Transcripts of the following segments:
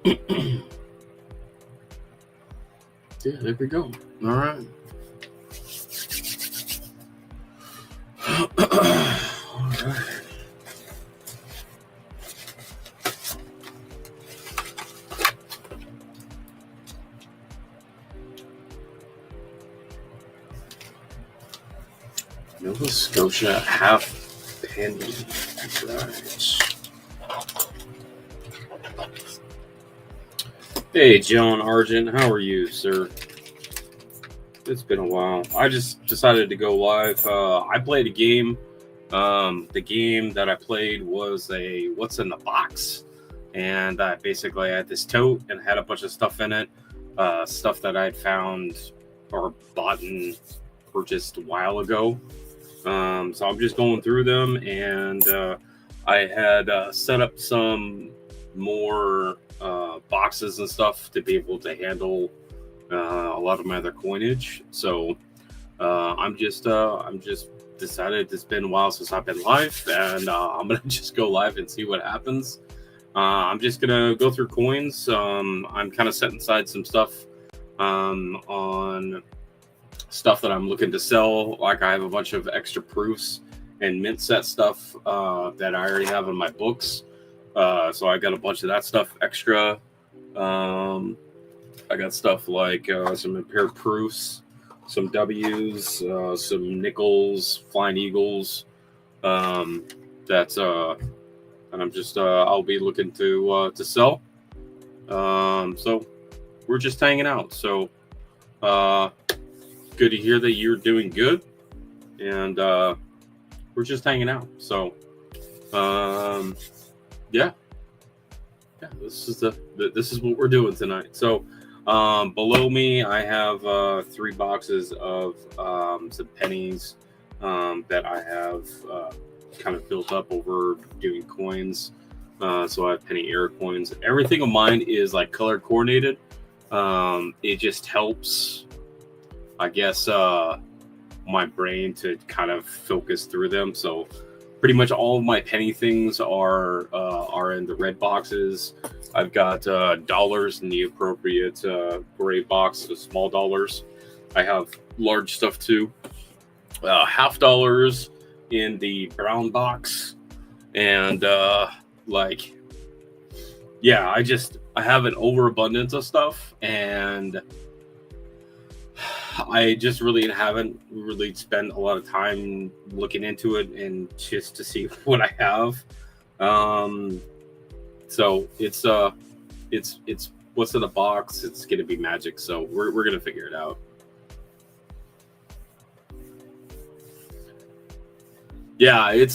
Yeah, there we go. All right. All right. Nova Scotia half penny. Right. Hey, John Argent, how are you, sir? It's been a while. I just decided to go live. I played a game. The game that I played was a What's in the Box, and I basically had this tote and had a bunch of stuff in it, stuff that I'd found or bought and purchased a while ago. So I'm just going through them, and I had set up some more boxes and stuff to be able to handle a lot of my other coinage. So I'm just decided it's been a while since I've been live, and I'm gonna just go live and see what happens. I'm just gonna go through coins. I'm kind of setting aside some stuff on stuff that I'm looking to sell. Like I have a bunch of extra proofs and mint set stuff that I already have in my books. So I got a bunch of that stuff extra. I got stuff like some impaired proofs, some W's, some nickels, flying eagles. That's and I'm just I'll be looking to sell. So we're just hanging out. So good to hear that you're doing good, and we're just hanging out. So yeah, this is what we're doing tonight. So below me, I have 3 boxes of some pennies that I have kind of built up over doing coins. So I have penny era coins. Everything of mine is like color coordinated. It just helps, I guess, my brain to kind of focus through them. So pretty much all of my penny things are in the red boxes. I've got dollars in the appropriate gray box, so small dollars. I have large stuff too. Half dollars in the brown box, and I have an overabundance of stuff, and I just really haven't really spent a lot of time looking into it and just to see what I have. So it's what's in the box. It's gonna be magic. So we're gonna figure it out. Yeah, and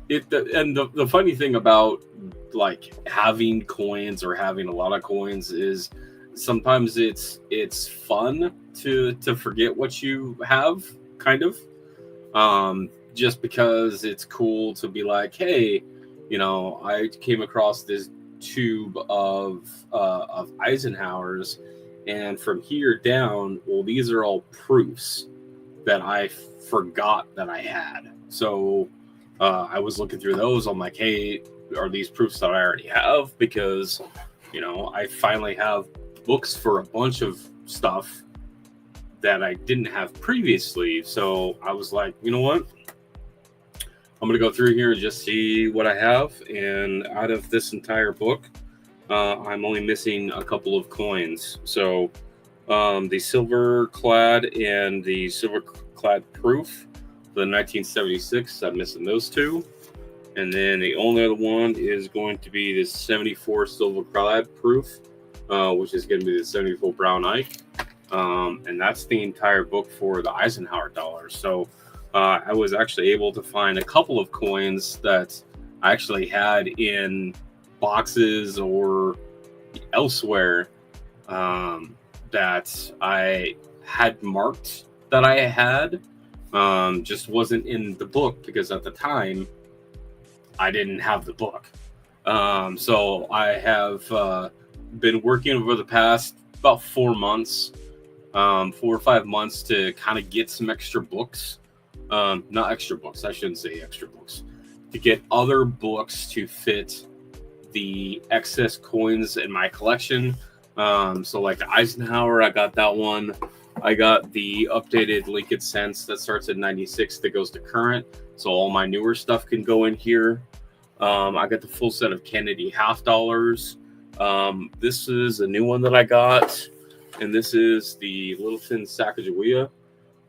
the funny thing about like having coins or having a lot of coins is sometimes it's fun to forget what you have, kind of, just because it's cool to be like, hey, I came across this tube of Eisenhower's, and from here down, well, these are all proofs that I forgot that I had. So I was looking through those. I'm like, hey, are these proofs that I already have? Because I finally have books for a bunch of stuff that I didn't have previously. So I was like, you know what? I'm going to go through here and just see what I have. And out of this entire book, I'm only missing a couple of coins. So the silver clad and the silver clad proof, the 1976, I'm missing those 2. And then the only other one is going to be the 74 silver clad proof, which is going to be the 74 brown Ike. And that's the entire book for the Eisenhower dollars. So I was actually able to find a couple of coins that I actually had in boxes or elsewhere that I had marked that I had, just wasn't in the book because at the time I didn't have the book. So I have been working over the past about 4 months, 4 or 5 months to kind of get some extra books. Not extra books, I shouldn't say extra books. To get other books to fit the excess coins in my collection. So like the Eisenhower, I got that one. I got the updated Lincoln Cents that starts at 96 that goes to current. So all my newer stuff can go in here. I got the full set of Kennedy half dollars. This is a new one that I got. And this is the Littleton Sacagawea.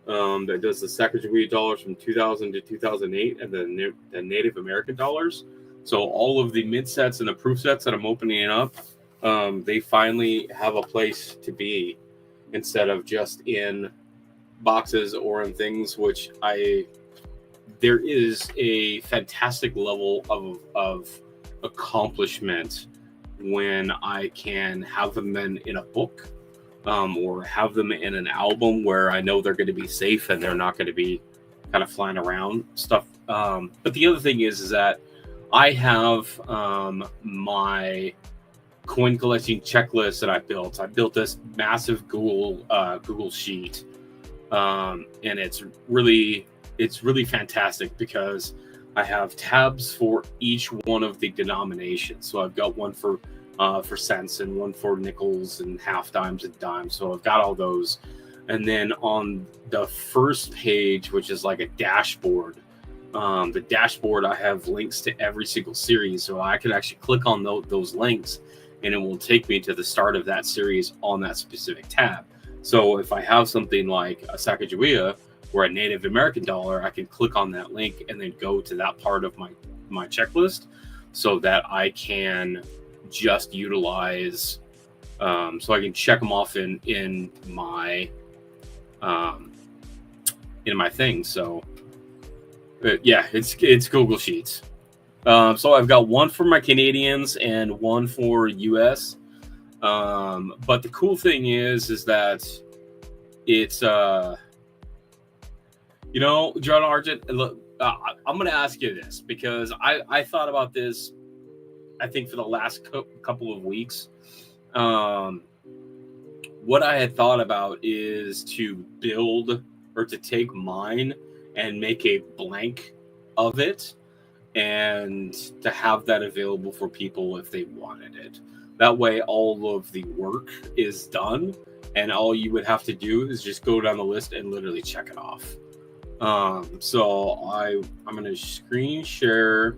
That does the Sacagawea dollars from 2000 to 2008 and the Native American dollars. So all of the mid sets and the proof sets that I'm opening up, they finally have a place to be instead of just in boxes or in things, which there is a fantastic level of accomplishment when I can have them in a book, or have them in an album where I know they're going to be safe and they're not going to be kind of flying around stuff. But the other thing is that I have my coin collecting checklist that I built. I built this massive Google sheet, and it's really fantastic because I have tabs for each one of the denominations. So I've got one for cents and one for nickels and half dimes and dimes. So I've got all those. And then on the first page, which is like a dashboard, the dashboard, I have links to every single series. So I can actually click on those links and it will take me to the start of that series on that specific tab. So if I have something like a Sacagawea or a Native American dollar, I can click on that link and then go to that part of my checklist so that I can just utilize, so I can check them off in my thing. So yeah, it's Google Sheets. So I've got one for my Canadians and one for US. But the cool thing is that it's John Argent, look, I'm going to ask you this because I thought about this, I think, for the last couple of weeks. What I had thought about is to build or to take mine and make a blank of it and to have that available for people if they wanted it. That way, all of the work is done and all you would have to do is just go down the list and literally check it off. So I'm going to screen share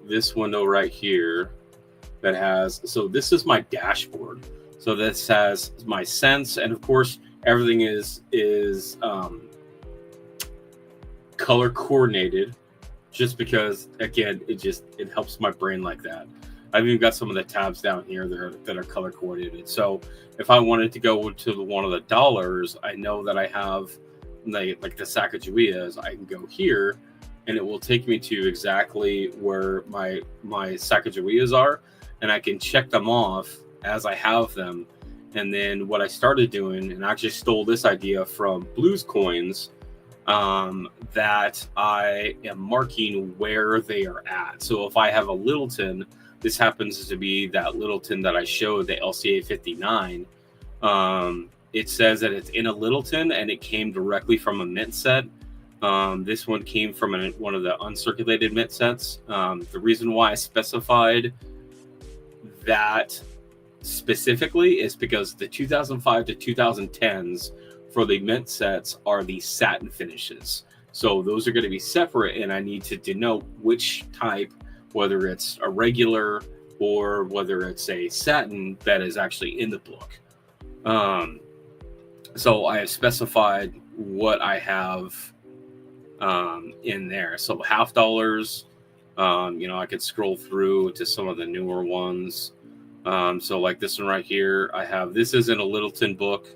this window right here that has, so this is my dashboard. So this has my cents, and of course everything is color coordinated, just because again it helps my brain like that. I've even got some of the tabs down here that are color coordinated. So if I wanted to go to one of the dollars, I know that I have like the Sacagaweas, I can go here and it will take me to exactly where my Sacagaweas are, and I can check them off as I have them. And then what I started doing, and I actually stole this idea from Blues Coins, that I am marking where they are at. So if I have a Littleton, this happens to be that Littleton that I showed, the LCA 59. It says that it's in a Littleton and it came directly from a mint set. This one came from one of the uncirculated mint sets. The reason why I specified that specifically is because the 2005 to 2010s for the mint sets are the satin finishes. So those are going to be separate, and I need to denote which type, whether it's a regular or whether it's a satin, that is actually in the book. So I have specified what I have in there. So half dollars, I could scroll through to some of the newer ones. So like this one right here, this is in a Littleton book.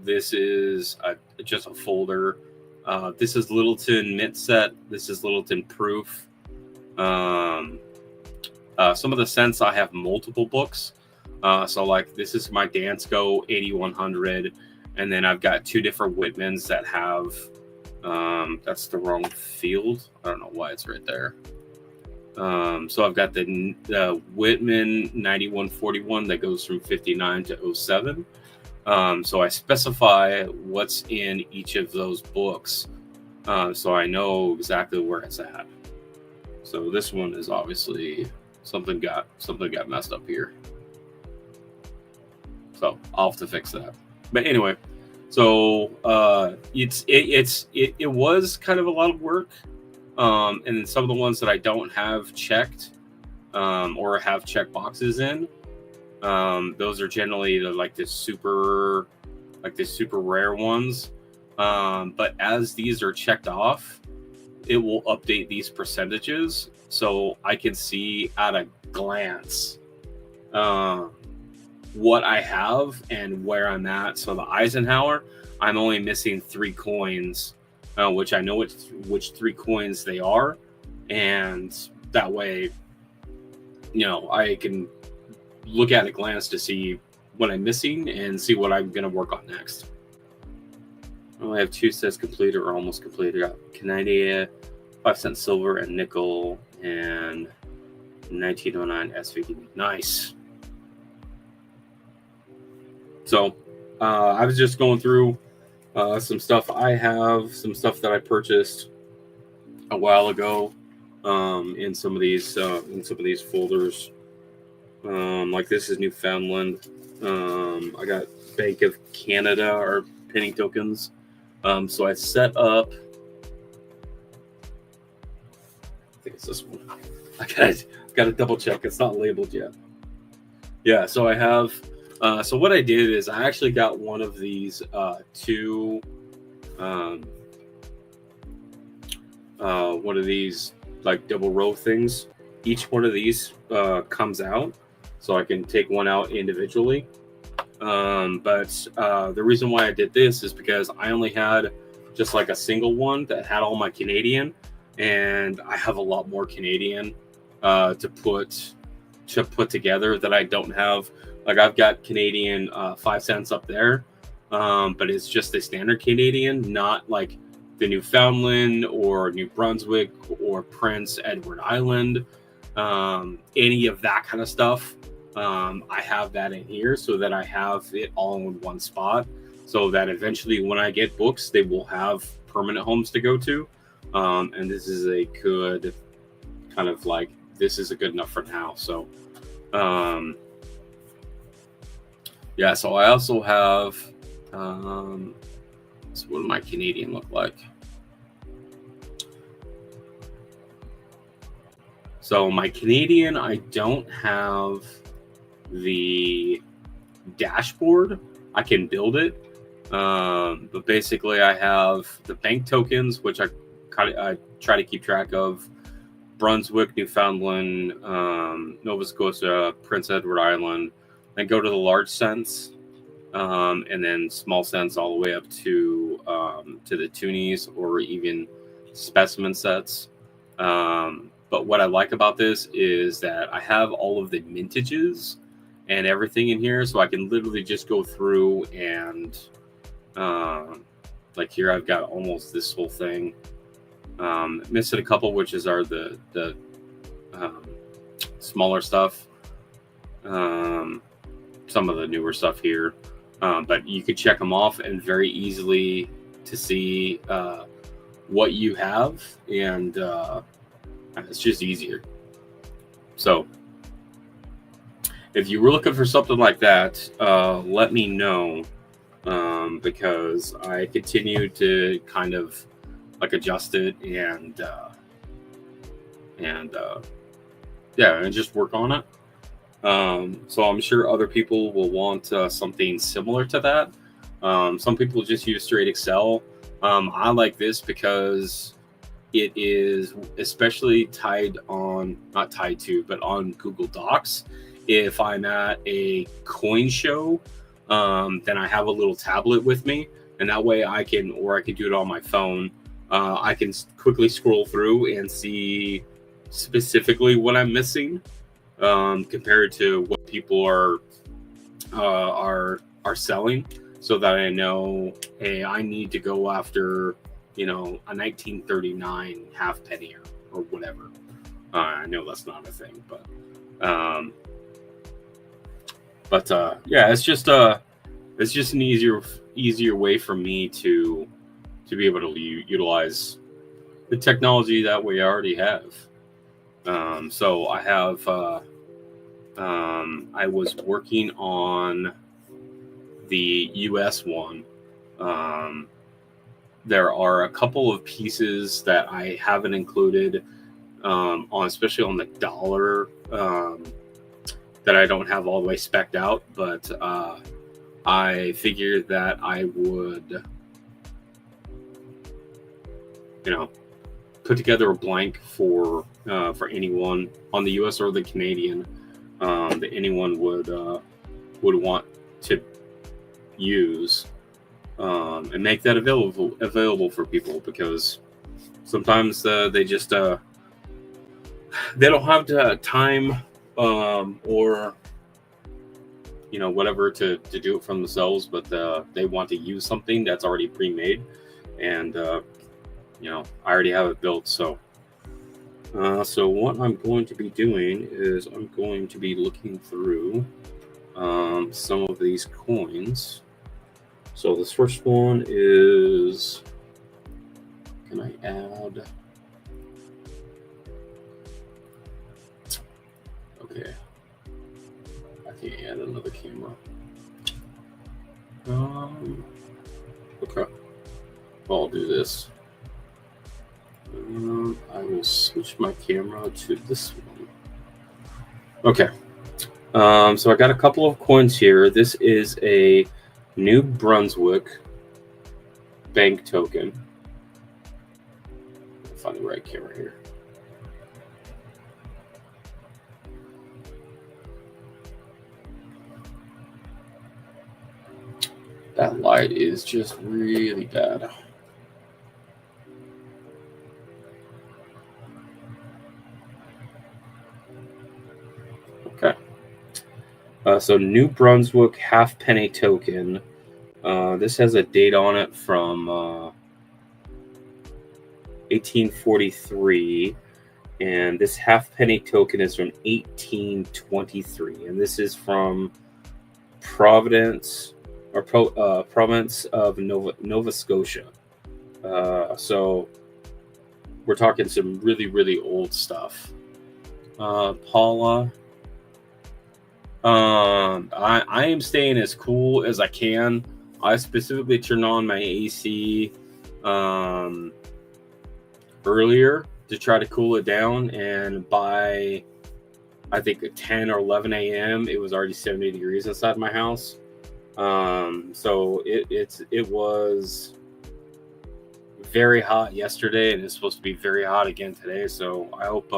This is just a folder. This is Littleton mint set. This is Littleton proof. Some of the cents, I have multiple books. So like this is my Dansko 8100, and then I've got two different Whitmans that have, that's the wrong field. I don't know why it's right there. So I've got the Whitman 9141 that goes from 59 to 07. So I specify what's in each of those books, so I know exactly where it's at. So this one is obviously something got messed up here. So I'll have to fix that. But anyway, so it was kind of a lot of work. And then some of the ones that I don't have checked, or have check boxes in, those are generally the super rare ones. But as these are checked off, it will update these percentages, so I can see at a glance what I have and where I'm at. So the Eisenhower, I'm only missing 3 coins, which I know which 3 coins they are, and that way, I can look at a glance to see what I'm missing and see what I'm going to work on next. I have 2 sets completed or almost completed. I got Canadian 5-cent silver and nickel and 1909 SVD. Nice. So I was just going through some stuff I have, some stuff that I purchased a while ago in some of these folders. Like this is Newfoundland. I got Bank of Canada or penny tokens. So I set up. I think it's this one. I gotta double check. It's not labeled yet. Yeah. So I have. So what I did is I actually got one of these 2. One of these like double row things. Each one of these comes out, so I can take one out individually. But the reason why I did this is because I only had just like a single one that had all my Canadian, and I have a lot more Canadian to put together that I don't have. Like I've got Canadian 5 cents up there, but it's just the standard Canadian, not like the Newfoundland or New Brunswick or Prince Edward Island, any of that kind of stuff. I have that in here so that I have it all in one spot, so that eventually when I get books, they will have permanent homes to go to. And this is a good kind of like, this is a good enough for now. So, yeah, so I also have, so what does my Canadian look like? So my Canadian, I don't have the dashboard. I can build it. But basically I have the bank tokens, which I try to keep track of. Brunswick, Newfoundland, Nova Scotia, Prince Edward Island, then go to the large cents, and then small cents all the way up to the toonies or even specimen sets. But what I like about this is that I have all of the mintages and everything in here, so I can literally just go through and like here I've got almost this whole thing. Missing a couple, which are the smaller stuff. Some of the newer stuff here, but you could check them off and very easily to see what you have, and it's just easier. So if you were looking for something like that, let me know, because I continue to kind of like adjust it and just work on it. So I'm sure other people will want something similar to that. Some people just use straight Excel. I like this because it is especially on Google Docs. If I'm at a coin show, then I have a little tablet with me, and that way I can do it on my phone. I can quickly scroll through and see specifically what I'm missing, compared to what people are selling, so that I know, hey, I need to go after, a 1939 half penny or whatever. I know that's not a thing, but yeah, it's just an easier way for me to be able to utilize the technology that we already have. So I have I was working on the US one. There are a couple of pieces that I haven't included on, especially on the dollar, that I don't have all the way specced out, but I figured that I would, put together a blank for anyone on the US or the Canadian, that anyone would want to use, and make that available for people, because sometimes they just they don't have the time, or whatever to do it from themselves, but they want to use something that's already pre-made, and I already have it built. So what I'm going to be doing is I'm going to be looking through some of these coins. So this first one is, can I add? Okay, I can add another camera. Okay, I'll do this. I will switch my camera to this one. Okay, so I got a couple of coins here. This is a New Brunswick bank token. I'll find the right camera here. That light is just really bad. Okay. So New Brunswick half-penny token. This has a date on it from 1843, and this half-penny token is from 1823, and this is from Province of Nova Scotia. So we're talking some really, really old stuff. Paula. I am staying as cool as I can. I specifically turned on my AC earlier to try to cool it down, and by I think 10 or 11 a.m. it was already 70 degrees inside my house. So it was very hot yesterday, and it's supposed to be very hot again today. So I hope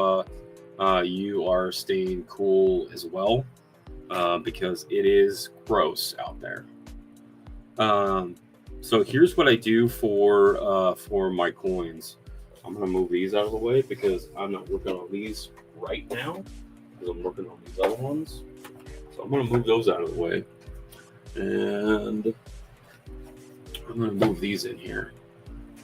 you are staying cool as well, because it is gross out there. So here's what I do for my coins. I'm gonna move these out of the way because I'm not working on these right now, because I'm working on these other ones. So I'm gonna move those out of the way, and I'm gonna move these in here.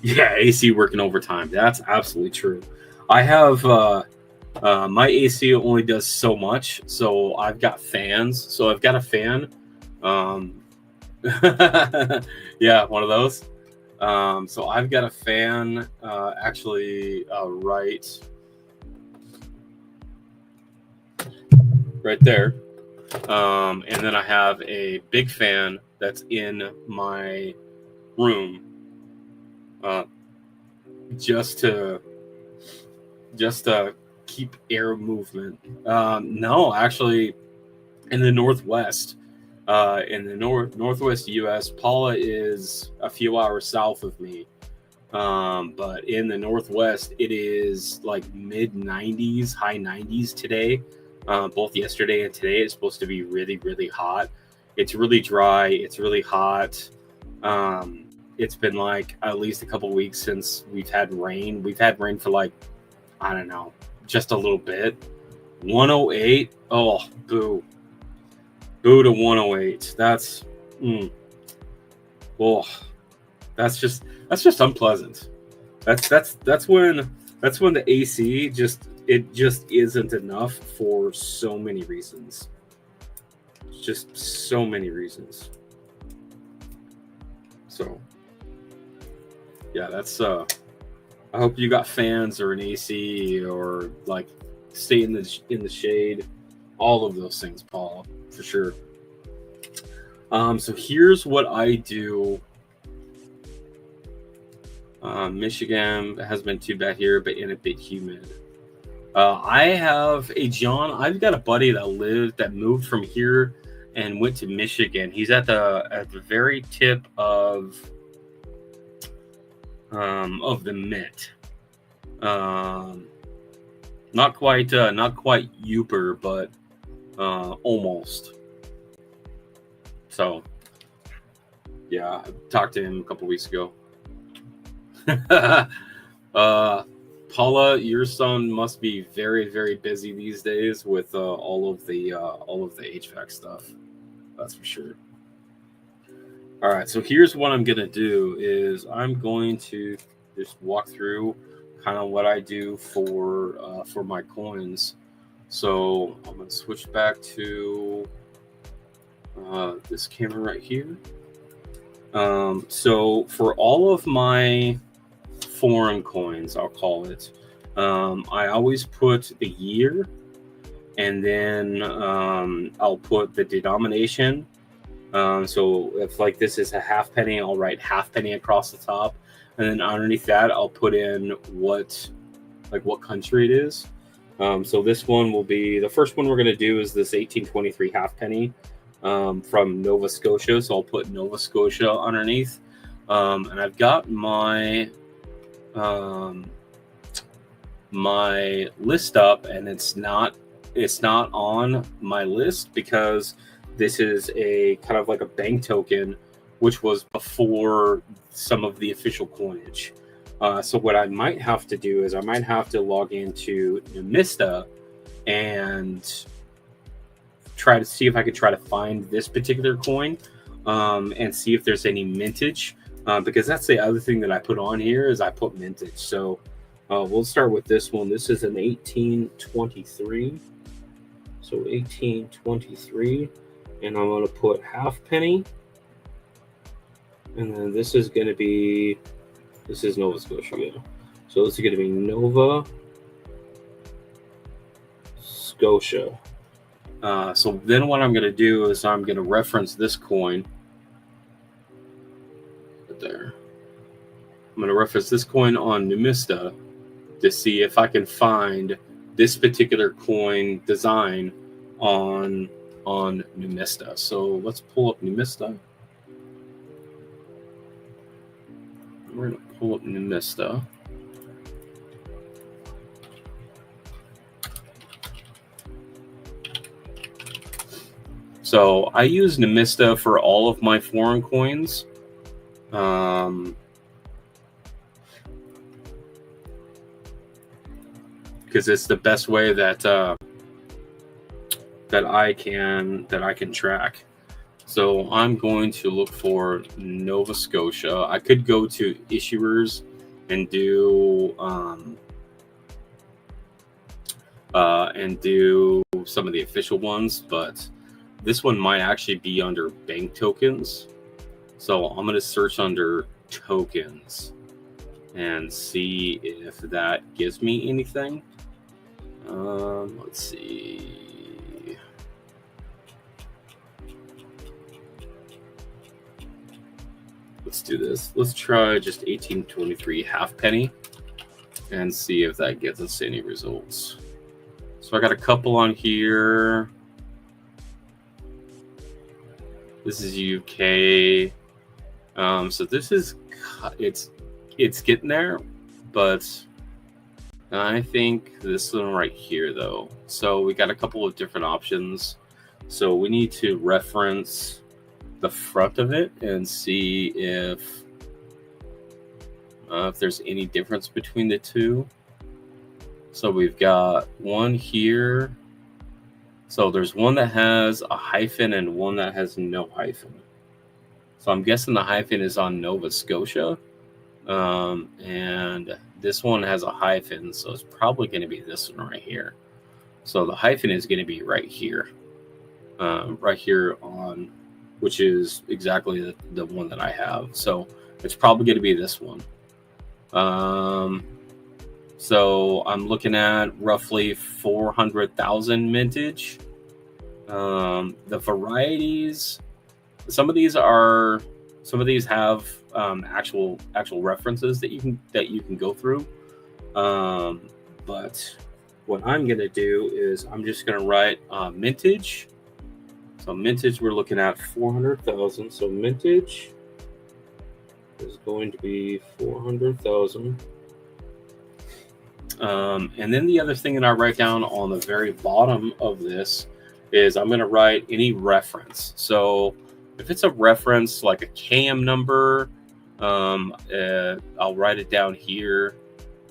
Yeah, AC working overtime. That's absolutely true. I have my AC only does so much, so I've got fans. So I've got a fan. Yeah, one of those. So I've got a fan actually right there. And then I have a big fan that's in my room, just to keep air movement. No, actually, in the Northwest, in the Northwest U.S., Paula is a few hours south of me. But in the Northwest, it is like mid 90s, high 90s today. Both yesterday and today, it's supposed to be really, really hot. It's really dry. It's really hot. It's been like at least a couple weeks since we've had rain. We've had rain for like, I don't know, just a little bit. 108. Oh, boo. Boo to 108. That's, oh, that's just unpleasant. That's when the AC just isn't enough for so many reasons. Just so many reasons. So yeah, that's I hope you got fans or an AC or like stay in the shade. All of those things, Paul, for sure. So here's what I do. Michigan has been too bad here, but in a bit humid. I have I've got a buddy that moved from here and went to Michigan. He's at the very tip of the Mitt. Not quite Uper, but almost. So yeah, I talked to him a couple weeks ago. Paula, your son must be very, very busy these days with all of the HVAC stuff. That's for sure. All right, so here's what I'm gonna do is I'm going to just walk through kind of what I do for my coins. So I'm gonna switch back to this camera right here. So for all of my foreign coins, I'll call it, I always put the year, and then I'll put the denomination. So if like this is a halfpenny, I'll write halfpenny across the top, and then underneath that I'll put in what country it is. So this one will be the first one we're going to do is this 1823 halfpenny from Nova Scotia. So I'll put Nova Scotia underneath, and I've got my my list up, and it's not on my list because this is a kind of like a bank token, which was before some of the official coinage. So what I might have to do is I might have to log into Numista and try to see if I could try to find this particular coin and see if there's any mintage. Because that's the other thing that I put on here is I put mintage. So we'll start with this one. This is an 1823. So 1823. And I'm going to put halfpenny. And then this is Nova Scotia. Yeah. So this is going to be Nova Scotia. So then what I'm going to do is I'm going to reference this coin. There. I'm going to reference this coin on Numista to see if I can find this particular coin design on Numista. So let's pull up Numista. We're going to pull up Numista. So I use Numista for all of my foreign coins. Because it's the best way that I can track. So I'm going to look for Nova Scotia. I could go to issuers and do some of the official ones, but this one might actually be under bank tokens. So I'm going to search under tokens and see if that gives me anything. Let's see. Let's do this. Let's try just 1823 halfpenny and see if that gets us any results. So I got a couple on here. This is UK. So this is it's getting there, but I think this one right here though. So we got a couple of different options. So we need to reference the front of it and see if there's any difference between the two. So we've got one here. So there's one that has a hyphen and one that has no hyphen. So I'm guessing the hyphen is on Nova Scotia. And this one has a hyphen, so it's probably going to be this one right here. So the hyphen is going to be right here. Right here on, which is exactly the one that I have. So it's probably going to be this one. So I'm looking at roughly 400,000 mintage. The varieties, some of these have actual references that you can go through. But what I'm gonna do is I'm just gonna write mintage. So mintage, we're looking at 400,000. So mintage is going to be 400,000. And then the other thing that I write down on the very bottom of this is I'm going to write any reference. So if it's a reference like a KM number, I'll write it down here.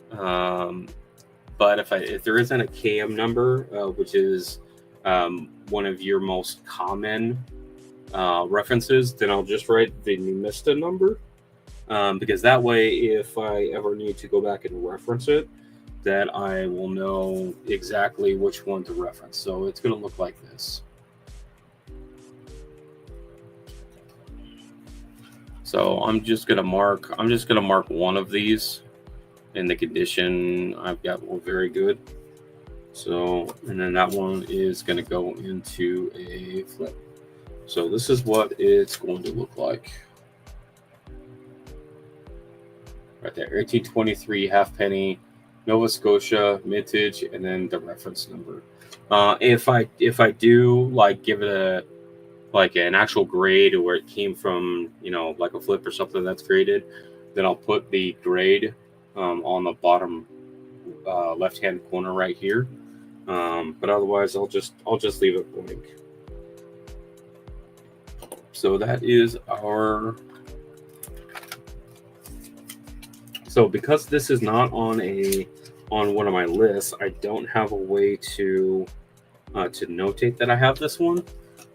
But if there isn't a KM number, which is one of your most common references, then I'll just write the Numista number, because that way, if I ever need to go back and reference it, that I will know exactly which one to reference. So it's going to look like this. So I'm just going to mark one of these in the condition I've got very good. So, and then that one is going to go into a flip. So this is what it's going to look like. Right there, 1823 halfpenny, Nova Scotia mintage, and then the reference number. If I do like give it an actual grade where it came from, like a flip or something that's graded, then I'll put the grade on the bottom left hand corner right here. But otherwise, I'll just leave it blank. So that is our. So because this is not on one of my lists, I don't have a way to notate that I have this one.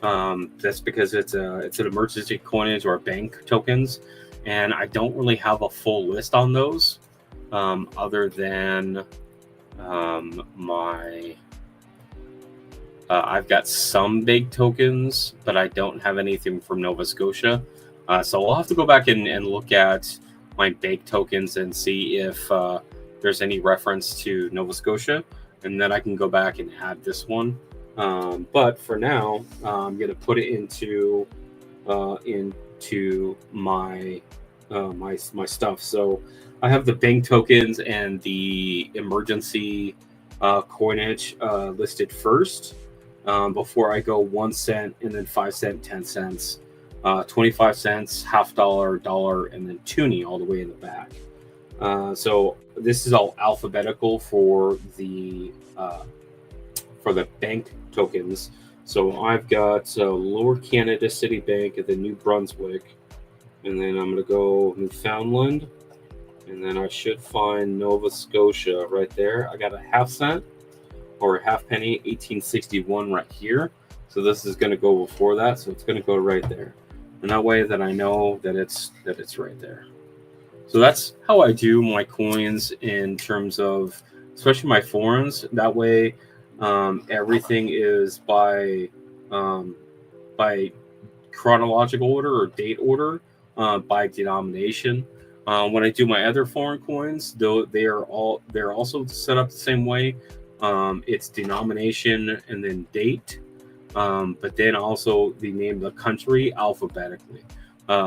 That's because it's an emergency coinage or bank tokens, and I don't really have a full list on those, other than I've got some big tokens, but I don't have anything from Nova Scotia. So I'll have to go back and look at my bake tokens and see if there's any reference to Nova Scotia, and then I can go back and add this one. But for now, I'm going to put it into my my stuff. So I have the bank tokens and the emergency coinage listed first, before I go 1 cent and then 5 cent, 10 cents. 25 cents, half dollar, dollar, and then toonie all the way in the back. So this is all alphabetical for the bank tokens. So I've got Lower Canada City Bank at the New Brunswick, and then I'm going to go Newfoundland, and then I should find Nova Scotia right there. I got a half cent or a half penny, 1861 right here. So this is going to go before that, so it's going to go right there. And that way that I know that it's right there. So that's how I do my coins in terms of, especially my foreigns. That way, everything is by chronological order or date order, by denomination. When I do my other foreign coins, though, they're also set up the same way. It's denomination and then date. But then also the name of the country alphabetically.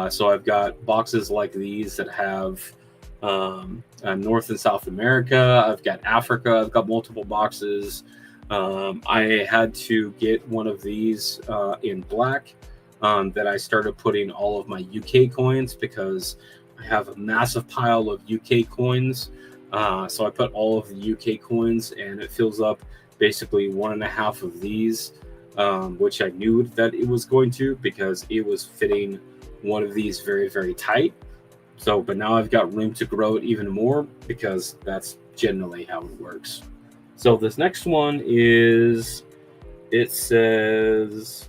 So I've got boxes like these that have North and South America. I've got Africa. I've got multiple boxes. I had to get one of these in black that I started putting all of my UK coins, because I have a massive pile of UK coins. So I put all of the UK coins, and it fills up basically 1.5 of these. Which I knew that it was going to, because it was fitting one of these very, very tight. So, but now I've got room to grow it even more, because that's generally how it works. So this next one is, it says,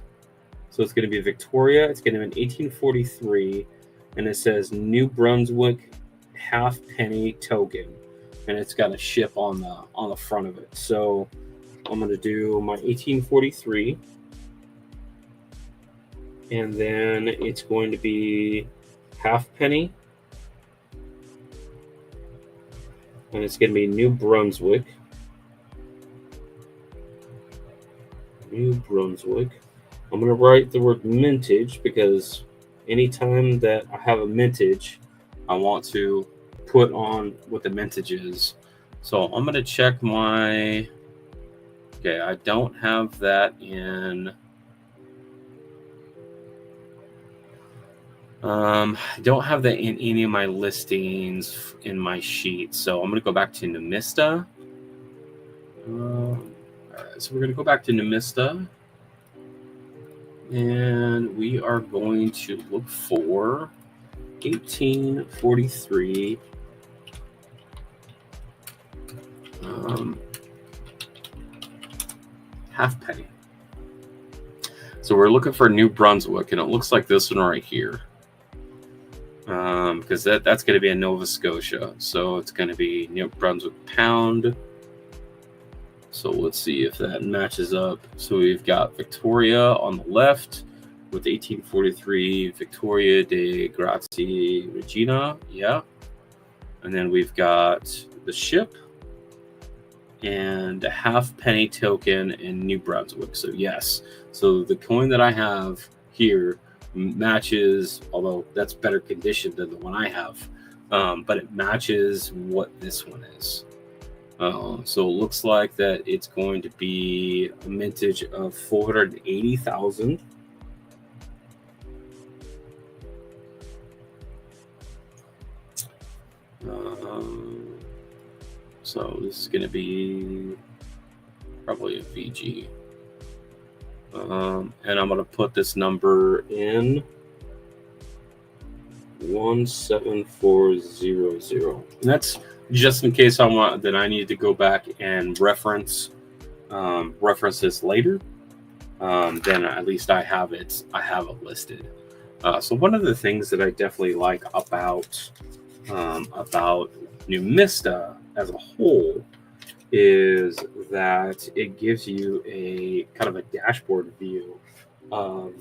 so it's going to be Victoria. It's going to be in 1843, and it says New Brunswick halfpenny token, and it's got a ship on the front of it. So I'm going to do my 1843, and then it's going to be halfpenny, and it's going to be New Brunswick. New Brunswick. I'm going to write the word mintage because anytime that I have a mintage, I want to put on what the mintage is. So I'm going to check my... Okay, I don't have that in... I don't have that in any of my listings in my sheet. So I'm going to go back to Numista. All right, so we're going to go back to Numista. And we are going to look for 1843 halfpenny. So we're looking for New Brunswick, and it looks like this one right here. Because that's going to be a Nova Scotia. So it's going to be New Brunswick pound. So let's see if that matches up. So we've got Victoria on the left with 1843 Victoria de Grazie Regina. Yeah. And then we've got the ship and a halfpenny token in New Brunswick. So yes. So the coin that I have here matches, although that's better condition than the one I have. But it matches what this one is. So it looks like that it's going to be a mintage of 480,000. So this is going to be probably a VG. And I'm going to put this number in 17400. And that's just in case I need to go back and reference this later. Then at least I have it listed. So one of the things that I definitely like about Numista as a whole is that it gives you a kind of a dashboard view of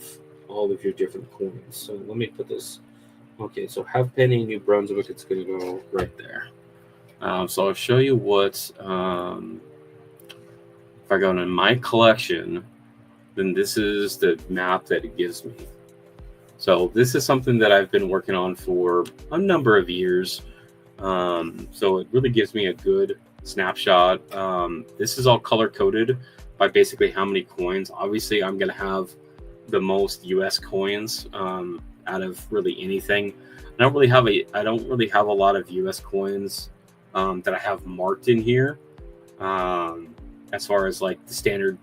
all of your different coins. So let me put this. Okay, so halfpenny New Brunswick, it's going to go right there. So I'll show you what, if I go into my collection, then this is the map that it gives me. So this is something that I've been working on for a number of years. So it really gives me a good snapshot. This is all color coded by basically how many coins. Obviously, I'm going to have the most US coins out of really anything. I don't really have a lot of US coins that I have marked in here as far as like the standard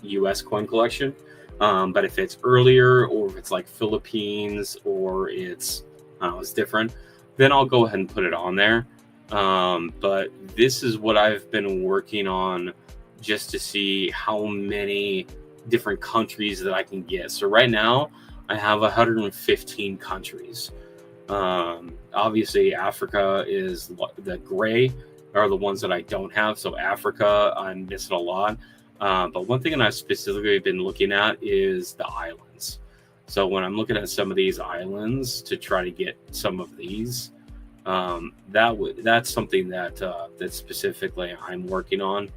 US coin collection. But if it's earlier or if it's like Philippines or it's different, then I'll go ahead and put it on there. But this is what I've been working on just to see how many different countries that I can get. So right now I have 115 countries. Obviously Africa is the gray are the ones that I don't have. So Africa, I'm missing a lot. But one thing that I've specifically been looking at is the islands. So when I'm looking at some of these islands to try to get some of these, that's something that specifically I'm working on,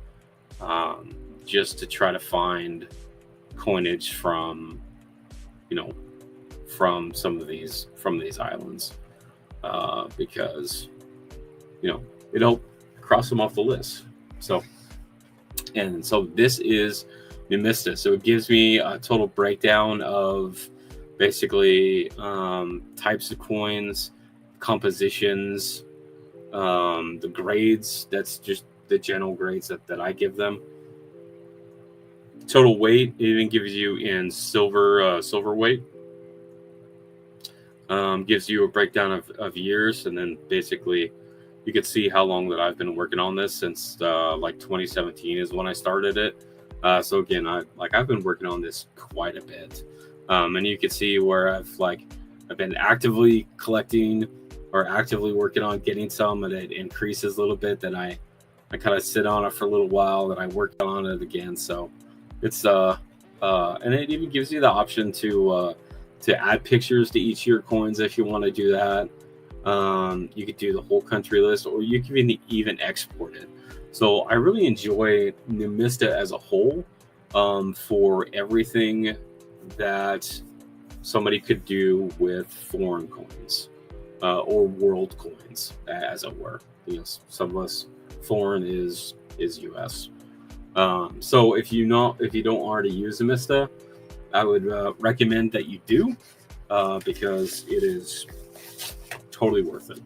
just to try to find coinage from some of these islands, because it'll cross them off the list. So this is Numista. So it gives me a total breakdown of basically types of coins, compositions, the grades. That's just the general grades that I give them. Total weight, it even gives you in silver weight. Gives you a breakdown of years, and then basically you can see how long that I've been working on this since like 2017 is when I started it. So again, I've been working on this quite a bit, and you can see where I've been actively collecting or actively working on getting some, and it increases a little bit. Then I kind of sit on it for a little while, then I work on it again. So it's and it even gives you the option to add pictures to each of your coins if you want to do that. You could do the whole country list, or you can even export it. So I really enjoy Numista as a whole, for everything that somebody could do with foreign coins, or world coins, as it were. Some of us, foreign is US. So if you don't already use Numista, I would recommend that you do, because it is totally worth it.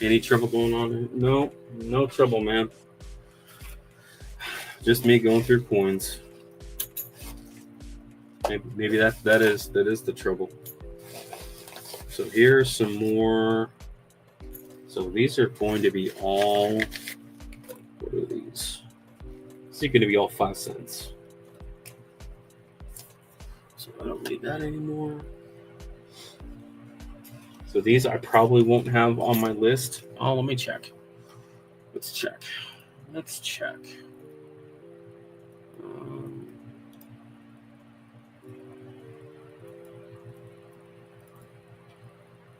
Any trouble going on? No trouble, man. Just me going through coins. Maybe that is the trouble. So here's some more. So these are going to be all. What are these? These are going to be all 5 cents. So I don't need that anymore. So these I probably won't have on my list. Oh, let me check. Let's check.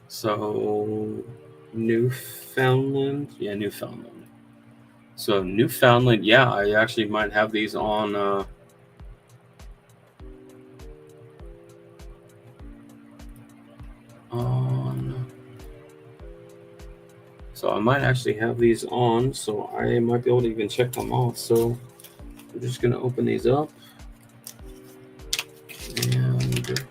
So Newfoundland. Yeah, Newfoundland. So Newfoundland, yeah, I actually might have these on so I might actually have these on, so I might be able to even check them off. So I'm just going to open these up. And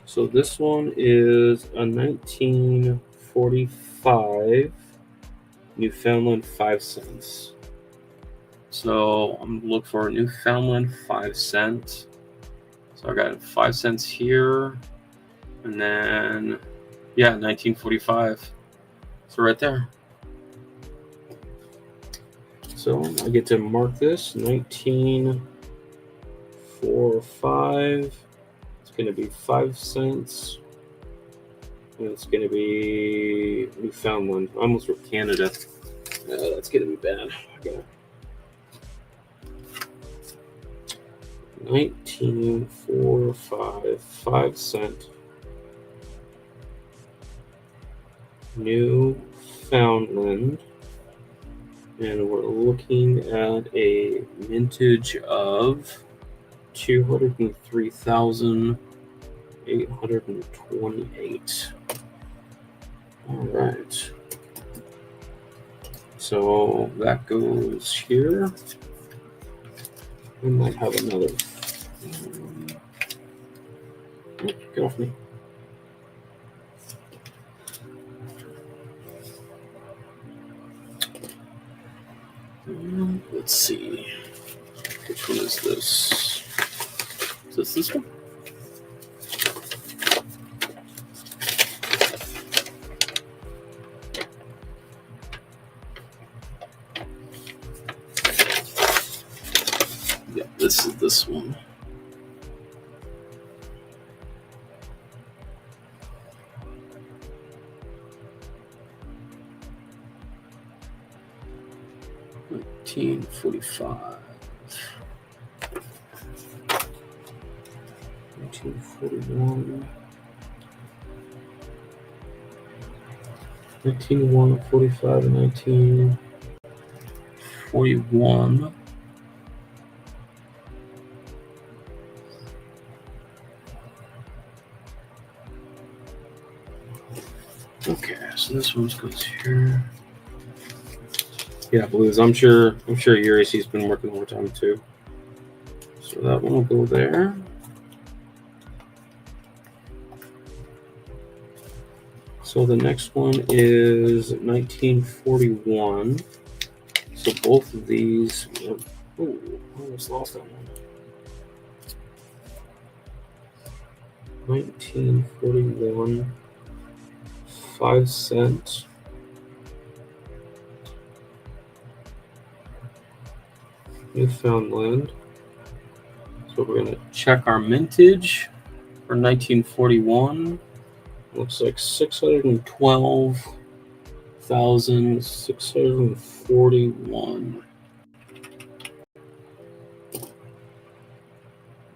so this one is a 1945 Newfoundland 5 cents. So I'm going to look for a Newfoundland 5 cent. So I got 5 cents here. And then, yeah, 1945. So right there. So I get to mark this 1945. It's going to be 5 cents. And it's going to be Newfoundland. I almost wrote Canada. That's going to be bad. Okay. 1945, 5 cent. Newfoundland, and we're looking at a mintage of 203,828. All right. So that goes here. We might have another. Get off me. Let's see. Which one is this? Is this one? Yeah, this is this one. $19.45. 1941. 1945 and 1941. Okay, so this one goes here. Yeah, Blues. I'm sure Uri's been working overtime too. So that one will go there. So the next one is 1941. So both of these. Oh, I almost lost that one. 1941. 5 cents. Newfoundland. So we're going to check our mintage for 1941. Looks like 612 14,641.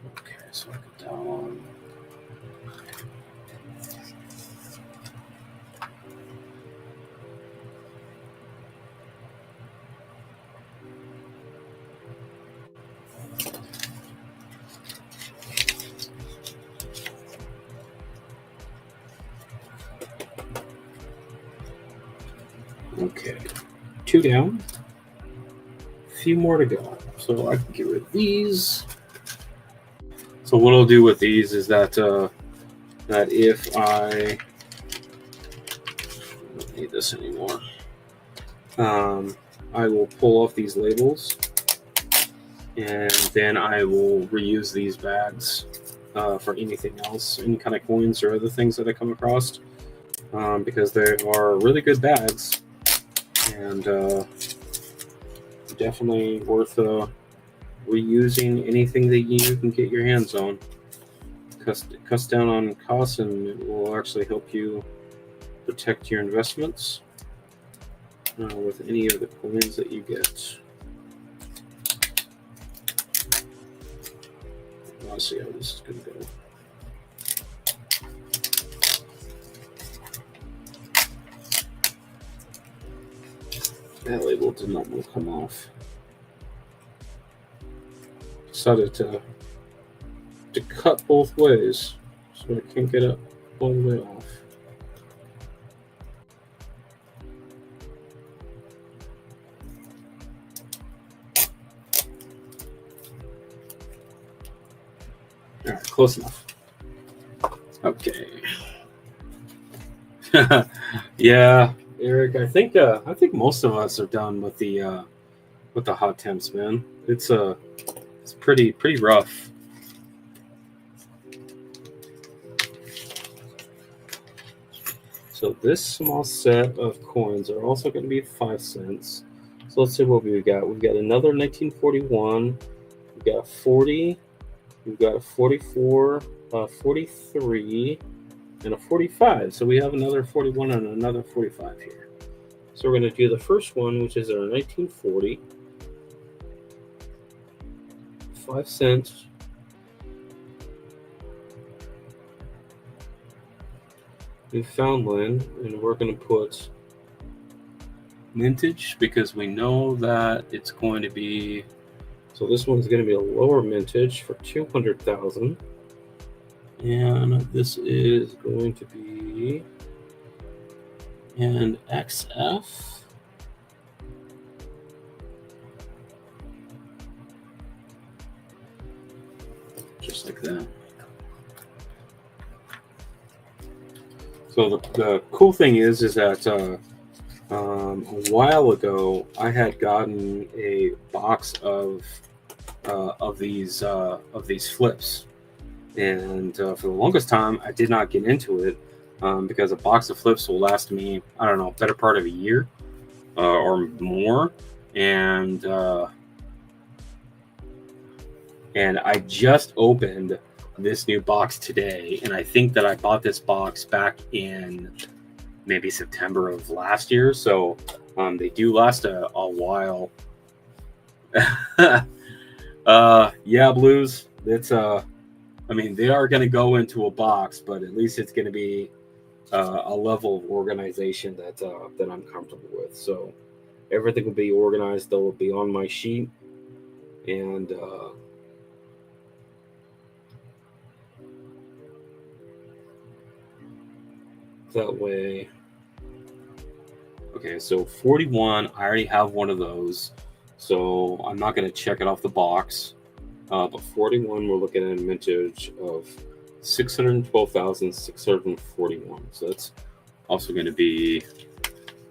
Okay, so I get down. Okay, 2 down. A few more to go. So I can get rid of these. So what I'll do with these is that that if I don't need this anymore, I will pull off these labels, and then I will reuse these bags for anything else, any kind of coins or other things that I come across, because they are really good bags, and definitely worth reusing anything that you can get your hands on. Cuts down on costs, and it will actually help you protect your investments with any of the coins that you get. Let's see how this is going to go. That label did not want to come off. Decided to cut both ways, so I can't get it all the way off. All right, close enough. Okay. Yeah, Eric, I think most of us are done with the hot temps, man. It's pretty rough. So this small set of coins are also going to be 5 cents. So let's see what we've got. We've got another 1941. We've got a 40. We've got a 44, 43, and a 45. So we have another 41 and another 45 here. So we're going to do the first one, which is our 1940. 5 cents. Newfoundland, and we're going to put mintage because we know that it's going to be. So this one's going to be a lower mintage for 200,000, and this is going to be an XF. Just like that. So the cool thing is that a while ago I had gotten a box of these flips, and for the longest time I did not get into it because a box of flips will last me, I don't know, better part of a year or more, and I just opened this new box today, and I think that I bought this box back in maybe September of last year, so they do last a while. Yeah, Blues, it's I mean, they are going to go into a box, but at least it's going to be a level of organization that I'm comfortable with. So everything will be organized, they'll be on my sheet, and that way. Okay, so 41, I already have one of those, so I'm not going to check it off the box. But 41, we're looking at a mintage of 612,641. So that's also going to be,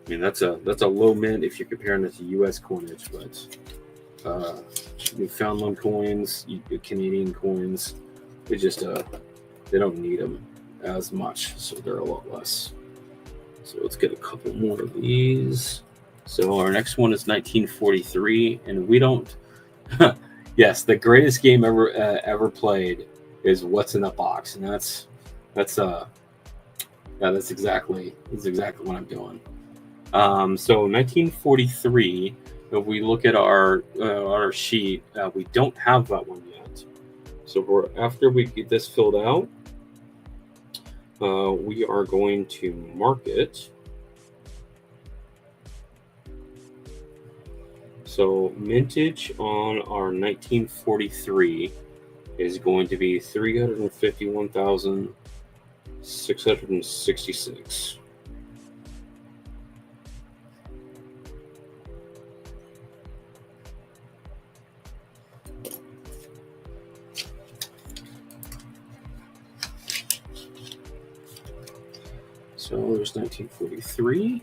I mean, that's a low mint if you're comparing it to U.S. coinage, but Newfoundland coins, Canadian coins, they just they don't need them as much, so they're a lot less. So let's get a couple more of these. So our next one is 1943, and we don't. Yes, the greatest game ever played is What's in the Box, and that's exactly what I'm doing. So 1943, if we look at our sheet, we don't have that one yet. So after we get this filled out, we are going to mark it. So mintage on our 1943 is going to be 351,666. So there's 1943.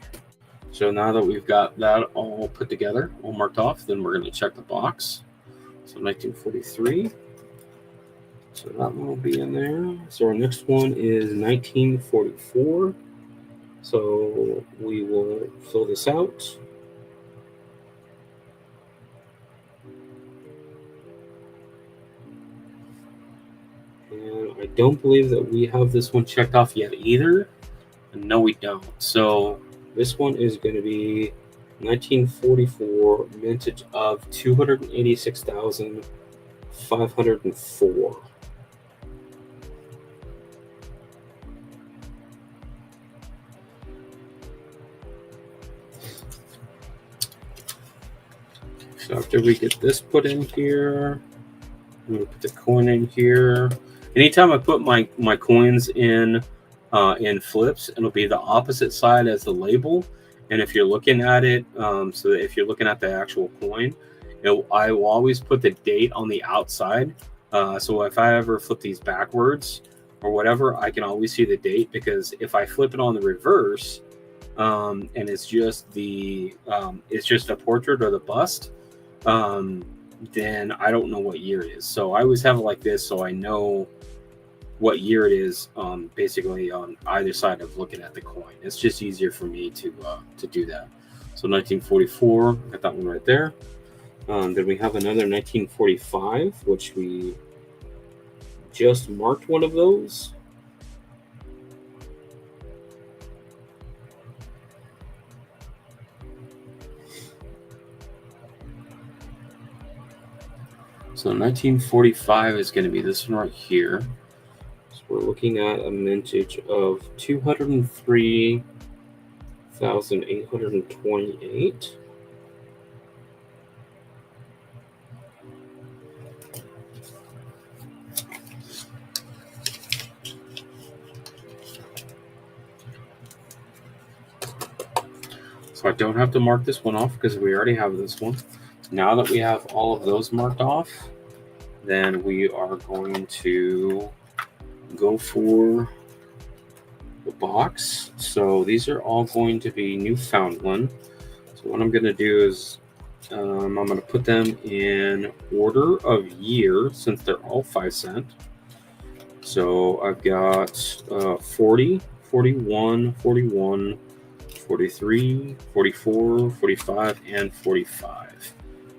So now that we've got that all put together, all marked off, then we're going to check the box. So 1943. So that one will be in there. So our next one is 1944. So we will fill this out. And I don't believe that we have this one checked off yet either. And no, we don't. So this one is going to be 1944, mintage of 286,504. So after we get this put in here, I'm going to put the coin in here. Anytime I put my coins in flips, it'll be the opposite side as the label. And if you're looking at it, so if you're looking at the actual coin, I will always put the date on the outside. So if I ever flip these backwards or whatever, I can always see the date, because if I flip it on the reverse, and it's just a portrait or the bust, then I don't know what year it is. So I always have it like this, so I know what year it is, basically on either side of looking at the coin. It's just easier for me to do that. So 1944, got that one right there. Then we have another 1945, which we just marked one of those. So 1945 is going to be this one right here. So we're looking at a mintage of 203,828. So I don't have to mark this one off because we already have this one. Now that we have all of those marked off, then we are going to go for the box. So these are all going to be Newfoundland. So what I'm going to do is I'm going to put them in order of year, since they're all 5 cent. So I've got 40, 41, 41, 43, 44, 45, and 45.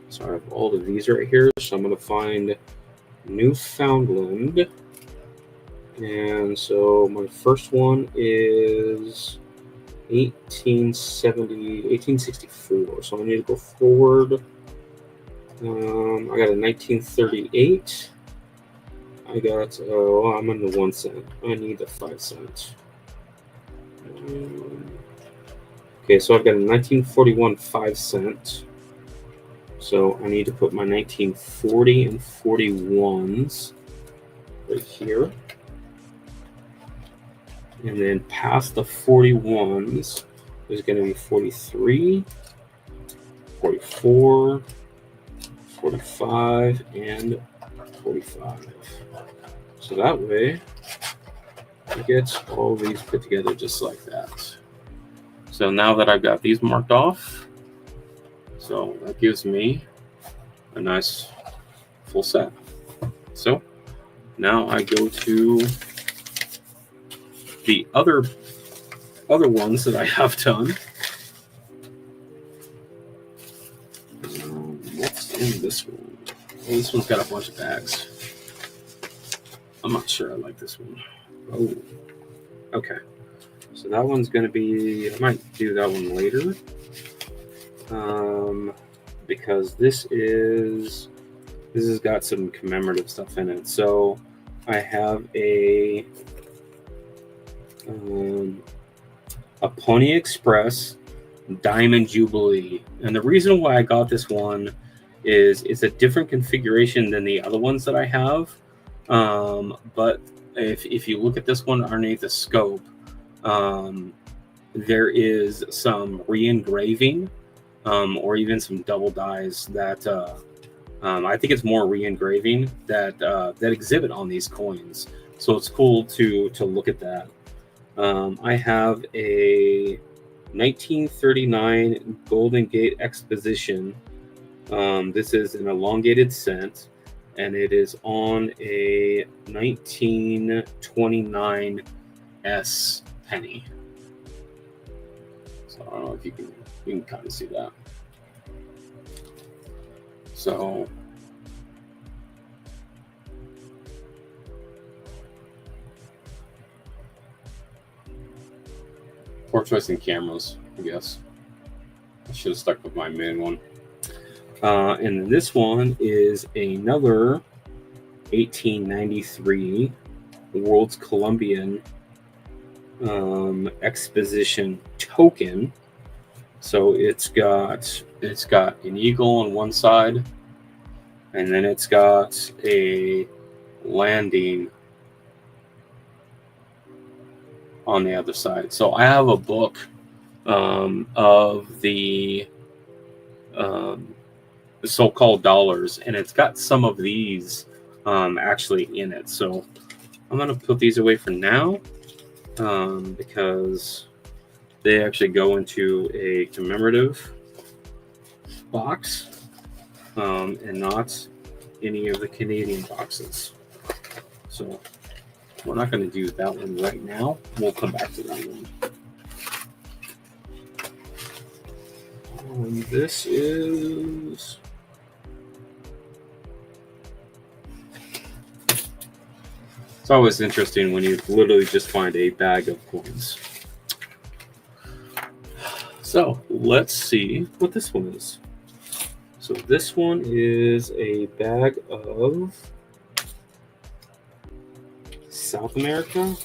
So I have all of these right here. So I'm going to find Newfoundland. And so my first one is 1864. So I need to go forward. I got a 1938. I got, I'm on the 1 cent. I need the 5 cent. Okay, so I've got a 1941 5 cent. So I need to put my 1940 and 41s right here. And then past the 41s, there's going to be 43, 44, 45, and 45. So that way, it gets all these put together just like that. So now that I've got these marked off, so that gives me a nice full set. So now I go to the other ones that I have done. What's in this one? Oh, this one's got a bunch of bags. I'm not sure I like this one. Oh, okay. So So that one's going to be, I might do that one later. Because this has got some commemorative stuff in it. So I have a Pony Express Diamond Jubilee. And the reason why I got this one is it's a different configuration than the other ones that I have. But if you look at this one underneath the scope, there is some re-engraving or even some double dies that I think it's more re-engraving that exhibit on these coins. So it's cool to look at that. I have a 1939 Golden Gate Exposition. This is an elongated cent, and it is on a 1929 S penny. So I don't know if you can kind of see that. So poor choice in cameras, I guess. I should have stuck with my main one. And this one is another 1893 World's Columbian Exposition token. So it's got an eagle on one side, and then it's got a landing on the other side. So I have a book of the so-called dollars, and it's got some of these actually in it. So I'm going to put these away for now because they actually go into a commemorative box and not any of the Canadian boxes. So we're not going to do that one right now. We'll come back to that one. This is... It's always interesting when you literally just find a bag of coins. So let's see what this one is. So this one is a bag of South America.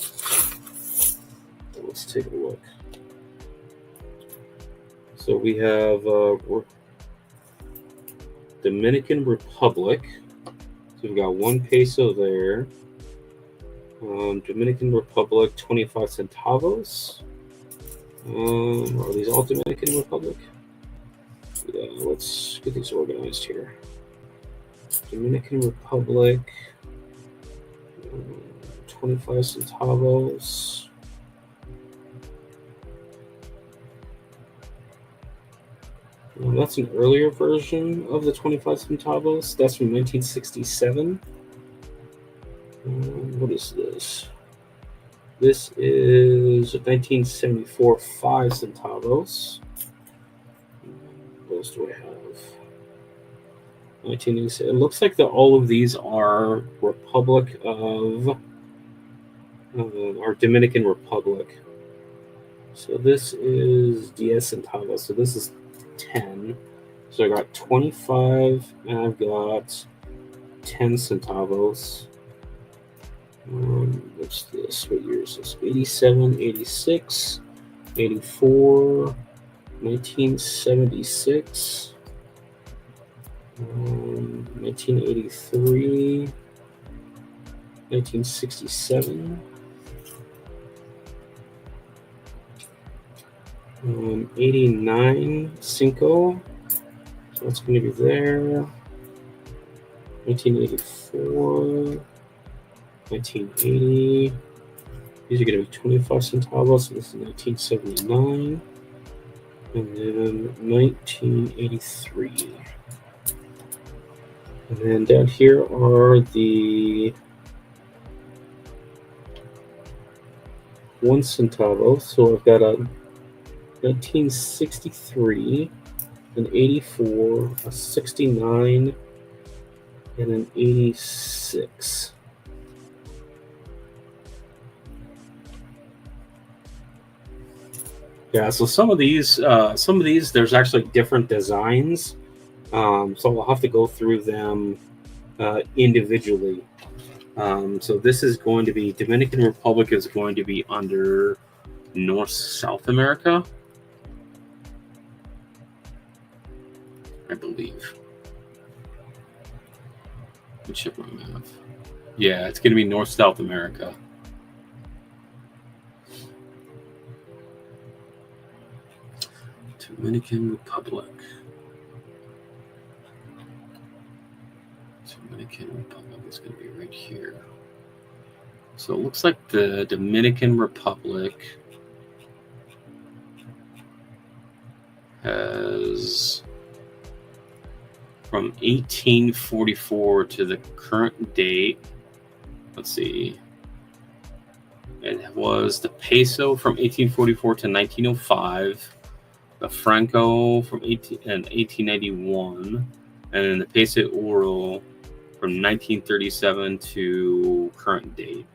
Let's take a look. So we have Dominican Republic. So we've got 1 peso there. Dominican Republic, 25 centavos. Are these all Dominican Republic? Yeah, let's get these organized here. Dominican Republic, 25 centavos. That's an earlier version of the 25 centavos. That's from 1967. What is this? This is 1974 5 centavos. What else do I have? 1986. It looks like that all of these are Republic of or Dominican Republic. So this is 10 centavos. So this is 10. So I got 25 and I've got 10 centavos. What's this? What year is this? 87, 86, 84, 1976, 1983, 1967, 89 Cinco. So that's going to be there. 1984. 1980. These are going to be 25 centavos. So this is 1979. And then 1983. And then down here are the 1 centavo. So I've got a 1963, an 84, a 69, and an 86. Yeah, so some of these, there's actually different designs. So I'll have to go through them individually. So this is going to be Dominican Republic is going to be under North South America, I believe. Let me check my map. Yeah, it's going to be North South America. Dominican Republic. Dominican Republic is going to be right here. So it looks like the Dominican Republic has, from 1844 to the current date, let's see, it was the peso from 1844 to 1905, the franco from 1891, and then the peso oro from 1937 to current date.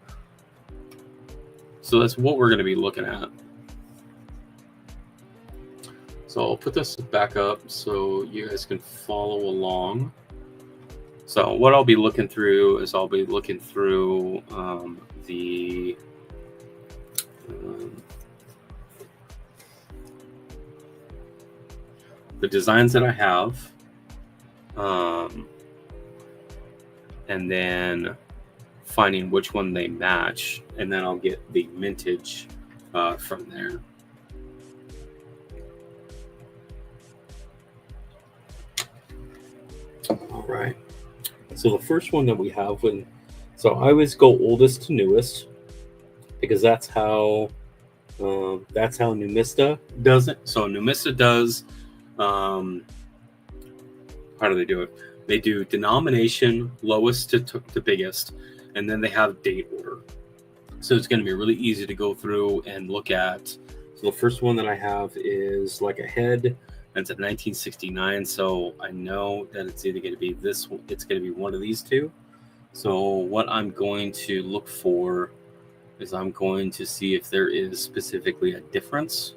So that's what we're going to be looking at. So I'll put this back up so you guys can follow along. So what I'll be looking through is I'll be looking through the designs that I have, and then finding which one they match, and then I'll get the mintage from there. All right. So the first one that we have, so I always go oldest to newest because that's how Numista does it. So Numista does, how do they do it? They do denomination, lowest to biggest, and then they have date order. So it's going to be really easy to go through and look at. So the first one that I have is like a head. It's at 1969, so I know that it's either going to be this one, it's going to be one of these two. So what I'm going to look for is I'm going to see if there is specifically a difference.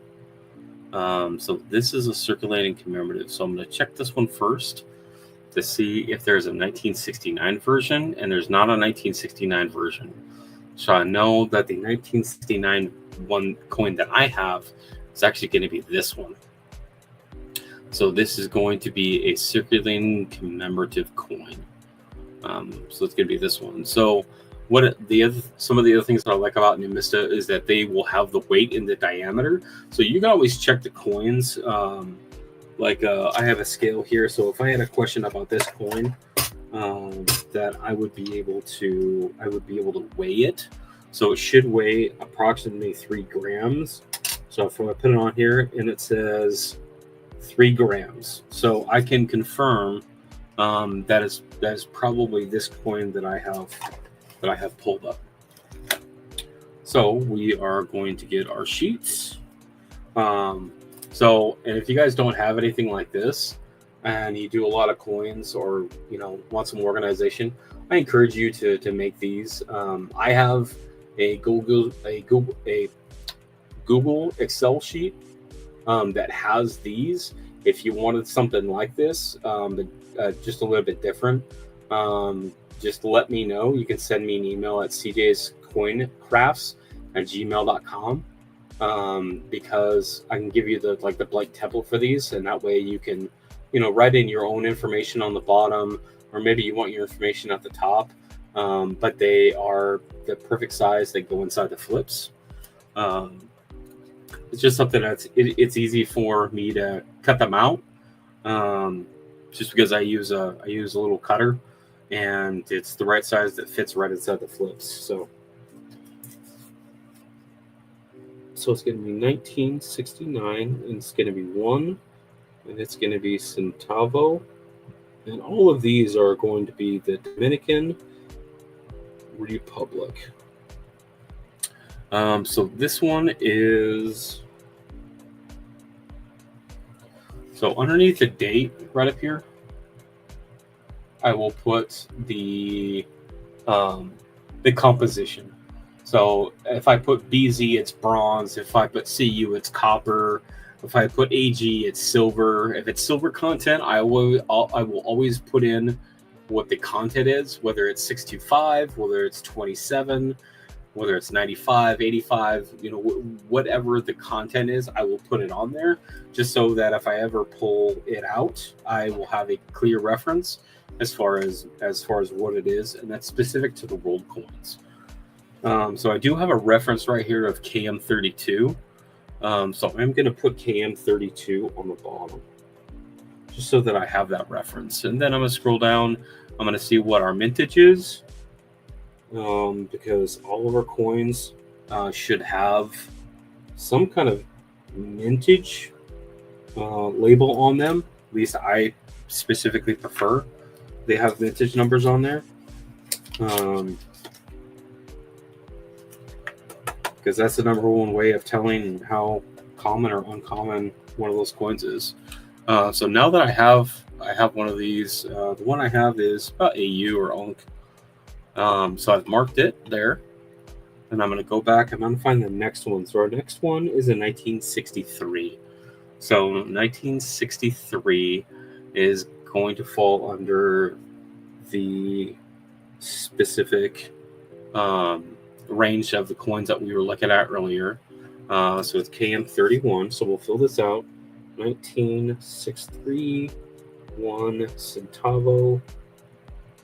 So this is a circulating commemorative, so I'm going to check this one first to see if there's a 1969 version, and there's not a 1969 version. So I know that the 1969 one coin that I have is actually going to be this one. So this is going to be a circulating commemorative coin. So it's going to be this one. So some of the other things that I like about Numista is that they will have the weight and the diameter. So you can always check the coins. I have a scale here. So if I had a question about this coin, that I would be able to weigh it. So it should weigh approximately 3 grams. So if I put it on here and it says 3 grams, so I can confirm that is probably this coin that I have pulled up. So we are going to get our sheets. And if you guys don't have anything like this and you do a lot of coins, or want some organization, I encourage you to make these. I have a Google Excel sheet that has these. If you wanted something like this, just a little bit different, just let me know. You can send me an email at cjscoincrafts@gmail.com, because I can give you the blank template for these, and that way you can write in your own information on the bottom, or maybe you want your information at the top, but they are the perfect size. They go inside the flips. It's just something it's easy for me to cut them out, just because I use a little cutter, and it's the right size that fits right inside the flips. So it's going to be 1969, and it's going to be 1, and it's going to be centavo, and all of these are going to be the Dominican Republic. So this one is, so underneath the date right up here, I will put the composition. So if I put BZ, it's bronze. If I put CU, it's copper. If I put AG, it's silver. If it's silver content, I will always put in what the content is, whether it's 625, whether it's 27, whether it's 95, 85, whatever the content is, I will put it on there just so that if I ever pull it out, I will have a clear reference as far as what it is, and that's specific to the world coins. So I do have a reference right here of KM32. So I'm going to put KM32 on the bottom just so that I have that reference. And then I'm going to scroll down. I'm going to see what our mintage is, because all of our coins should have some kind of mintage label on them. At least I specifically prefer they have mintage numbers on there. Because that's the number one way of telling how common or uncommon one of those coins is. So now that I have one of these, the one I have is about AU or UNC. So I've marked it there, and I'm going to go back and I'm going to find the next one. So our next one is in 1963. So 1963 is going to fall under the specific range of the coins that we were looking at earlier. So it's KM31. So we'll fill this out. 1963, 1 centavo.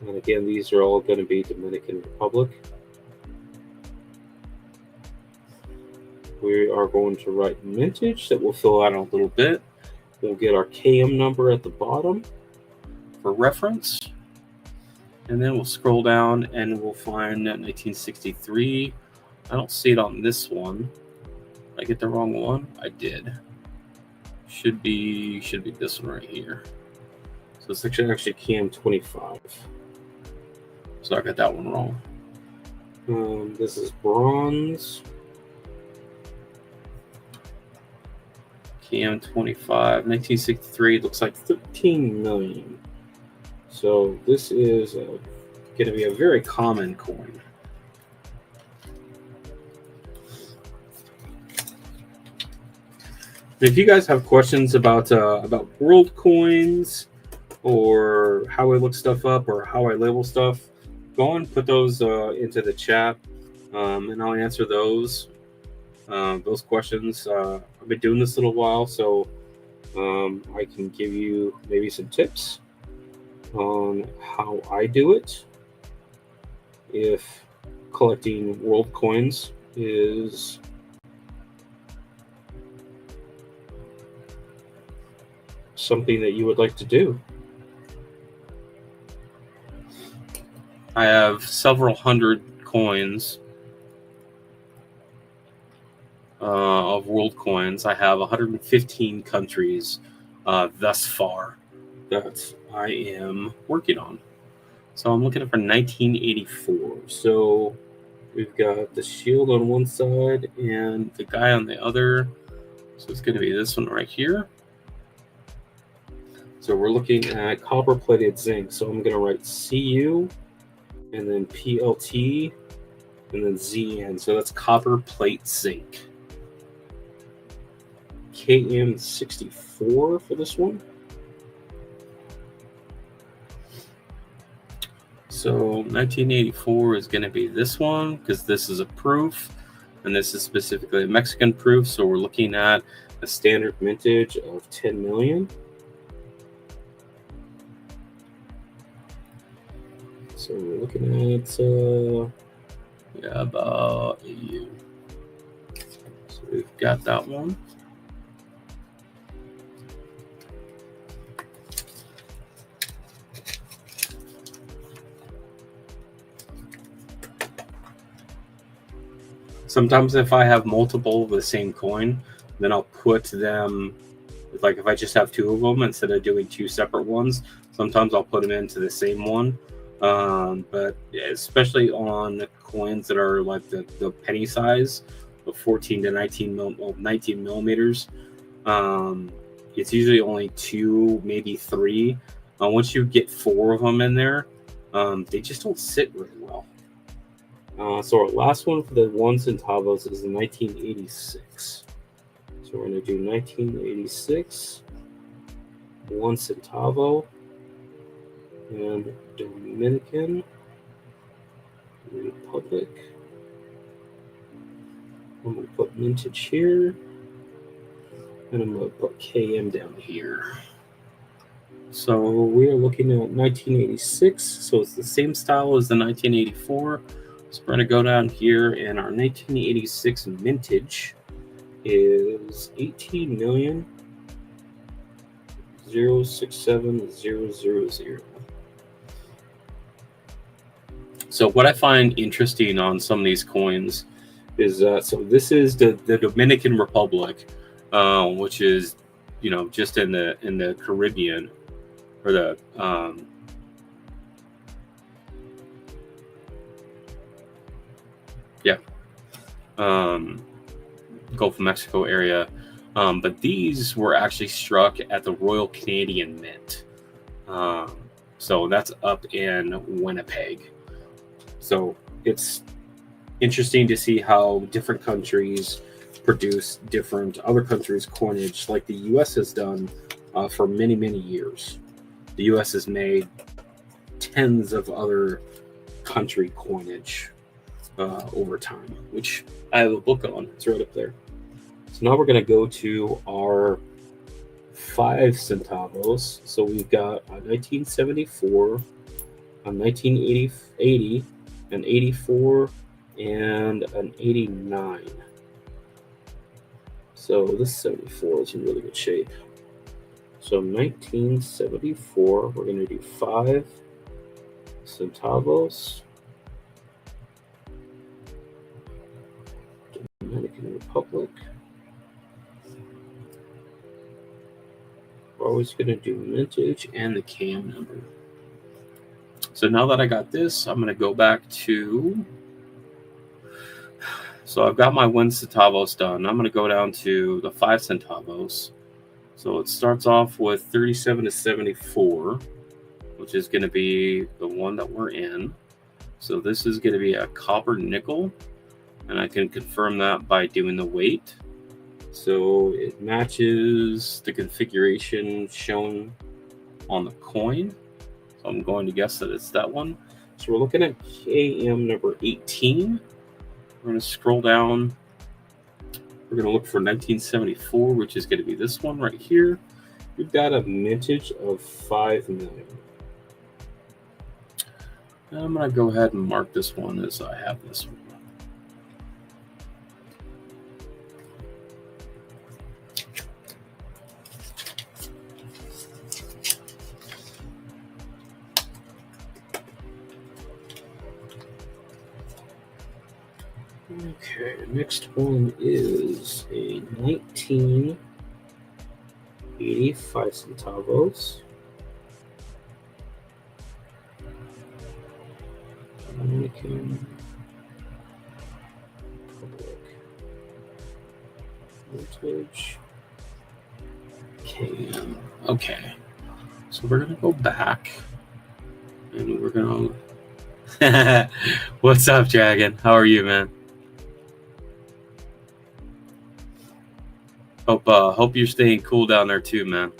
And again, these are all going to be Dominican Republic. We are going to write mintage that we'll fill out in a little bit. We'll get our KM number at the bottom for reference. And then we'll scroll down and we'll find 1963. I don't see it on this one. Did I get the wrong one? I did. Should be this one right here. So it's actually KM25. So I got that one wrong. This is bronze. KM25, 1963. Looks like 13 million. So this is going to be a very common coin. If you guys have questions about world coins or how I look stuff up or how I label stuff, go and put those into the chat, and I'll answer those questions. I've been doing this a little while, so I can give you maybe some tips on how I do it if collecting world coins is something that you would like to do. I have several hundred coins of world coins. I have 115 countries thus far that I am working on. So I'm looking for 1984. So we've got the shield on one side and the guy on the other. So it's going to be this one right here. So we're looking at copper-plated zinc. So I'm going to write CU and then PLT and then ZN. So that's copper plate zinc. KM64 for this one. So 1984 is going to be this one because this is a proof, and this is specifically a Mexican proof. So we're looking at a standard mintage of 10 million. So we're looking at about AU. So we've got that one. Sometimes if I have multiple of the same coin, then I'll put them, like if I just have two of them instead of doing two separate ones, sometimes I'll put them into the same one. But especially on coins that are like the penny size of 14 to 19 millimeters, it's usually only two, maybe three. Once you get four of them in there, they just don't sit very well. So our last one for the 1 centavos is 1986. So we're going to do 1986, 1 centavo, and Dominican Republic. I'm going to put mintage here, and I'm going to put KM down here. So we are looking at 1986, so it's the same style as the 1984. So we're going to go down here, and our 1986 mintage is 18,067,000. So what I find interesting on some of these coins is so this is the Dominican Republic, which is just in the Caribbean, or the Gulf of Mexico area. But these were actually struck at the Royal Canadian Mint. So that's up in Winnipeg. So it's interesting to see how different countries produce different other countries' coinage, like the U.S. has done for many, many years. The U.S. has made tens of other country coinage over time, which I have a book on. It's right up there. So now we're going to go to our 5 centavos. So we've got a 1974, a 1980, an 84, and an 89. So this 74 is in really good shape. So 1974, we're going to do 5 centavos. Dominican Republic. We're always going to do mintage and the KM number. So now that I got this, I'm going to go back to... So I've got my 1 centavos done. I'm going to go down to the 5 centavos. So it starts off with 37 to 74, which is going to be the one that we're in. So this is going to be a copper nickel, and I can confirm that by doing the weight. So it matches the configuration shown on the coin. So I'm going to guess that it's that one. So we're looking at KM number 18. We're going to scroll down. We're going to look for 1974, which is going to be this one right here. We've got a mintage of 5 million. And I'm going to go ahead and mark this one as I have this one. Okay, next one is a 1985 centavos. Dominican Republic. Vintage. KM. Okay, so we're gonna go back, and we're gonna. What's up, Dragon? How are you, man? Hope you're staying cool down there too, man.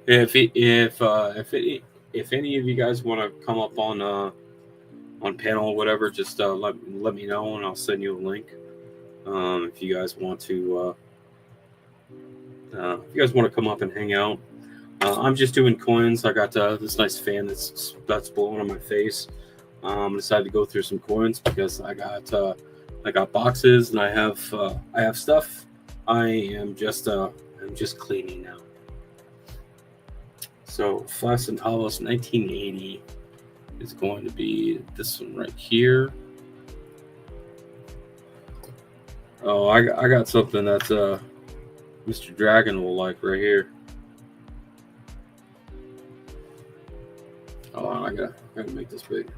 If any of you guys want to come up on panel or whatever, just let me know and I'll send you a link. If you guys want to come up and hang out. I'm just doing coins. I got this nice fan that's blowing on my face. I decided to go through some coins because I got boxes and I have stuff. I'm just cleaning now. So 5 centavos 1980 is going to be this one right here. Oh, I got something that Mr. Dragon will like right here. Hold on, I gotta make this big.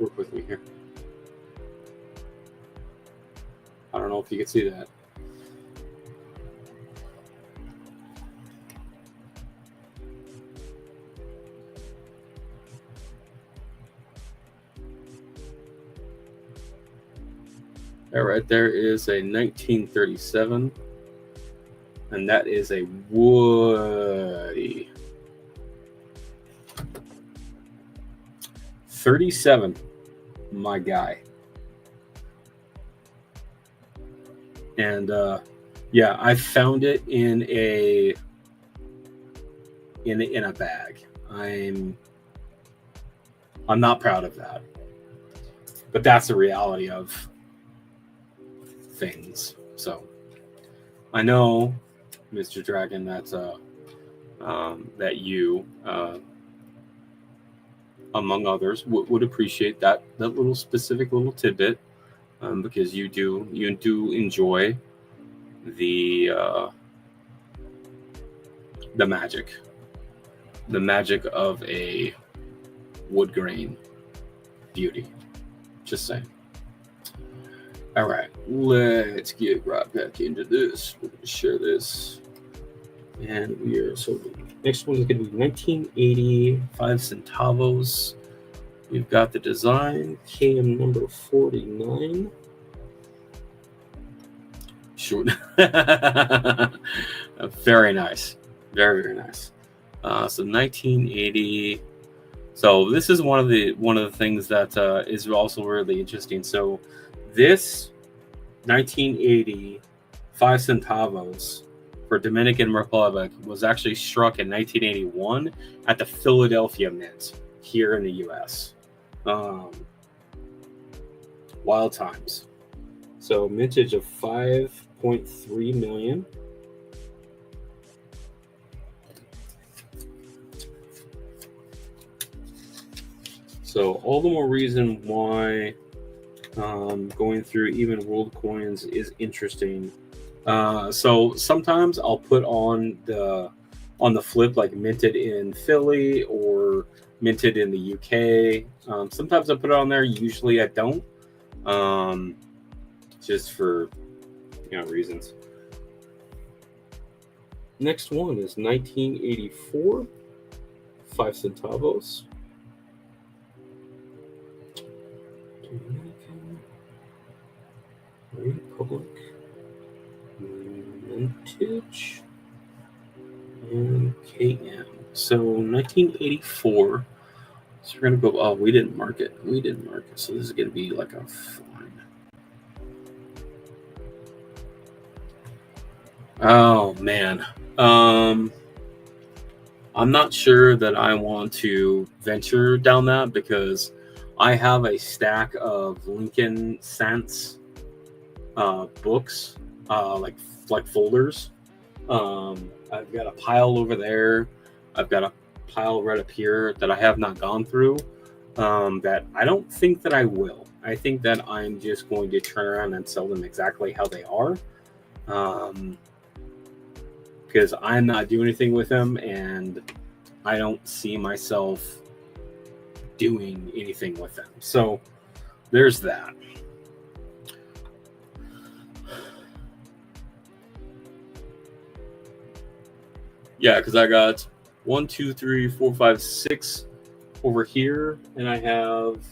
Work with me here. I don't know if you can see that. All right, there is a 1937, and that is a Woody. 37, my guy. And yeah, I found it in a bag. I'm not proud of that, but that's the reality of things. So I know, Mr. Dragon, that that you, among others, would appreciate that little specific little tidbit, because you do enjoy the magic of a wood grain beauty. Just saying. All right, let's get right back into this. We're going to share this. And we are, so the next one is going to be 1985 centavos. We've got the design, KM number 49. Sure. Very nice. Very, very nice. So 1980. So this is one of the things that is also really interesting. So this 1980 5 centavos for Dominican Republic was actually struck in 1981 at the Philadelphia Mint here in the U.S. Wild times. So mintage of 5.3 million. So all the more reason why going through even world coins is interesting. So sometimes I'll put on the flip, like minted in Philly or minted in the UK. Sometimes I put it on there. Usually I don't, just for reasons. Next one is 1984, 5 centavos. Dominican Republic mintage and KM. So 1984. So we're gonna go. Oh, we didn't mark it. So this is gonna be like a fine. Oh man. I'm not sure that I want to venture down that because I have a stack of Lincoln Cents books, like folders. I've got a pile over there. I've got a pile right up here that I have not gone through. That I don't think that I will. I think that I'm just going to turn around and sell them exactly how they are. Because I'm not doing anything with them, and I don't see myself doing anything with them. So there's that. Yeah, because I got 1, 2, 3, 4, 5, 6 over here, and I have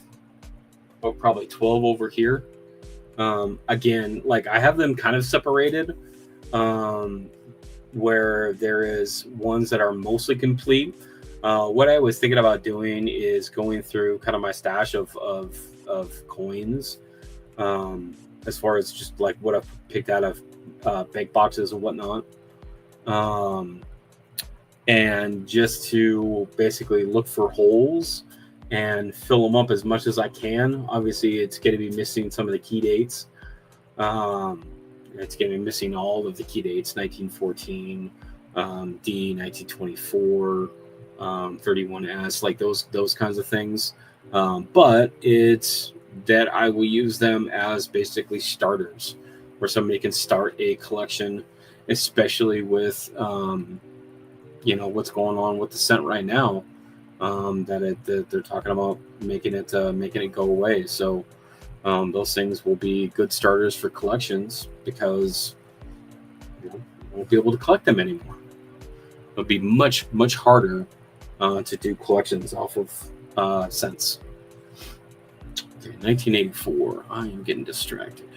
probably 12 over here. Again, like I have them kind of separated, where there is ones that are mostly complete. What I was thinking about doing is going through kind of my stash of coins, as far as just like what I've picked out of bank boxes and whatnot, and just to basically look for holes and fill them up as much as I can. Obviously, it's going to be missing some of the key dates. It's going to be missing all of the key dates: 1914, D, 1924. 31S, like those kinds of things, but it's that I will use them as basically starters, where somebody can start a collection, especially with what's going on with the cent right now. that they're talking about making it go away. So those things will be good starters for collections because you won't be able to collect them anymore. It'll be much harder to do collections off of cents. Okay, 1984. I am getting distracted.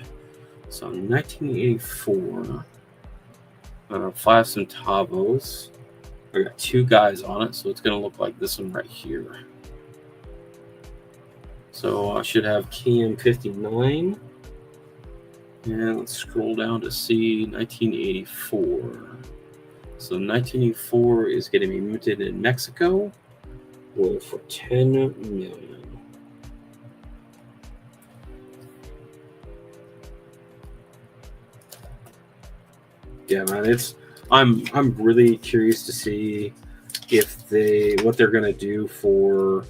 So 1984, 5 centavos. I got 2 guys on it, so it's going to look like this one right here. So I should have KM59. And let's scroll down to see 1984. So 1984 is going to be minted in Mexico for 10 million. Yeah, man, I'm really curious to see if what they're gonna do for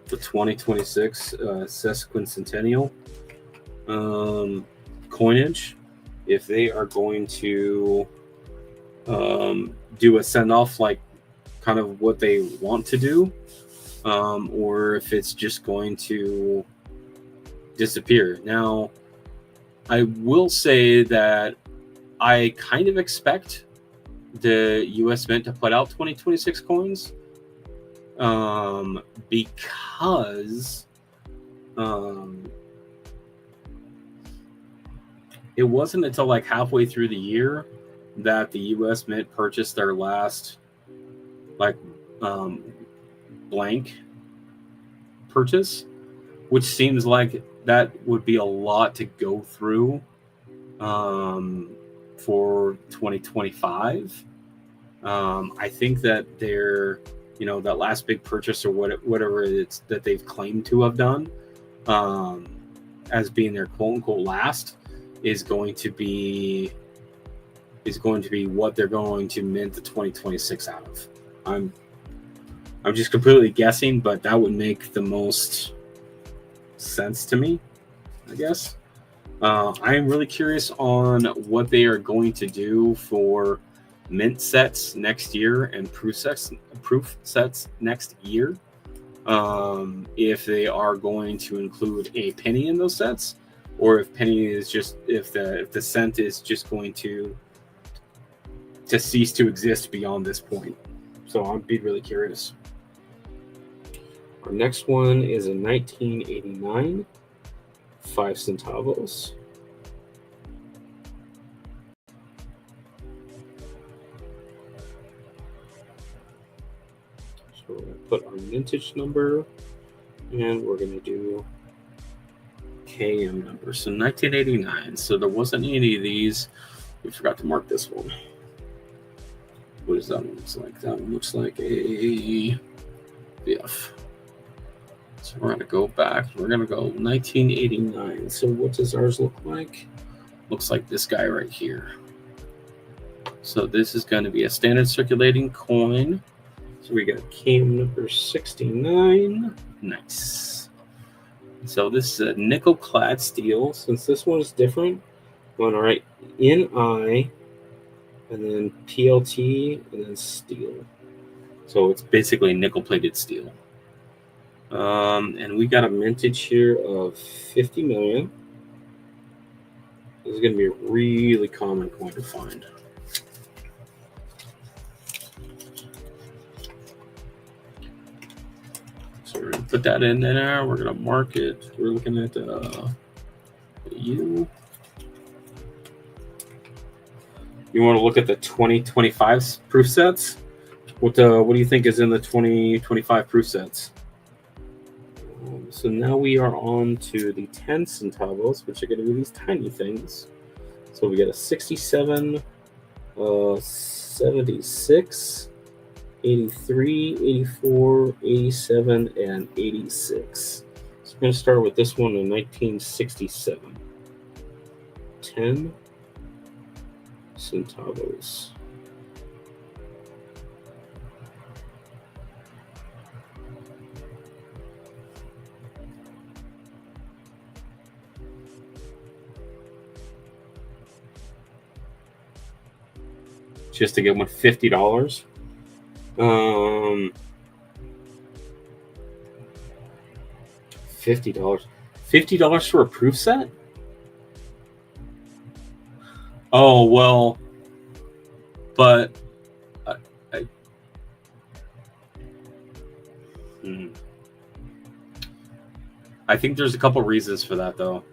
the 2026 sesquicentennial coinage. If they are going to do a send off like kind of what they want to do, or if it's just going to disappear. Now, I will say that I kind of expect the US Mint to put out 2026 coins because it wasn't until like halfway through the year that the US Mint purchased their last blank purchase, which seems like that would be a lot to go through for 2025. I think that they're, that last big purchase or whatever it's that they've claimed to have done as being their quote unquote last is going to be what they're going to mint the 2026 out of. I'm just completely guessing, but that would make the most sense to me, I guess. I am really curious on what they are going to do for mint sets next year and proof sets next year. If they are going to include a penny in those sets, or if penny is just if the cent is just going to cease to exist beyond this point. So I'd be really curious. Our next one is a 1989. 5 centavos. So we're going to put our mintage number and we're going to do KM number. So 1989. So there wasn't any of these. We forgot to mark this one. What does that one look like? That one looks like a BF. So we're going to go back. We're going to go 1989. So what does ours look like? Looks like this guy right here. So this is going to be a standard circulating coin. So we got KM number 69. Nice. So this is a nickel clad steel. Since this one is different, I'm going to write NI and then PLT and then steel. So it's basically nickel plated steel. And we got a mintage here of 50 million. This is going to be a really common coin to find. So we're going to put that in there. We're going to mark it. We're looking at U. You want to look at the 2025 proof sets? What do you think is in the 2025 proof sets? So now we are on to the 10 centavos, which are going to be these tiny things. So we got a 67, 76, 83, 84, 87, and 86. So we're going to start with this one in 1967. 10 centavos. Just to get one $50. $50. $50 for a proof set? Oh well, but I think there's a couple reasons for that though.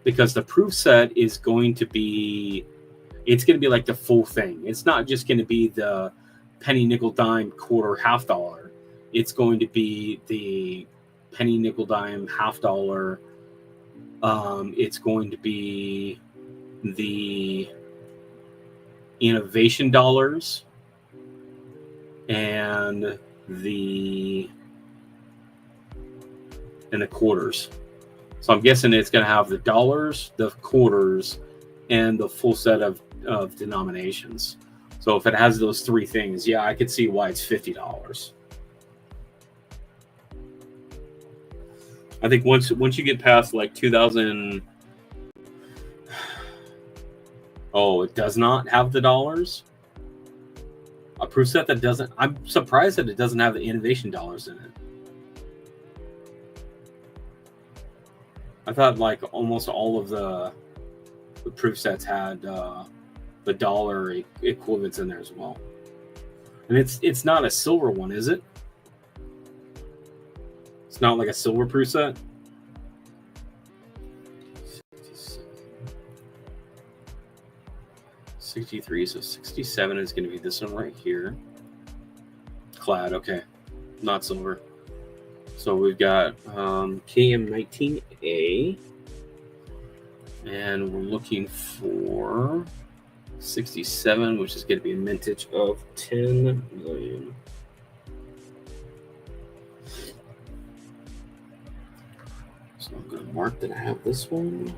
Because the proof set is going to be, it's going to be like the full thing. It's not just going to be the penny, nickel, dime, quarter, half dollar. It's going to be the penny, nickel, dime, half dollar. It's going to be the innovation dollars and the quarters. So I'm guessing it's going to have the dollars, the quarters, and the full set of denominations. So if it has those three things, yeah, I could see why it's $50. I think once you get past like 2000, oh, it does not have the dollars. A proof set that doesn't. I'm surprised that it doesn't have the innovation dollars in it. I thought like almost all of the proof sets had the dollar equivalents in there as well. And it's not a silver one, is it? It's not like a silver proof set. 63, so 67 is going to be this one right here. Clad, okay, not silver. So we've got KM19A, and we're looking for 67, which is going to be a mintage of 10 million. So I'm going to mark that I have this one.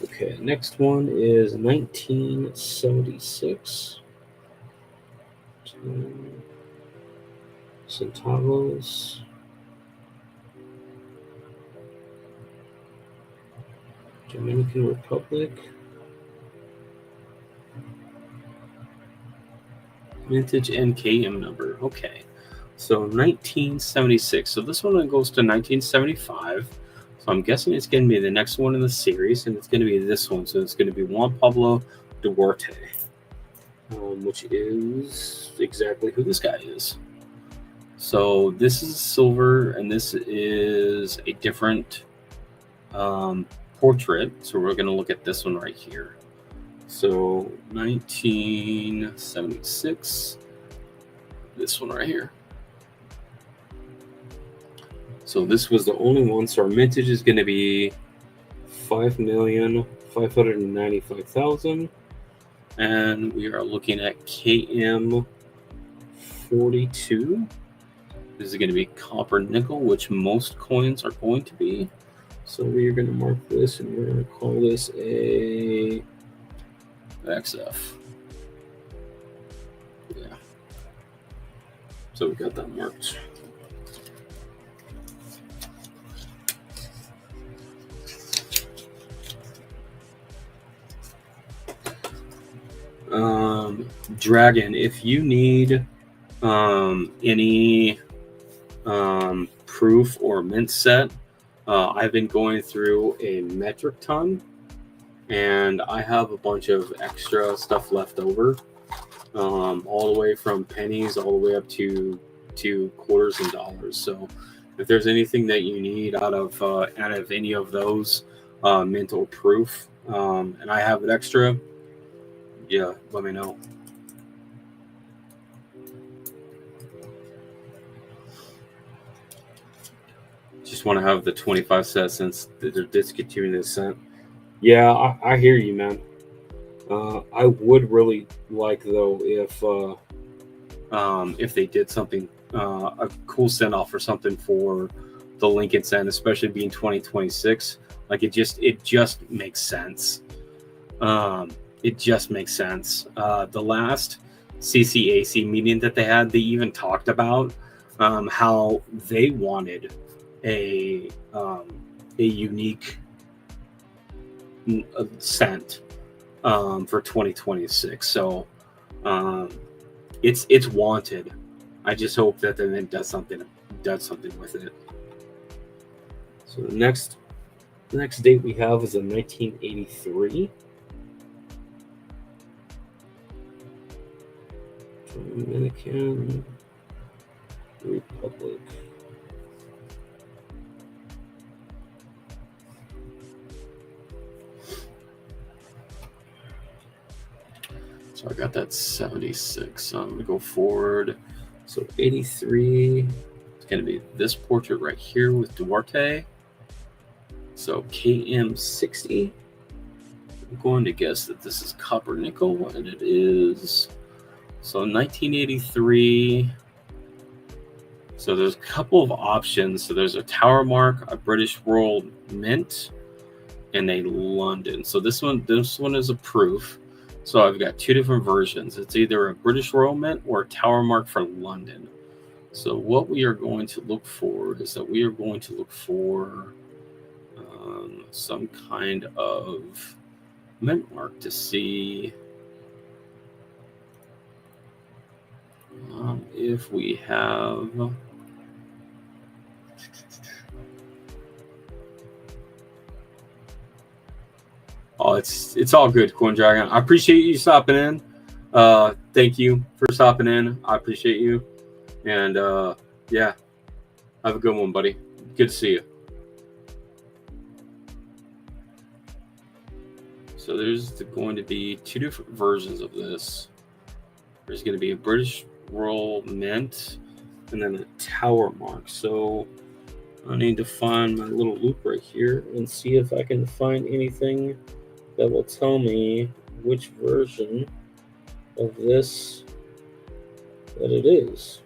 Okay, next one is 1976. Centavos. Dominican Republic. Vintage NKM number. Okay. So 1976. So this one goes to 1975. So I'm guessing it's going to be the next one in the series, and it's going to be this one. So it's going to be Juan Pablo Duarte, which is exactly who this guy is. So this is silver, and this is a different portrait. So we're going to look at this one right here. So 1976, this one right here. So this was the only one. So our mintage is going to be 5,595,000, and we are looking at KM 42. This is going to be copper nickel, which most coins are going to be. So we are going to mark this, and we're going to call this a XF. Yeah. So we got that marked. Dragon, if you need any proof or mint set, I've been going through a metric ton, and I have a bunch of extra stuff left over, all the way from pennies all the way up to quarters and dollars. So if there's anything that you need out of any of those, mint or proof, and I have it extra, yeah, let me know. Just want to have the 25 set since they're discontinuing this set. Yeah, I hear you, man. I would really like, though, if they did something, a cool send off or something for the Lincoln Cent, especially being 2026. Like it just makes sense. It just makes sense. The last CCAC meeting that they had, they even talked about how they wanted a unique scent for 2026. So it's wanted. I just hope that the mint does something with it. So the next date we have is in 1983. Dominican Republic. So I got that 76. So I'm gonna go forward. So 83. It's gonna be this portrait right here with Duarte. So KM60. I'm going to guess that this is copper nickel, and it is. So 1983. So there's a couple of options. So there's a Tower Mark, a British Royal Mint, and a London. So this one is a proof. So I've got two different versions. It's either a British Royal Mint or a Tower Mark for London. So what we are going to look for is that we are going to look for some kind of mint mark to see if we have. Oh, it's all good, Coin Dragon. I appreciate you stopping in. Thank you for stopping in. I appreciate you. And yeah, have a good one, buddy. Good to see you. So there's going to be two different versions of this. There's going to be a British Royal Mint and then a Tower Mark. So I need to find my little loop right here and see if I can find anything that will tell me which version of this that it is.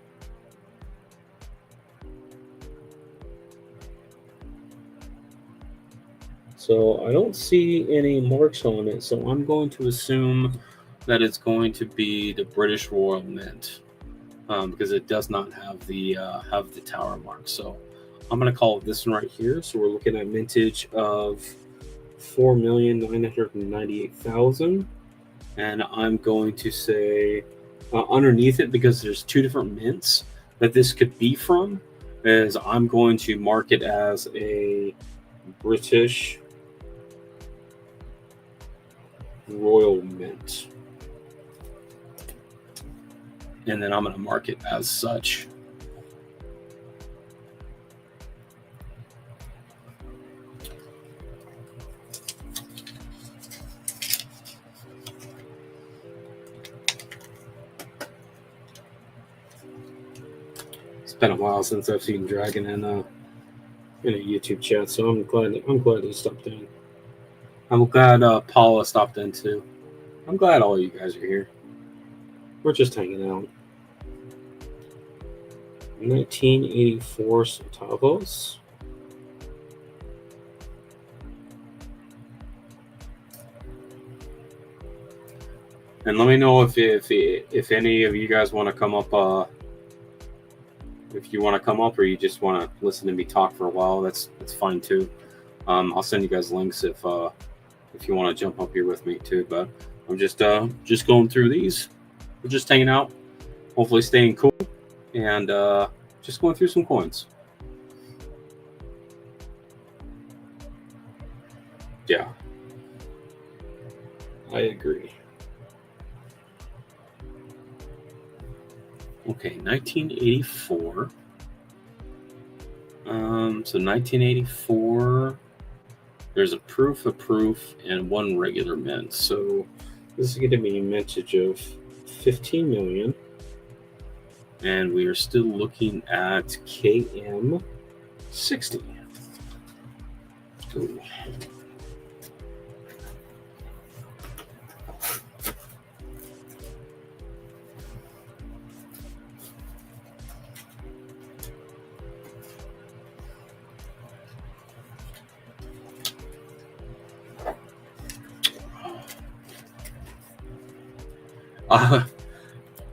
So I don't see any marks on it, so I'm going to assume that it's going to be the British Royal Mint because it does not have the Tower Mark. So I'm going to call it this one right here. So we're looking at mintage of 4,998,000, and I'm going to say underneath it, because there's two different mints that this could be from, is I'm going to mark it as a British Royal Mint, and then I'm going to mark it as such. It's been a while since I've seen Dragon in a YouTube chat, so I'm glad he stopped in. I'm glad Paula stopped in too. I'm glad all you guys are here. We're just hanging out. 1984 centavos. And let me know if any of you guys want to come up. If you want to come up, or you just want to listen to me talk for a while, that's fine too. I'll send you guys links if you want to jump up here with me too. But I'm just going through these. We're just hanging out, hopefully staying cool, and just going through some coins. Yeah, I agree. Okay, 1984. So 1984. There's a proof, and one regular mint. So this is going to be a mintage of 15 million. And we are still looking at KM60. Ooh.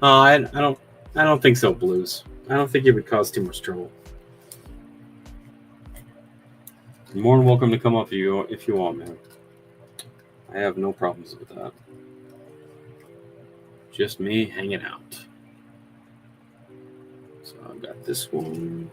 I don't think so, Blues. I don't think it would cause too much trouble. You're more than welcome to come up if you want, man. I have no problems with that. Just me hanging out. So I've got this one.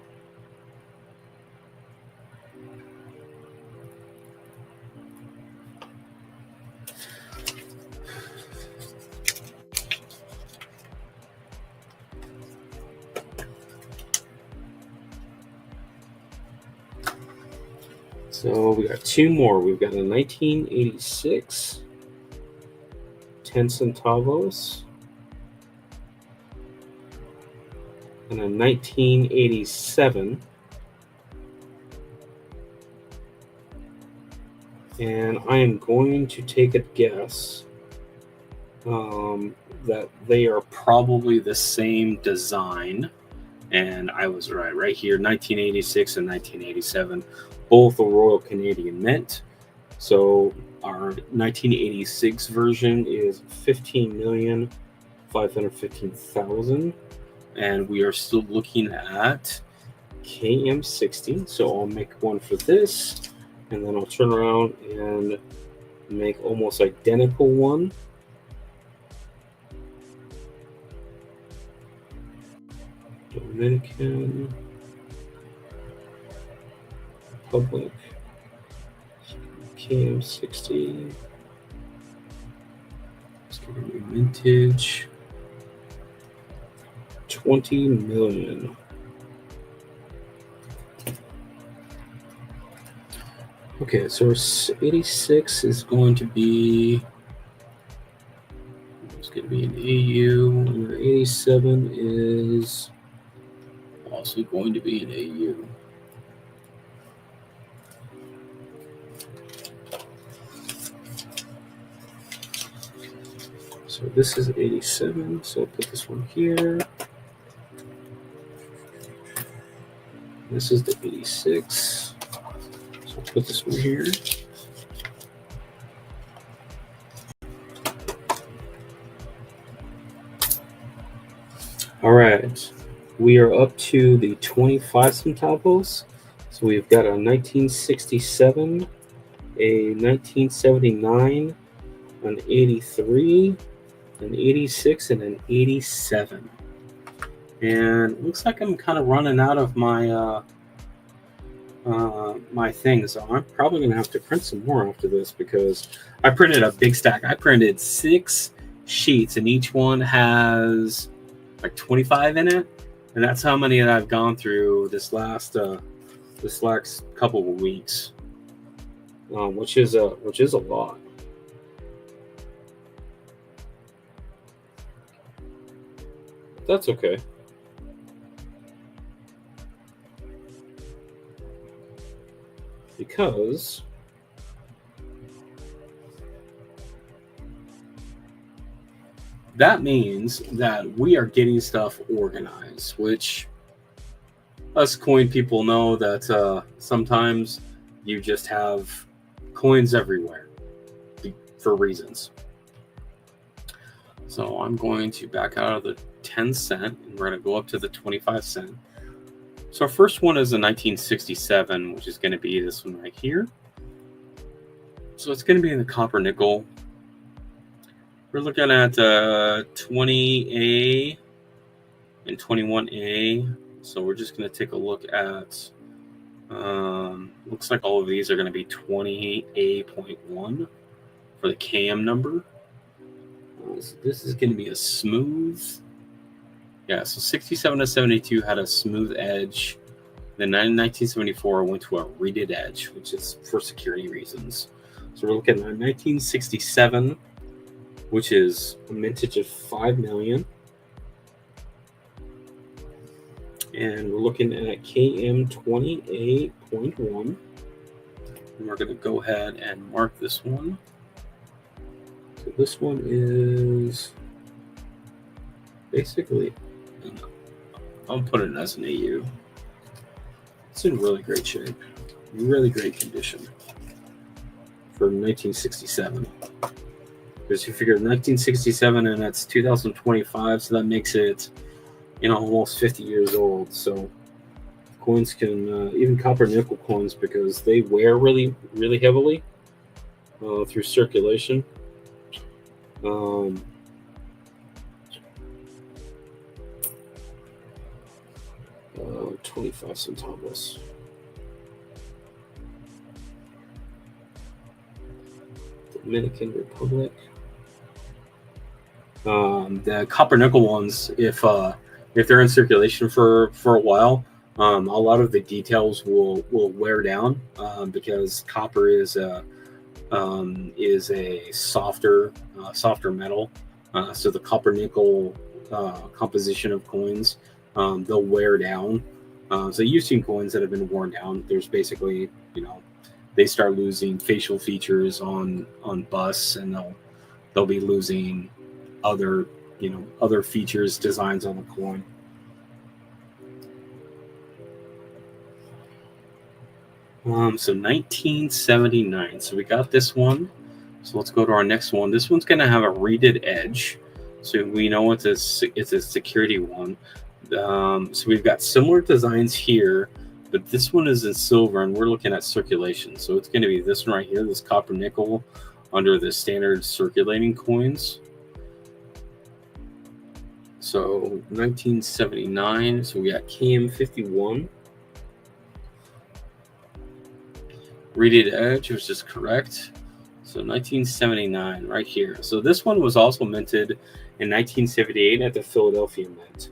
So we got two more. We've got a 1986 10 centavos and a 1987. And I am going to take a guess that they are probably the same design. And I was right here, 1986 and 1987. Both a Royal Canadian Mint. So our 1986 version is 15,515,000, and we are still looking at KM60. So I'll make one for this, and then I'll turn around and make almost identical one. Dominican Republic, KM60. It's going to be vintage 20 million. Okay, so 86 is going to be, it's going to be an AU, and 87 is also going to be an AU. So this is 87, so I'll put this one here. This is the 86, so I'll put this one here. All right, we are up to the 25 centavos. So we've got a 1967, a 1979, an 83, an 86, and an 87. And it looks like I'm kind of running out of my my things. So I'm probably going to have to print some more after this because I printed a big stack. I printed 6 sheets, and each one has like 25 in it. And that's how many that I've gone through this last couple of weeks, which is a lot. That's okay. Because that means that we are getting stuff organized, which us coin people know that sometimes you just have coins everywhere for reasons. So I'm going to back out of the 10 cent and we're going to go up to the 25 cent. So our first one is a 1967, which is going to be this one right here. So it's going to be in the copper nickel. We're looking at 20A and 21A. So we're just going to take a look at, looks like all of these are going to be 20A.1 for the KM number. So this is going to be a smooth. Yeah, so 67 to 72 had a smooth edge. Then in 1974 went to a reeded edge, which is for security reasons. So we're looking at 1967, which is a mintage of 5 million. And we're looking at KM 28.1. And we're going to go ahead and mark this one. So this one is basically, I'll put it as an AU. It's in really great shape, really great condition for 1967. Because you figure 1967 and that's 2025, so that makes it almost 50 years old. So coins can, even copper nickel coins, because they wear really, really heavily through circulation. 25 centavos. Dominican Republic. The copper nickel ones, if they're in circulation for a while, a lot of the details will wear down because copper is a softer metal. So the copper nickel composition of coins, they'll wear down. So you've seen coins that have been worn down. There's basically, they start losing facial features on busts, and they'll be losing other features, designs on the coin. So 1979. So we got this one. So let's go to our next one. This one's going to have a reeded edge, so we know it's a security one. So we've got similar designs here, but this one is in silver, and we're looking at circulation. So it's going to be this one right here, this copper nickel, under the standard circulating coins. So 1979. So we got KM51. Reeded edge, which is correct. So 1979 right here. So this one was also minted in 1978 at the Philadelphia Mint.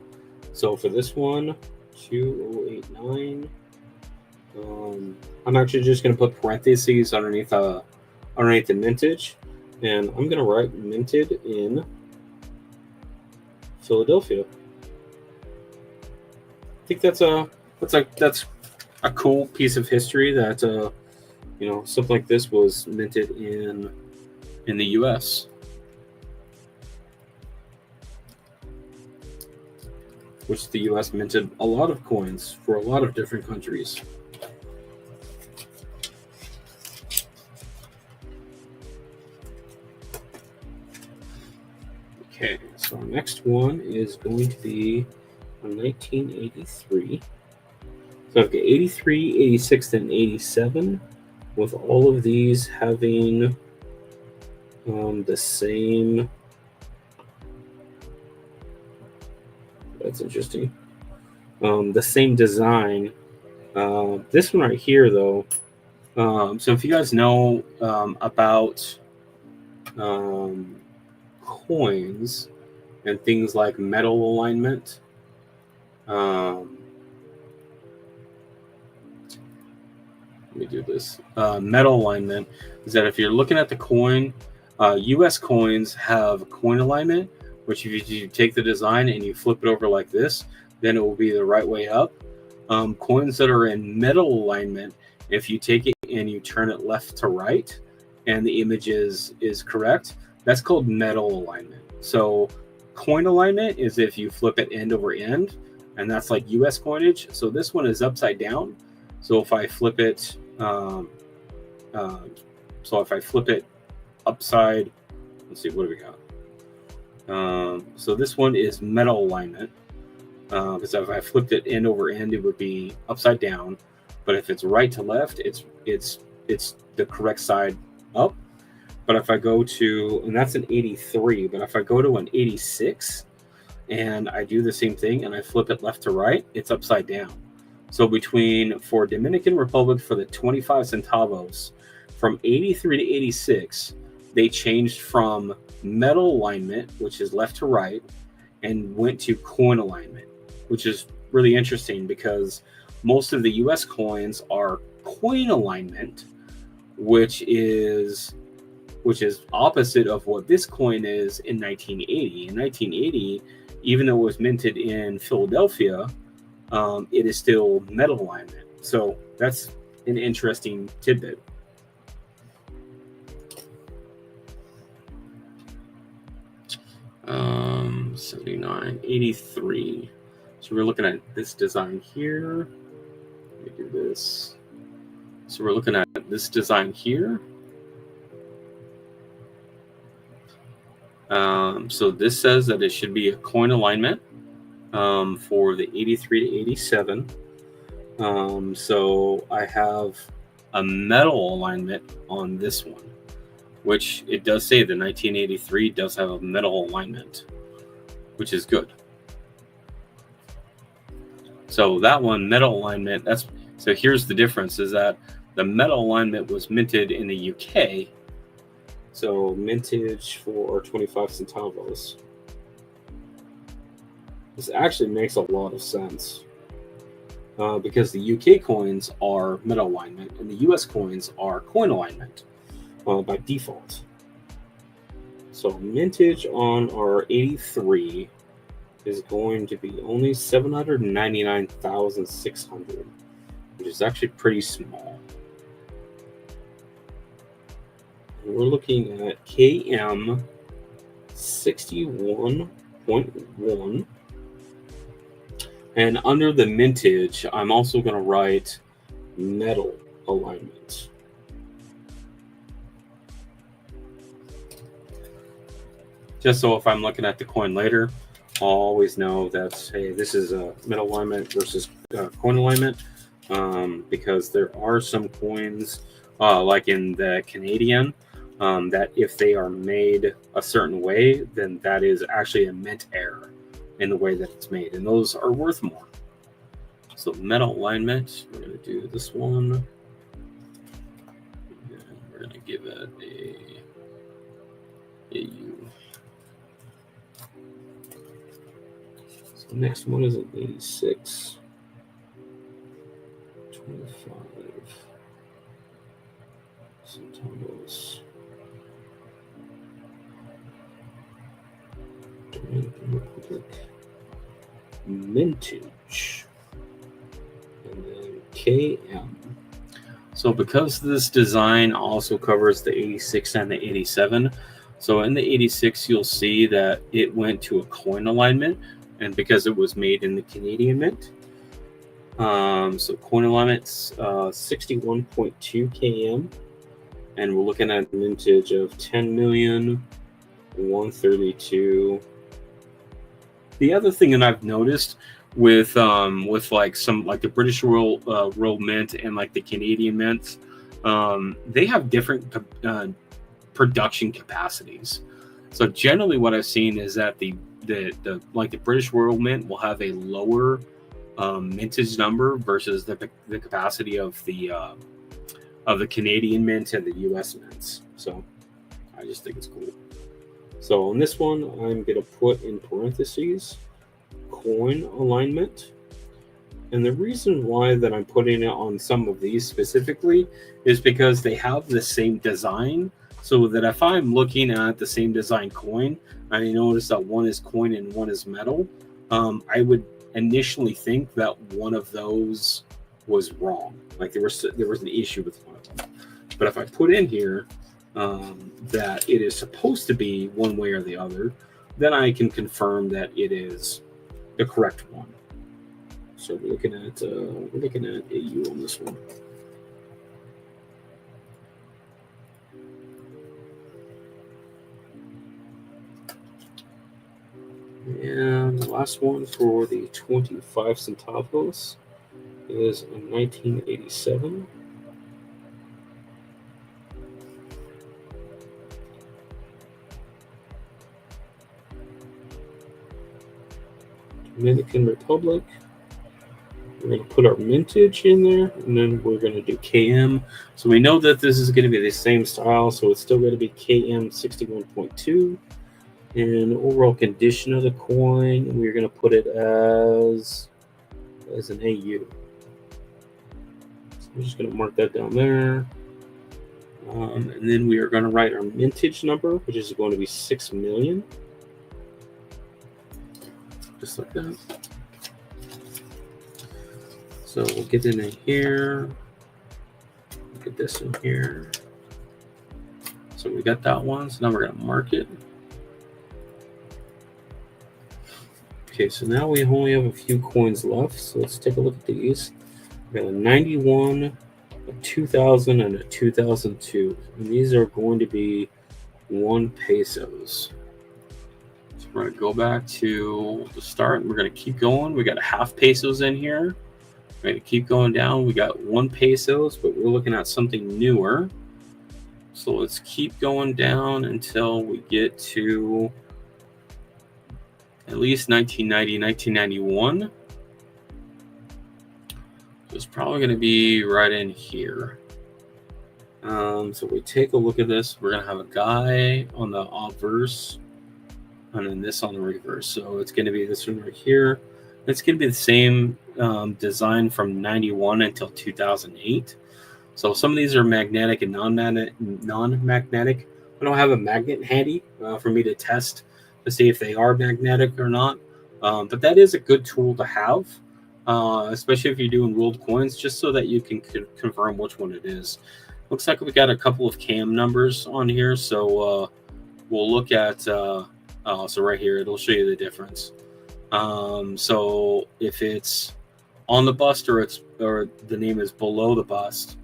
So for this one, 2089. I'm actually just going to put parentheses underneath the mintage, and I'm going to write minted in Philadelphia. I think that's a cool piece of history that something like this was minted in the U.S., which the U.S. minted a lot of coins for a lot of different countries. Okay, so our next one is going to be 1983. So I've got 83, 86, and 87, with all of these having the same. That's interesting. The same design. This one right here, though. So if you guys know about coins and things like metal alignment, let me do this. Metal alignment is that if you're looking at the coin, U.S. coins have coin alignment, which if you take the design and you flip it over like this, then it will be the right way up. Coins that are in metal alignment, if you take it and you turn it left to right and the image is correct, that's called metal alignment. So coin alignment is if you flip it end over end, and that's like U.S. coinage. So this one is upside down. So if I flip it, upside, let's see, what do we got? So this one is metal alignment. Because if I flipped it end over end, it would be upside down. But if it's right to left, it's the correct side up. But if I go to, and that's an 83, but if I go to an 86 and I do the same thing and I flip it left to right, it's upside down. So for Dominican Republic, for the 25 centavos, from 83 to 86, they changed from metal alignment, which is left to right, and went to coin alignment, which is really interesting because most of the US coins are coin alignment, which is opposite of what this coin is in 1980. In 1980, even though it was minted in Philadelphia, it is still metal alignment. So that's an interesting tidbit. Um, 79, 83. So we're looking at this design here. Let me do this. So we're looking at this design here. So this says that it should be a coin alignment. for the 83 to 87. So I have a metal alignment on this one, which it does say the 1983 does have a metal alignment, which is good. So that one, metal alignment, so here's the difference, is that the metal alignment was minted in the UK. So mintage for 25 centavos. This actually makes a lot of sense. Because the UK coins are metal alignment and the US coins are coin alignment by default. So mintage on our 83 is going to be only 799,600, which is actually pretty small. And we're looking at KM 61.1. And under the mintage, I'm also going to write metal alignment. Just so if I'm looking at the coin later, I'll always know that, hey, this is a metal alignment versus coin alignment, because there are some coins, like in the Canadian, that if they are made a certain way, then that is actually a mint error in the way that it's made, and those are worth more. So metal alignment, we're going to do this one, and we're going to give it a U. So the next one is an 86, 25 centavos. Mintage, and then KM. So because this design also covers the 86 and the 87, so in the 86 you'll see that it went to a coin alignment, and because it was made in the Canadian Mint, so coin alignment's 61.2 KM, and we're looking at a mintage of 10,132,000. The other thing that I've noticed with like some, like the British Royal Mint and like the Canadian Mints, they have different production capacities. So generally, what I've seen is that the like the British Royal Mint will have a lower mintage number versus the capacity of the Canadian Mint and the US Mints. So I just think it's cool. So on this one, I'm going to put in parentheses coin alignment. And the reason why that I'm putting it on some of these specifically is because they have the same design. So that if I'm looking at the same design coin, and I notice that one is coin and one is metal, I would initially think that one of those was wrong. Like there was an issue with one of them. But if I put in here that it is supposed to be one way or the other, then I can confirm that it is the correct one. So we're looking at AU on this one. And the last one for the 25 centavos is a 1987. Dominican Republic. We're going to put our mintage in there, and then we're going to do KM. So we know that this is going to be the same style, so it's still going to be KM 61.2. And the overall condition of the coin, we're going to put it as an AU. So we're just going to mark that down there. And then we are going to write our mintage number, which is going to be 6 million. Just like that. So we'll get in here. Get this in here. So we got that one. So now we're going to mark it. Okay, so now we only have a few coins left. So let's take a look at these. We got a 91, a 2000, and a 2002. And these are going to be 1 pesos. So We're going to go back to the start. We're going to keep going. We got half pesos in here. We're going to keep going down. We got 1 pesos, but we're looking at something newer. So let's keep going down until we get to at least 1990, 1991. So it's probably going to be right in here. So we take a look at this. We're going to have a guy on the obverse and then this on the reverse. So it's going to be this one right here. It's going to be the same design from 91 until 2008. So some of these are magnetic and non-magnetic. I don't have a magnet handy for me to test to see if they are magnetic or not. But that is a good tool to have, especially if you're doing ruled coins, just so that you can confirm which one it is. Looks like we got a couple of cam numbers on here, so we'll look at. So right here, it'll show you the difference. So if it's on the bust or the name is below the bust,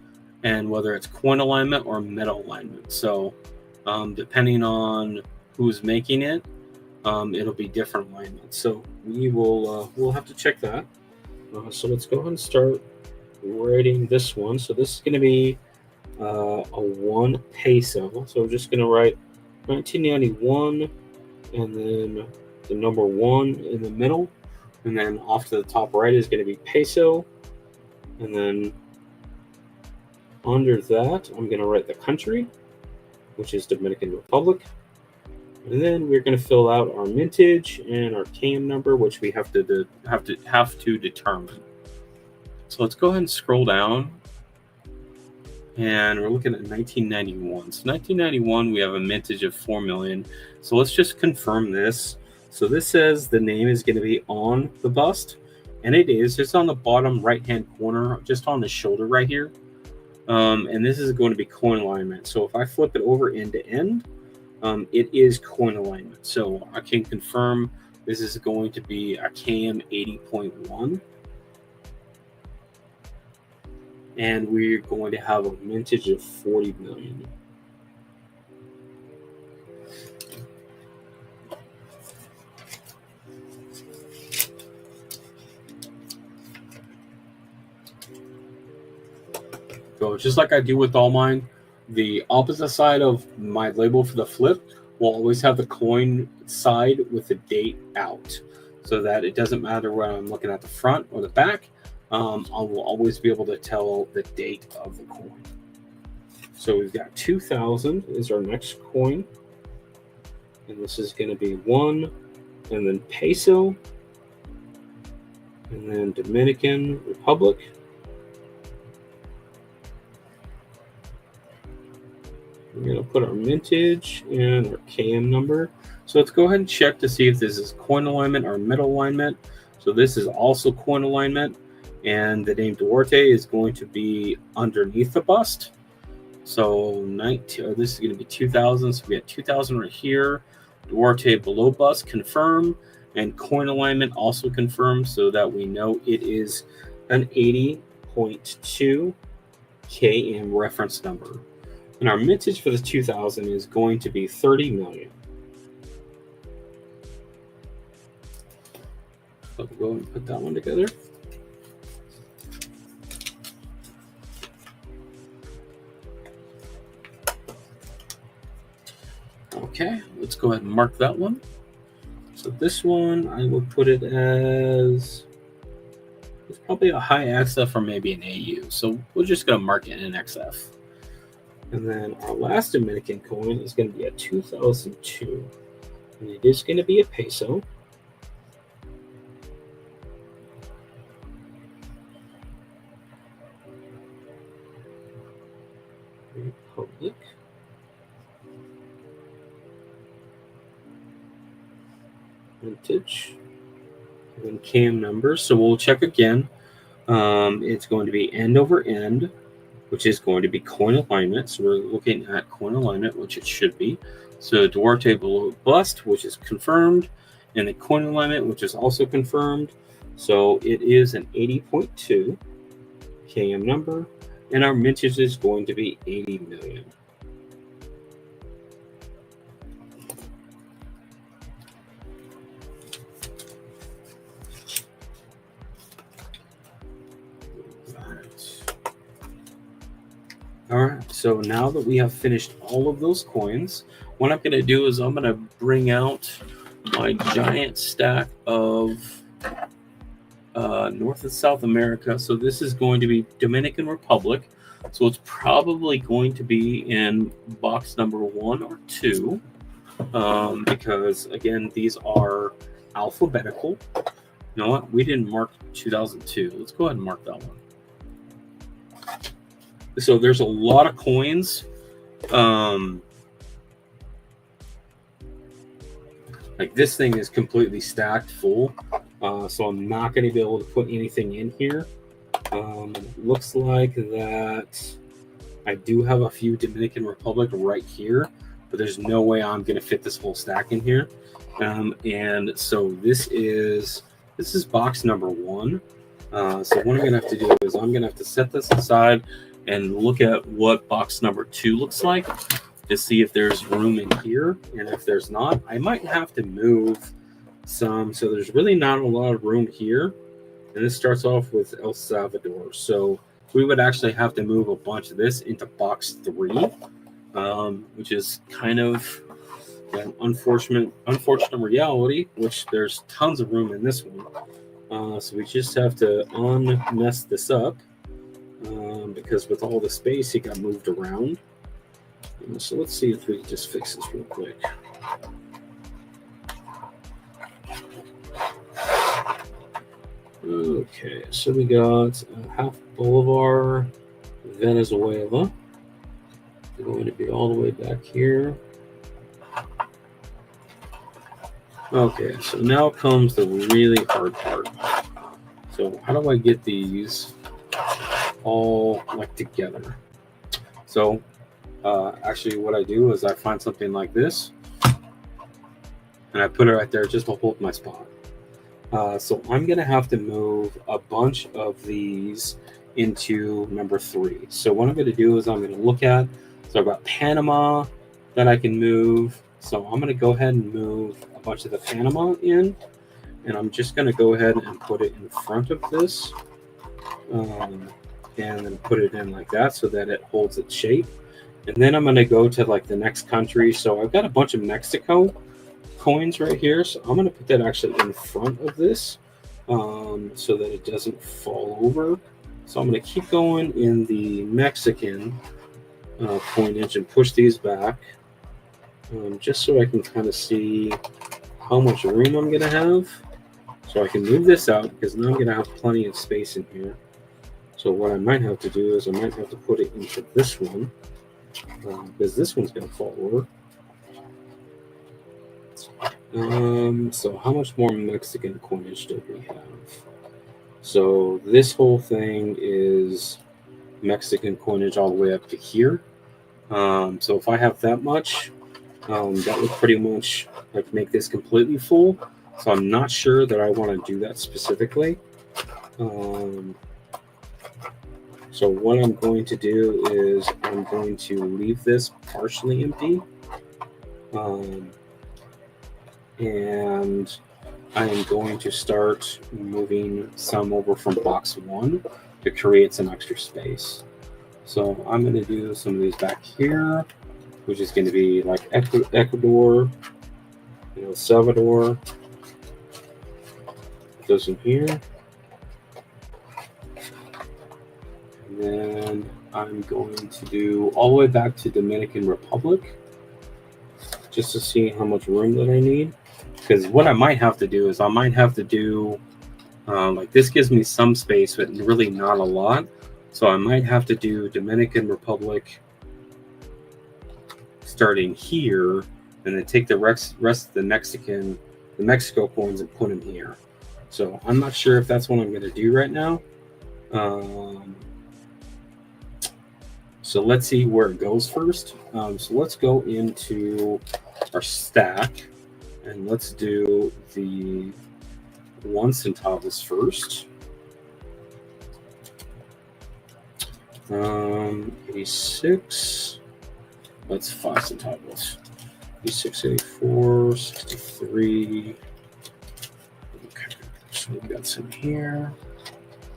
and whether it's coin alignment or metal alignment. So depending on who's making it, it'll be different alignments. So we'll have to check that. So let's go ahead and start writing this one. So this is going to be a 1 peso. So we're just going to write 1991 and then the number 1 in the middle. And then off to the top right is going to be peso. And then under that, I'm going to write the country, which is Dominican Republic. And then we're going to fill out our mintage and our CAM number, which we have to determine. So let's go ahead and scroll down. And we're looking at 1991. So 1991, we have a mintage of 4 million. So let's just confirm this. So this says the name is going to be on the bust. And it is just on the bottom right-hand corner, just on the shoulder right here. And this is going to be coin alignment. So if I flip it over end to end, it is coin alignment. So I can confirm this is going to be a KM 80.1. And we're going to have a mintage of 40 million. So just like I do with all mine, the opposite side of my label for the flip will always have the coin side with the date out, so that it doesn't matter whether I'm looking at the front or the back. I will always be able to tell the date of the coin. So we've got 2000 is our next coin. And this is going to be 1, and then peso, and then Dominican Republic. We're going to put our mintage and our KM number. So let's go ahead and check to see if this is coin alignment or metal alignment. So this is also coin alignment. And the name Duarte is going to be underneath the bust. So this is going to be 2000. So we have 2000 right here. Duarte below bust, confirm. And coin alignment also confirmed, so that we know it is an 80.2 KM reference number. And our mintage for the 2000 is going to be 30 million. So we'll go and put that one together. Okay, let's go ahead and mark that one. So this one, I will put it as, it's probably a high XF or maybe an AU. So we're just going to mark it in XF. And then our last Dominican coin is going to be a 2002. And it is going to be a peso. Republic. Vintage. And then CAM number. So we'll check again. It's going to be end over end, which is going to be coin alignment. So we're looking at coin alignment, which it should be. So Duarte below bust, which is confirmed, and the coin alignment, which is also confirmed. So it is an 80.2 KM number, and our mintage is going to be 80 million. so now that we have finished all of those coins, what I'm going to do is I'm going to bring out my giant stack of North and South America. So this is going to be Dominican Republic. So it's probably going to be in box number 1 or 2, because again, these are alphabetical. You know what? We didn't mark 2002. Let's go ahead and mark that one. So there's a lot of coins. Like this thing is completely stacked full. So I'm not going to be able to put anything in here. It looks like that I do have a few Dominican Republic right here, but there's no way I'm going to fit this whole stack in here. And so this is box number 1. So what I'm going to have to do is I'm going to have to set this aside and look at what box number 2 looks like to see if there's room in here. And if there's not, I might have to move some. So there's really not a lot of room here. And this starts off with El Salvador. So we would actually have to move a bunch of this into box 3, which is kind of an unfortunate reality, which there's tons of room in this one. So we just have to mess this up, because with all the space, it got moved around. So let's see if we can just fix this real quick. Okay, so we got half Bolivar, Venezuela. We're going to be all the way back here. Okay, so now comes the really hard part. So how do I get these all like together? So actually what I do is I find something like this and I put it right there just to hold my spot. So I'm going to have to move a bunch of these into number 3. So what I'm going to do is I'm going to look at, so I've got Panama that I can move. So I'm going to go ahead and move a bunch of the Panama in, and I'm just going to go ahead and put it in front of this, and then put it in like that so that it holds its shape. And then I'm going to go to like the next country. So I've got a bunch of Mexico coins right here, so I'm going to put that actually in front of this, so that it doesn't fall over. So I'm going to keep going in the Mexican coinage and push these back, just so I can kind of see how much room I'm going to have. So I can move this out because now I'm going to have plenty of space in here. So what I might have to do is I might have to put it into this one, because this one's going to fall over. So how much more Mexican coinage do we have? So this whole thing is Mexican coinage all the way up to here. So if I have that much, that would pretty much like make this completely full. So I'm not sure that I want to do that specifically. So what I'm going to do is I'm going to leave this partially empty. And I am going to start moving some over from box 1 to create some extra space. So I'm going to do some of these back here, which is going to be like Ecuador, El Salvador. Put those in here. And then I'm going to do all the way back to Dominican Republic, just to see how much room that I need. Because what I might have to do is I might have to do, like this gives me some space, but really not a lot. So I might have to do Dominican Republic starting here, and then take the rest of the Mexico coins and put them here. So I'm not sure if that's what I'm going to do right now. So let's see where it goes first. So let's go into our stack. And let's do the 1 centavos first. 86. That's 5 centavos. 86, 84, 63. Okay, so we got some here.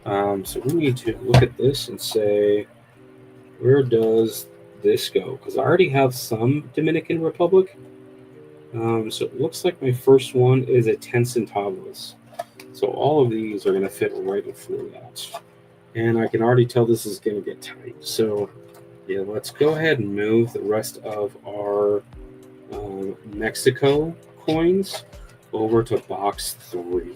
So we need to look at this and say, where does this go? Because I already have some Dominican Republic. So it looks like my first one is a 10 centavos. So all of these are going to fit right before that. And I can already tell this is going to get tight. So yeah, let's go ahead and move the rest of our Mexico coins over to box 3.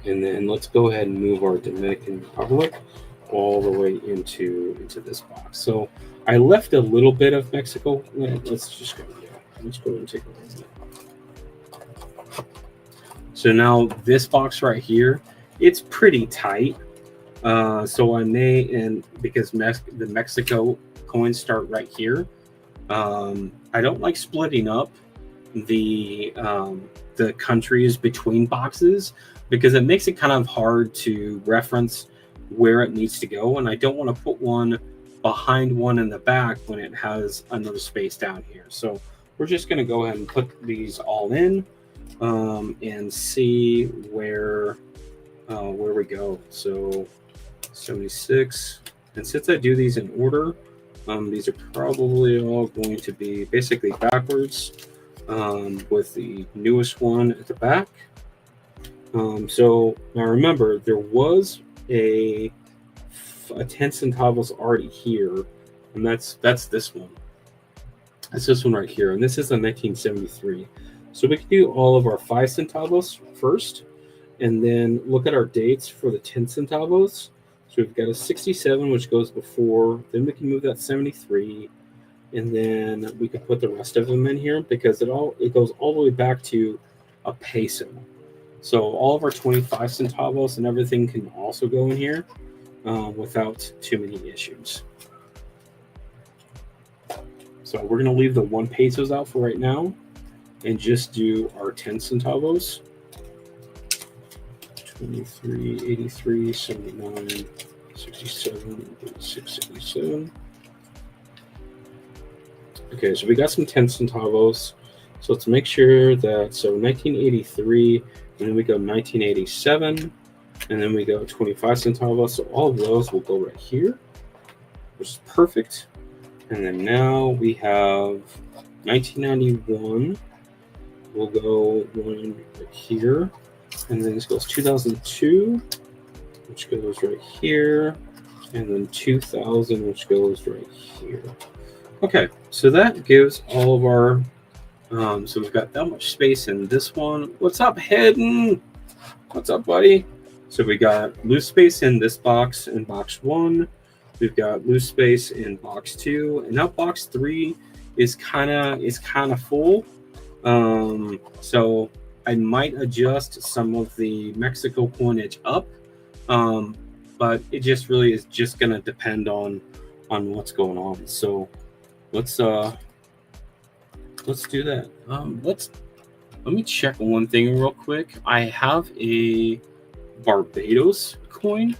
And then let's go ahead and move our Dominican Republic all the way into this box. So I left a little bit of Mexico. Let's just go. Yeah, let's go and take a look. So now this box right here, it's pretty tight. So I may, and because the Mexico coins start right here, I don't like splitting up the countries between boxes, because it makes it kind of hard to reference where it needs to go. And I don't want to put one behind one in the back when it has another space down here. So we're just going to go ahead and put these all in and see where we go. So 76. And since I do these in order, these are probably all going to be basically backwards, with the newest one at the back. So now remember, there was a 10 centavos already here, and that's this one. That's this one right here, and this is a 1973. So we can do all of our 5 centavos first, and then look at our dates for the 10 centavos. So we've got a 67, which goes before. Then we can move that 73, and then we can put the rest of them in here, because it goes all the way back to a peso. So all of our 25 centavos and everything can also go in here without too many issues. So we're going to leave the 1 pesos out for right now and just do our 10 centavos. 23, 83, 79, 67, 36, 77. Okay, so we got some 10 centavos. So let's make sure that, so 1983, and then we go 1987, and then we go 25 centavos. So all of those will go right here, which is perfect. And then now we have 1991. We'll go one right here. And then this goes 2002, which goes right here. And then 2000, which goes right here. Okay, so that gives all of our so we've got that much space in this one. What's up, Hedden? What's up, buddy? So we got loose space in this box in box 1. We've got loose space in box 2, and now box 3 is kind of full. So I might adjust some of the Mexico coinage up, but it just really is just going to depend on what's going on. So let's do that. Let me check one thing real quick. I have a Barbados coin,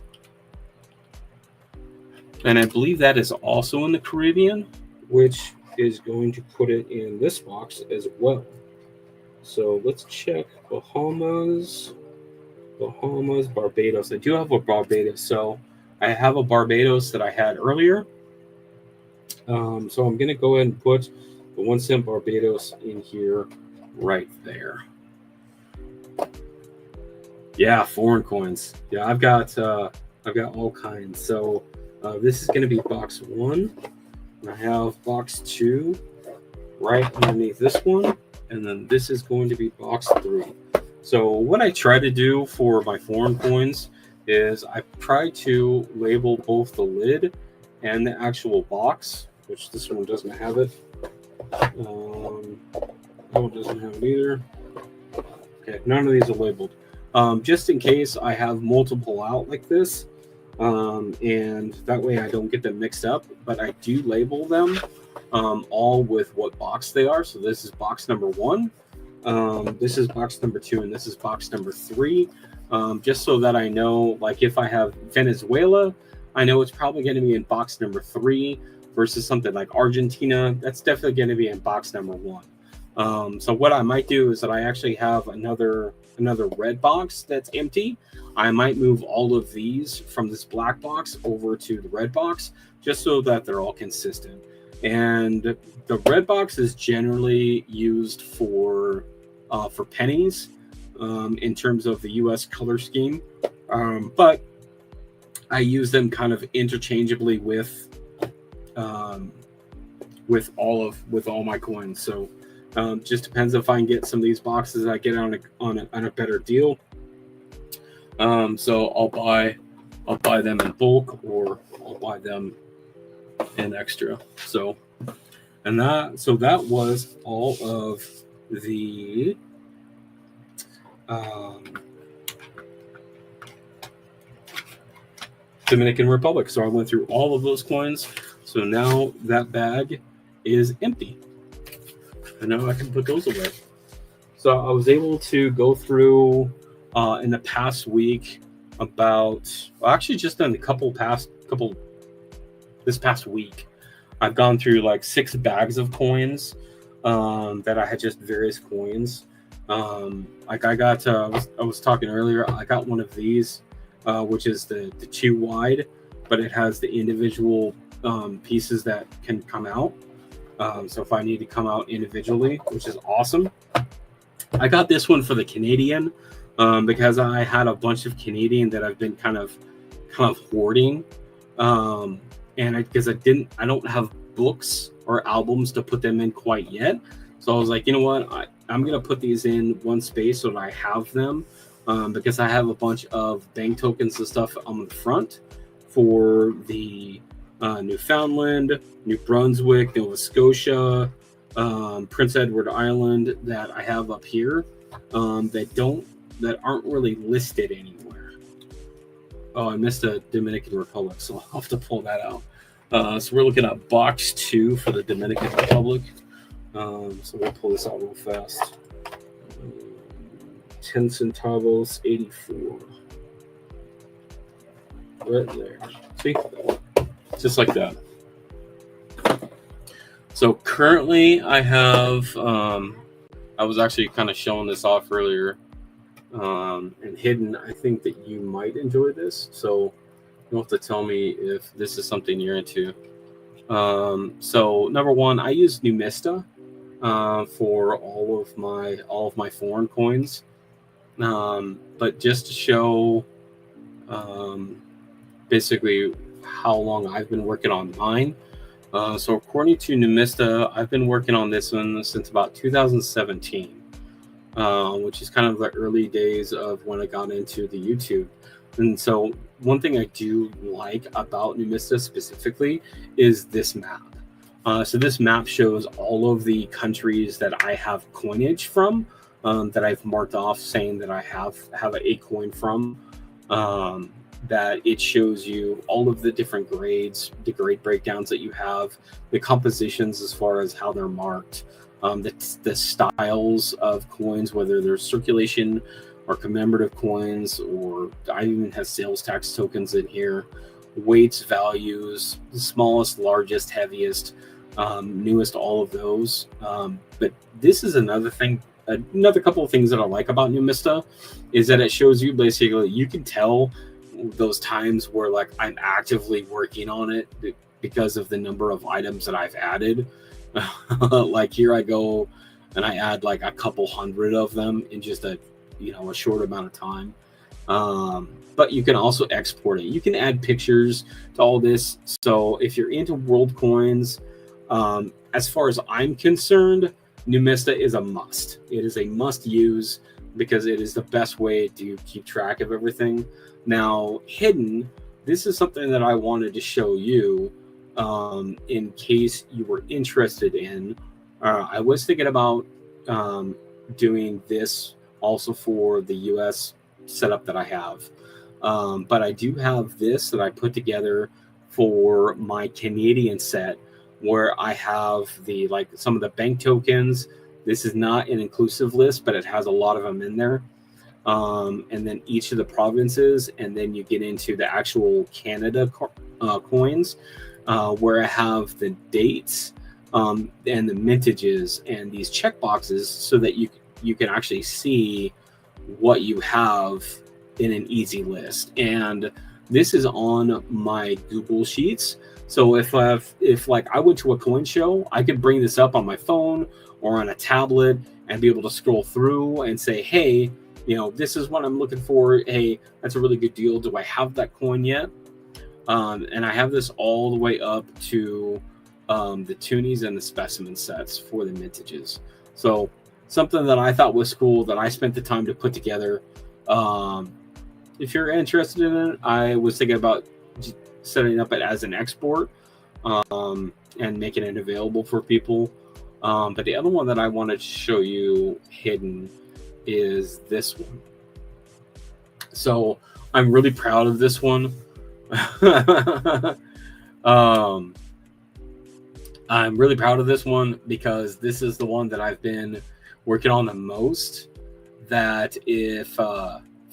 and I believe that is also in the Caribbean, which is going to put it in this box as well. So let's check Bahamas, Barbados. I do have a Barbados. So I have a Barbados that I had earlier. So I'm going to go ahead and put the 1 cent Barbados in here right there. Yeah, foreign coins. Yeah, I've got all kinds. So this is going to be box 1. And I have box 2 right underneath this one, and then this is going to be box 3. So what I try to do for my foreign coins is I try to label both the lid and the actual box, which this one doesn't have it. That one doesn't have it either. Okay, none of these are labeled. Just in case I have multiple out like this, and that way I don't get them mixed up, but I do label them all with what box they are. So this is box number 1, this is box number 2, and this is box number 3, just so that I know, like if I have Venezuela, I know it's probably going to be in box number 3 versus something like Argentina. That's definitely going to be in box number 1. So what I might do is that I actually have another red box that's empty. I might move all of these from this black box over to the red box just so that they're all consistent. And the red box is generally used for pennies in terms of the U.S. color scheme, but I use them kind of interchangeably with all my coins. So just depends if I can get some of these boxes I get on a better deal. So I'll buy them in bulk, or I'll buy them in extra. So that was all of the Dominican Republic. So I went through all of those coins. So now that bag is empty. And now I can put those away. So I was able to go through in the past week just in this past week, I've gone through like 6 bags of coins that I had, just various coins. Like I was talking earlier, I got one of these, which is the 2 wide, but it has the individual pieces that can come out. So if I need to come out individually, which is awesome. I got this one for the Canadian because I had a bunch of Canadian that I've been kind of hoarding. And because I don't have books or albums to put them in quite yet. So I was like, you know what? I'm going to put these in one space so that I have them because I have a bunch of bank tokens and stuff on the front for the Newfoundland, New Brunswick, Nova Scotia, Prince Edward Island that I have up here that aren't really listed anywhere. Oh, I missed a Dominican Republic, so I'll have to pull that out. So we're looking at box 2 for the Dominican Republic. So we'll pull this out real fast. 10 centavos, 84. Right there. See? Just like that. So currently I have, I was actually kind of showing this off earlier. And Hidden, I think that you might enjoy this. So you'll have to tell me if this is something you're into. So number 1, I use Numista for all of my foreign coins. But just to show basically how long I've been working on mine. So according to Numista, I've been working on this one since about 2017. Which is kind of the early days of when I got into the YouTube. And so one thing I do like about Numista specifically is this map. So this map shows all of the countries that I have coinage from, that I've marked off saying that I have a coin from. That it shows you all of the different grades, the grade breakdowns that you have, the compositions as far as how they're marked. The styles of coins, whether they're circulation or commemorative coins, or I even have sales tax tokens in here, weights, values, the smallest, largest, heaviest, newest, all of those. But this is another couple of things that I like about Numista is that it shows you basically, you can tell those times where like I'm actively working on it because of the number of items that I've added. Like here I go and I add like a couple hundred of them in just a short amount of time. But you can also export it. You can add pictures to all this. So if you're into world coins, as far as I'm concerned, Numista is a must. It is a must use because it is the best way to keep track of everything. Now, Hidden, this is something that I wanted to show you in case you were interested in. I was thinking about doing this also for the US setup that I have. But I do have this that I put together for my Canadian set where I have some of the bank tokens. This is not an inclusive list, but it has a lot of them in there. And then each of the provinces, and then you get into the actual Canada coins, where I have the dates and the mintages and these check boxes, so that you can actually see what you have in an easy list. And this is on my Google Sheets. So if like I went to a coin show, I could bring this up on my phone or on a tablet and be able to scroll through and say, hey, this is what I'm looking for. Hey, that's a really good deal. Do I have that coin yet? And I have this all the way up to the toonies and the specimen sets for the mintages. So something that I thought was cool that I spent the time to put together. If you're interested in it, I was thinking about setting up it as an export and making it available for people. But the other one that I wanted to show you hidden is this one. So I'm really proud of this one. I'm really proud of this one because this is the one that I've been working on the most. That if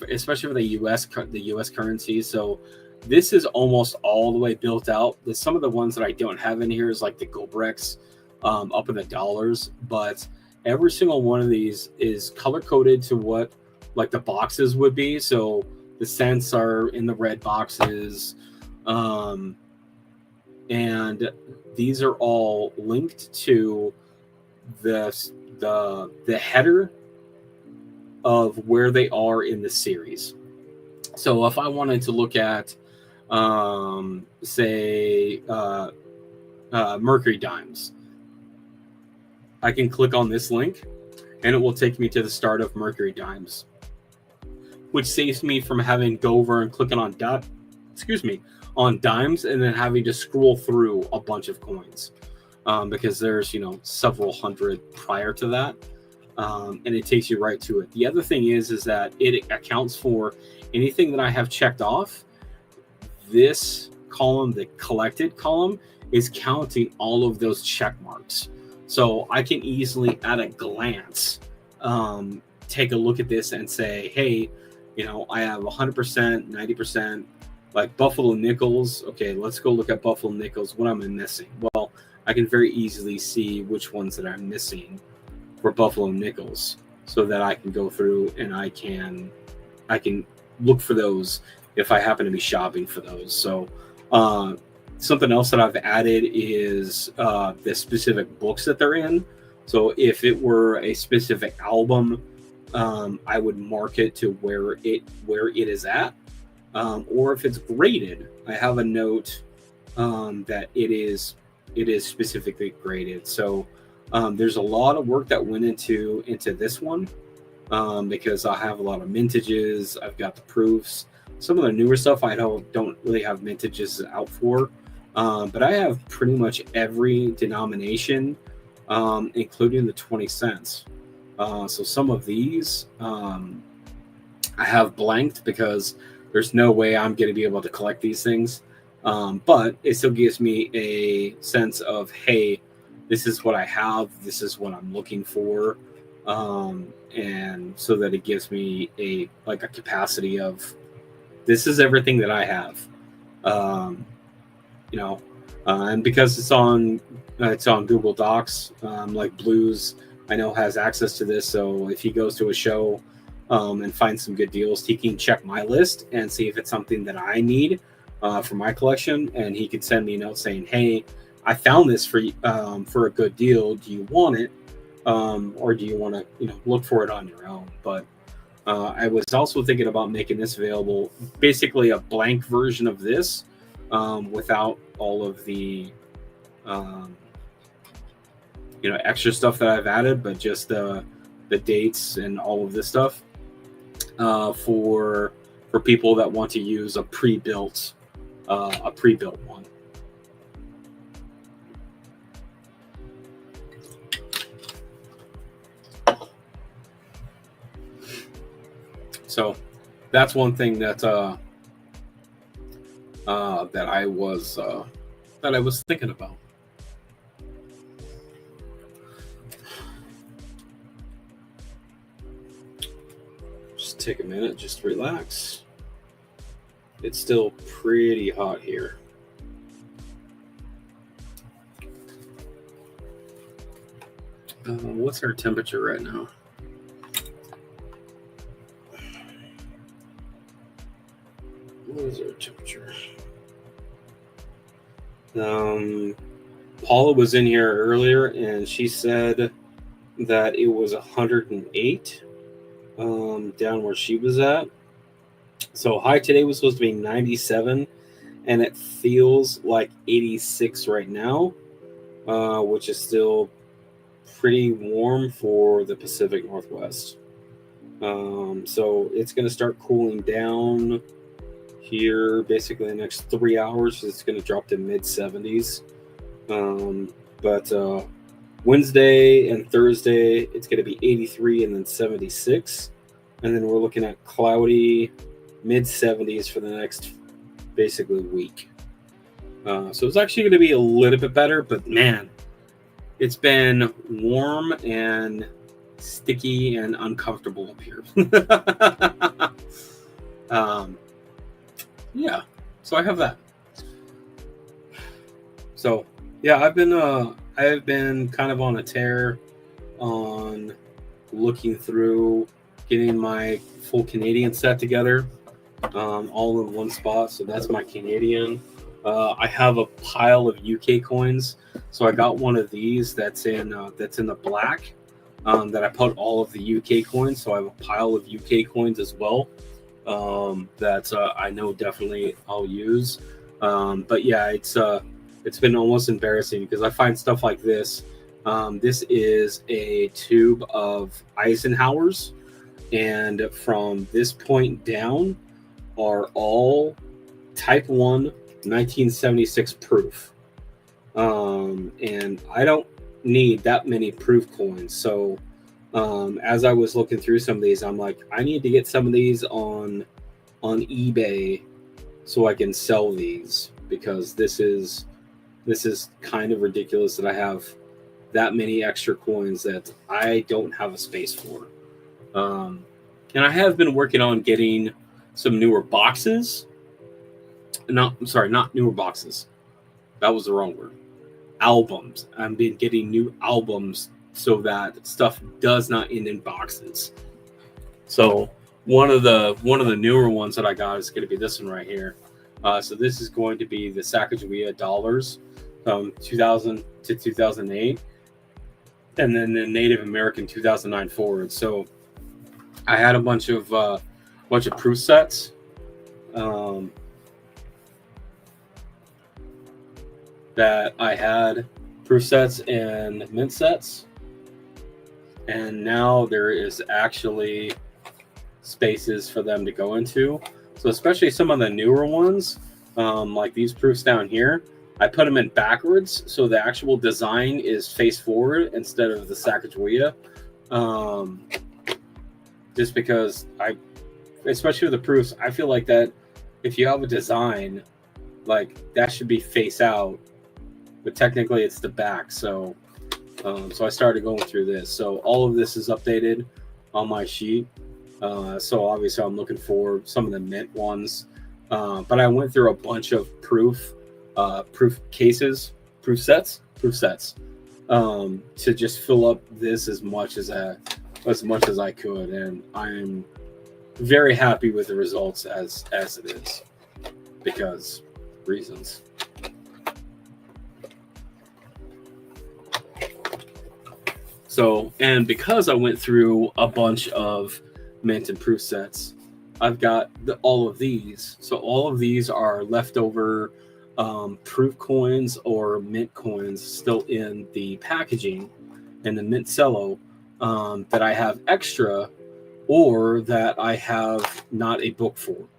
especially for the US currency. So this is almost all the way built out. Some of the ones that I don't have in here is like the Gobrex up in the dollars, but every single one of these is color coded to what like the boxes would be. So the cents are in the red boxes, and these are all linked to the header of where they are in the series. So if I wanted to look at, say, Mercury Dimes, I can click on this link and it will take me to the start of Mercury Dimes, which saves me from having to go over and clicking on on dimes and then having to scroll through a bunch of coins, because there's several hundred prior to that. And it takes you right to it. The other thing is that it accounts for anything that I have checked off. This column, the collected column, is counting all of those check marks. So I can easily, at a glance, take a look at this and say, hey, I have 100%, 90%, like Buffalo Nickels. Okay, let's go look at Buffalo Nickels. What am I missing? Well, I can very easily see which ones that I'm missing for Buffalo Nickels, so that I can go through and I can look for those if I happen to be shopping for those. So something else that I've added is the specific books that they're in. So if it were a specific album, I would mark it to where it is at, or if it's graded, I have a note that it is specifically graded. So there's a lot of work that went into this one, because I have a lot of mintages. I've got the proofs. Some of the newer stuff I don't really have mintages out for, but I have pretty much every denomination, including the 20 cents. So some of these I have blanked because there's no way I'm going to be able to collect these things, but it still gives me a sense of, hey, this is what I have, this is what I'm looking for, and so that it gives me a capacity of, this is everything that I have, and because it's on Google Docs, like Blues, I know has access to this. So if he goes to a show and finds some good deals, he can check my list and see if it's something that I need for my collection, and he could send me a note saying, hey, I found this for a good deal. Do you want it? Or do you want to, look for it on your own? But I was also thinking about making this available, basically a blank version of this, without all of the, extra stuff that I've added, but just the dates and all of this stuff, for people that want to use a pre-built one. So that's one thing that I was thinking about. Just take a minute, just relax. It's still pretty hot here. What's our temperature right now? What is our temperature? Paula was in here earlier, and she said that it was 108 down where she was at. So high today was supposed to be 97, and it feels like 86 right now, which is still pretty warm for the Pacific Northwest. So it's going to start cooling down here basically the next 3 hours. It's going to drop to mid 70s. But Wednesday and Thursday, it's going to be 83 and then 76. And then we're looking at cloudy mid 70s for the next basically week. So it's actually going to be a little bit better, but man, it's been warm and sticky and uncomfortable up here. Yeah, so I have that. So yeah, I've been kind of on a tear on looking through getting my full Canadian set together, all in one spot. So that's my Canadian. I have a pile of UK coins. So I got one of these that's in the black, that I put all of the UK coins. So I have a pile of UK coins as well, that I know definitely I'll use. But yeah, it's been almost embarrassing because I find stuff like this. This is a tube of Eisenhower's, and from this point down are all Type 1 1976 proof. And I don't need that many proof coins. So as I was looking through some of these, I'm like, I need to get some of these on eBay so I can sell these, because this is kind of ridiculous that I have that many extra coins that I don't have a space for. And I have been working on getting some newer boxes. Not newer boxes. That was the wrong word. Albums. I've been getting new albums so that stuff does not end in boxes. So one of the newer ones that I got is going to be this one right here. So this is going to be the Sacagawea dollars from 2000 to 2008, and then the Native American 2009 forward. So I had a bunch of proof sets. That I had proof sets and mint sets, and now there is actually spaces for them to go into. So especially some of the newer ones, like these proofs down here, I put them in backwards, so the actual design is face forward instead of the Sacagawea. Just because especially with the proofs, I feel like that if you have a design, like that should be face out, but technically it's the back. So I started going through this. So all of this is updated on my sheet. So obviously I'm looking for some of the mint ones. But I went through a bunch of proof sets, to just fill up this as much as I could. And I'm very happy with the results as it is, because reasons. So, and because I went through a bunch of mint and proof sets, I've got all of these. So all of these are leftover proof coins or mint coins still in the packaging and the mint cello, that I have extra, or that I have not a book for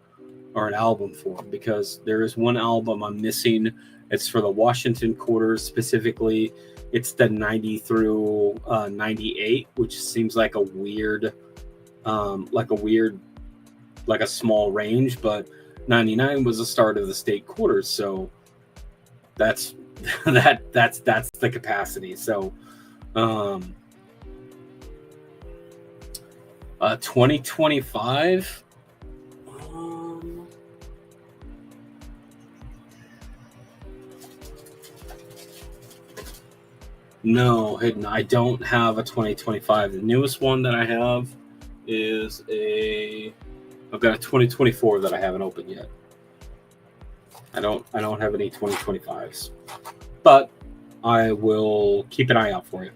or an album for, because there is one album I'm missing. It's for the Washington quarters specifically. It's the 90 through 98, which seems like a weird, like a small range, but 99 was the start of the state quarters, so that's that's the capacity. So 2025, No, hidden. I don't have a 2025. The newest one that I have is I've got a 2024 that I haven't opened yet. I don't have any 2025s, but I will keep an eye out for you.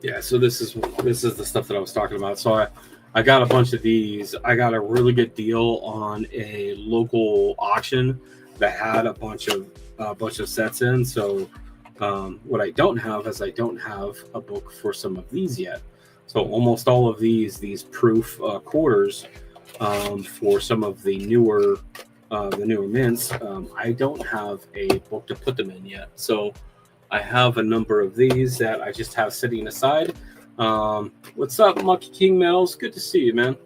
Yeah, so this is the stuff that I was talking about. So I got a bunch of these. I got a really good deal on a local auction that had a bunch of sets in. So what I don't have is I don't have a book for some of these yet. So almost all of these proof quarters for some of the newer mints, I don't have a book to put them in yet. So I have a number of these that I just have sitting aside. What's up, Monkey King Metals? Good to see you, man.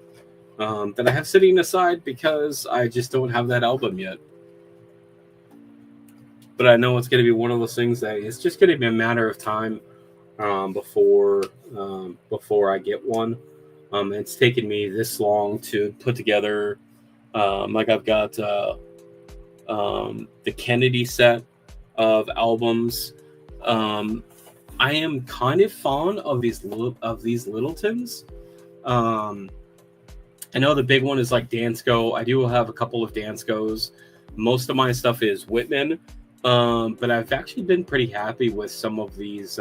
That I have sitting aside because I just don't have that album yet. But I know it's going to be one of those things that it's just going to be a matter of time before I get one. It's taken me this long to put together. Like I've got the Kennedy set of albums. I am kind of fond of these Littletons. I know the big one is like Dansko. I do have a couple of Danskos. Most of my stuff is Whitman, but I've actually been pretty happy with some of these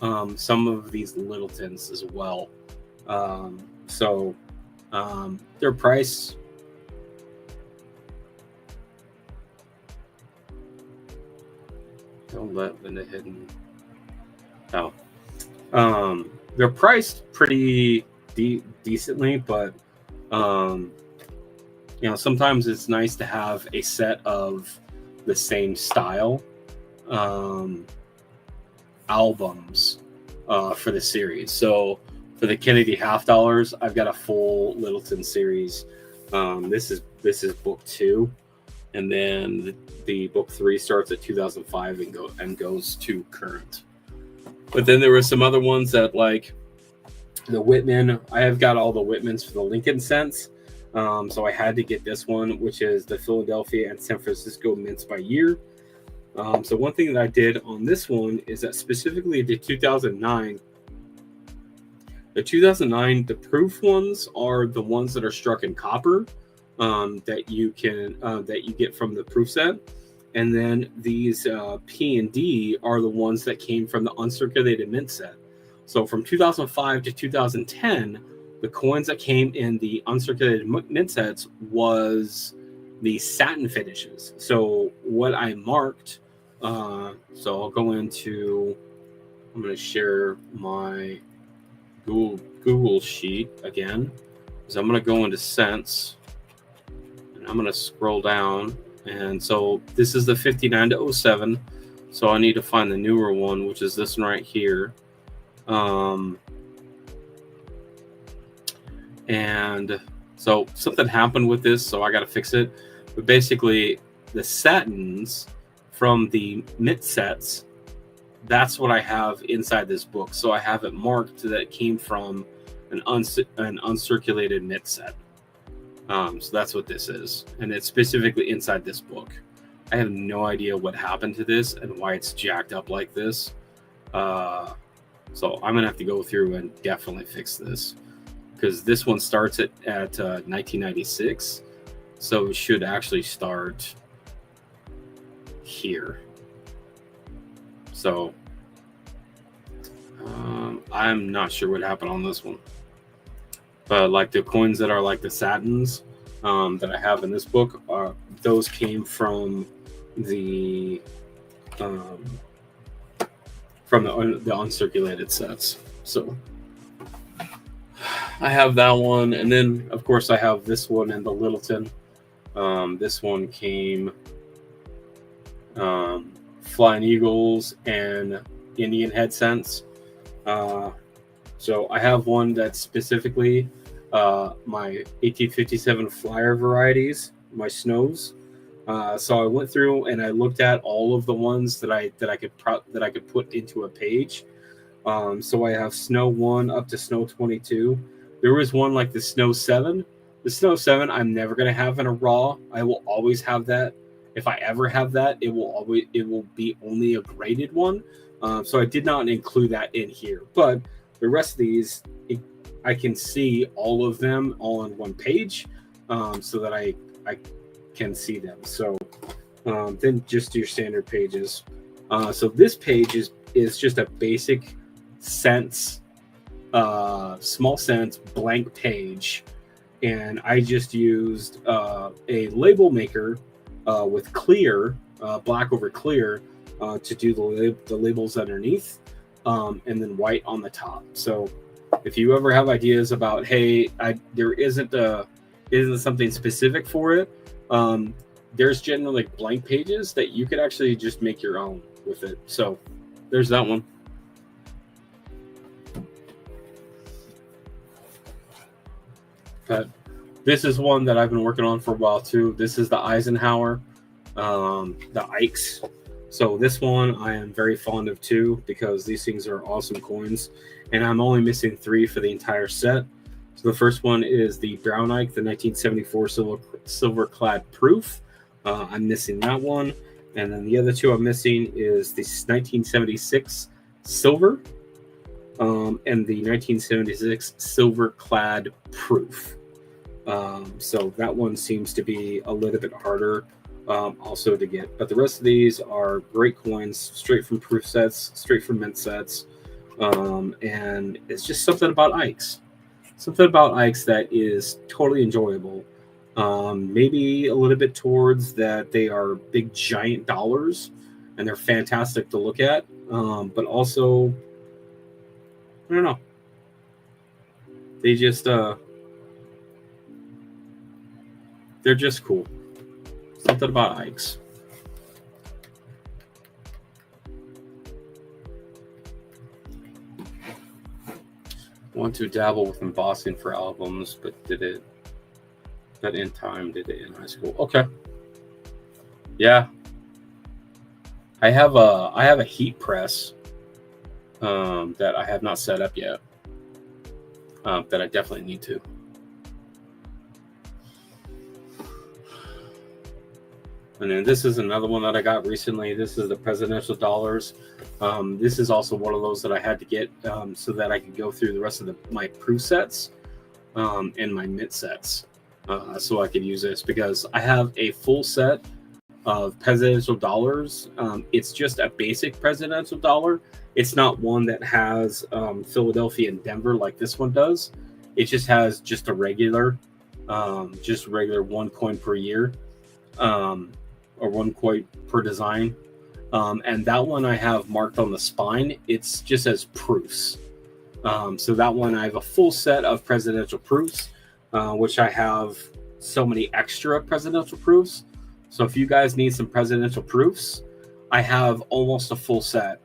Littletons as well. So their price. Don't let Linda Hidden. Oh, they're priced pretty decently, but sometimes it's nice to have a set of the same style albums for the series. So for the Kennedy $50, I've got a full Littleton series. This is book 2. And then the book 3 starts at 2005 and goes to current. But then there were some other ones that, like the Whitman. I have got all the Whitmans for the Lincoln cents. So I had to get this one, which is the Philadelphia and San Francisco mints by year. So one thing that I did on this one is that specifically the 2009. The 2009, the proof ones are the ones that are struck in copper. That you get from the proof set, and then these P and D are the ones that came from the uncirculated mint set. So from 2005 to 2010, the coins that came in the uncirculated mint sets was the satin finishes. So what I marked, so I'll go into. I'm going to share my Google sheet again. So I'm going to go into cents. I'm going to scroll down, and so this is the 59 to 07. So I need to find the newer one, which is this one right here. And so something happened with this, so I got to fix it. But basically, the satins from the mint sets, that's what I have inside this book. So I have it marked that it came from an uncirculated mint set. So that's what this is, and it's specifically inside this book. I have no idea what happened to this and why it's jacked up like this. So I'm gonna have to go through and definitely fix this, because this one starts at 1996, so it should actually start here. So I'm not sure what happened on this one. But like the coins that are like the satins that I have in this book, those came from the uncirculated sets. So I have that one, and then of course I have this one and the Littleton. This one came Flying Eagles and Indian Head Cents. So I have one that's specifically my 1857 flyer varieties, my snows. So I went through and I looked at all of the ones that I could put into a page. So I have Snow 1 up to Snow 22. There was one like the Snow 7. The Snow 7 I'm never going to have in a raw. I will always have that. If I ever have that, it will be only a graded one. So I did not include that in here. But the rest of these, I can see all of them all on one page, so that I can see them. So then just your standard pages. So this page is just a basic cents, small cents blank page, and I just used a label maker with clear, black over clear, to do the labels underneath, and then white on the top. So if you ever have ideas about, hey, there isn't something specific for it, there's generally blank pages that you could actually just make your own with it. So there's that one. But this is one that I've been working on for a while too. This is the Eisenhower, the Ikes. So this one I am very fond of too, because these things are awesome coins, and I'm only missing 3 for the entire set. So the first one is the Brown Ike, the 1974 silver clad proof. I'm missing that one, and then the other 2 I'm missing is the 1976 silver, and the 1976 silver clad proof. So that one seems to be a little bit harder also to get, but the rest of these are great coins, straight from proof sets, straight from mint sets, and it's just something about Ikes that is totally enjoyable. Maybe a little bit towards that they are big giant dollars and they're fantastic to look at, but also I don't know, they just they're just cool. Something about Ikes. Want to dabble with embossing for albums, but did it in high school. Okay. Yeah. I have a heat press that I have not set up yet. That I definitely need to. And then this is another one that I got recently. This is the presidential dollars. This is also one of those that I had to get so that I could go through the rest of my proof sets and my mint sets, so I could use this, because I have a full set of presidential dollars. It's just a basic presidential dollar. It's not one that has Philadelphia and Denver like this one does. It just has just a regular one coin per year. Or one coin per design, and that one I have marked on the spine. It's just as proofs. So that one I have a full set of presidential proofs, which I have so many extra presidential proofs. So if you guys need some presidential proofs, I have almost a full set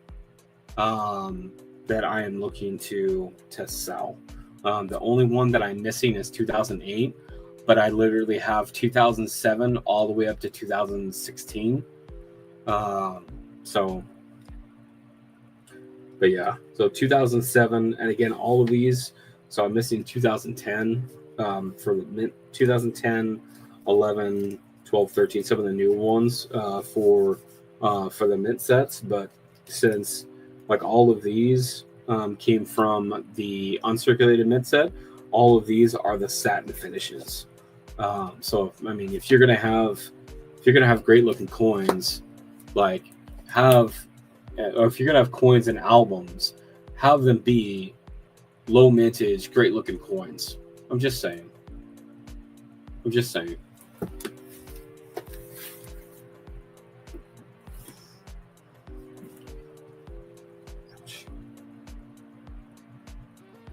that I am looking to sell. The only one that I'm missing is 2008. But I literally have 2007 all the way up to 2016. But yeah, so 2007, and again, all of these. So I'm missing 2010 for the mint, 2010, 11, 12, 13, some of the new ones for the mint sets. But since like all of these came from the uncirculated mint set, all of these are the satin finishes. So I mean, if you're gonna have great looking coins, or if you're gonna have coins and albums, have them be low mintage, great looking coins. I'm just saying.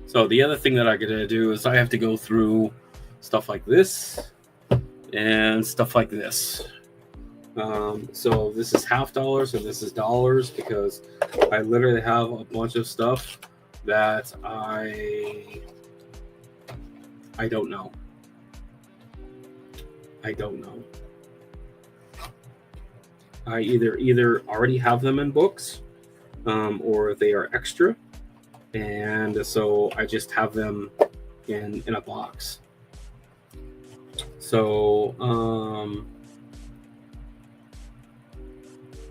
So the other thing that I gotta do is I have to go through stuff like this and stuff like this. So this is half dollars and this is dollars, because I literally have a bunch of stuff that I don't know. I either already have them in books, or they are extra, and so I just have them in a box. So,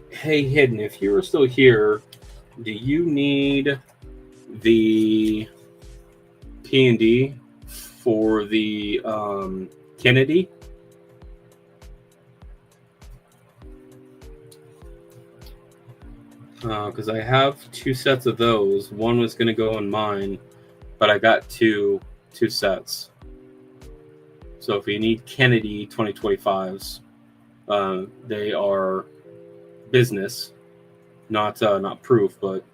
hey, Hidden, if you are still here, do you need the P&D for the Kennedy? Because I have 2 sets of those. One was going to go in mine, but I got two sets. So if you need Kennedy 2025s, they are business, not proof, but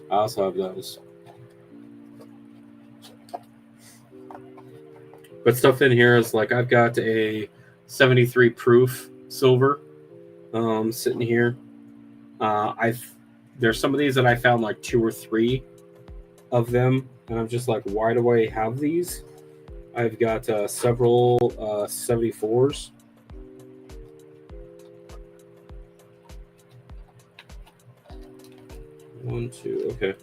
I also have those. But stuff in here is like I've got a 73 proof silver sitting here. There's some of these that I found like 2 or 3 of them, and I'm just like, why do I have these? I've got several 74s. One, two, okay.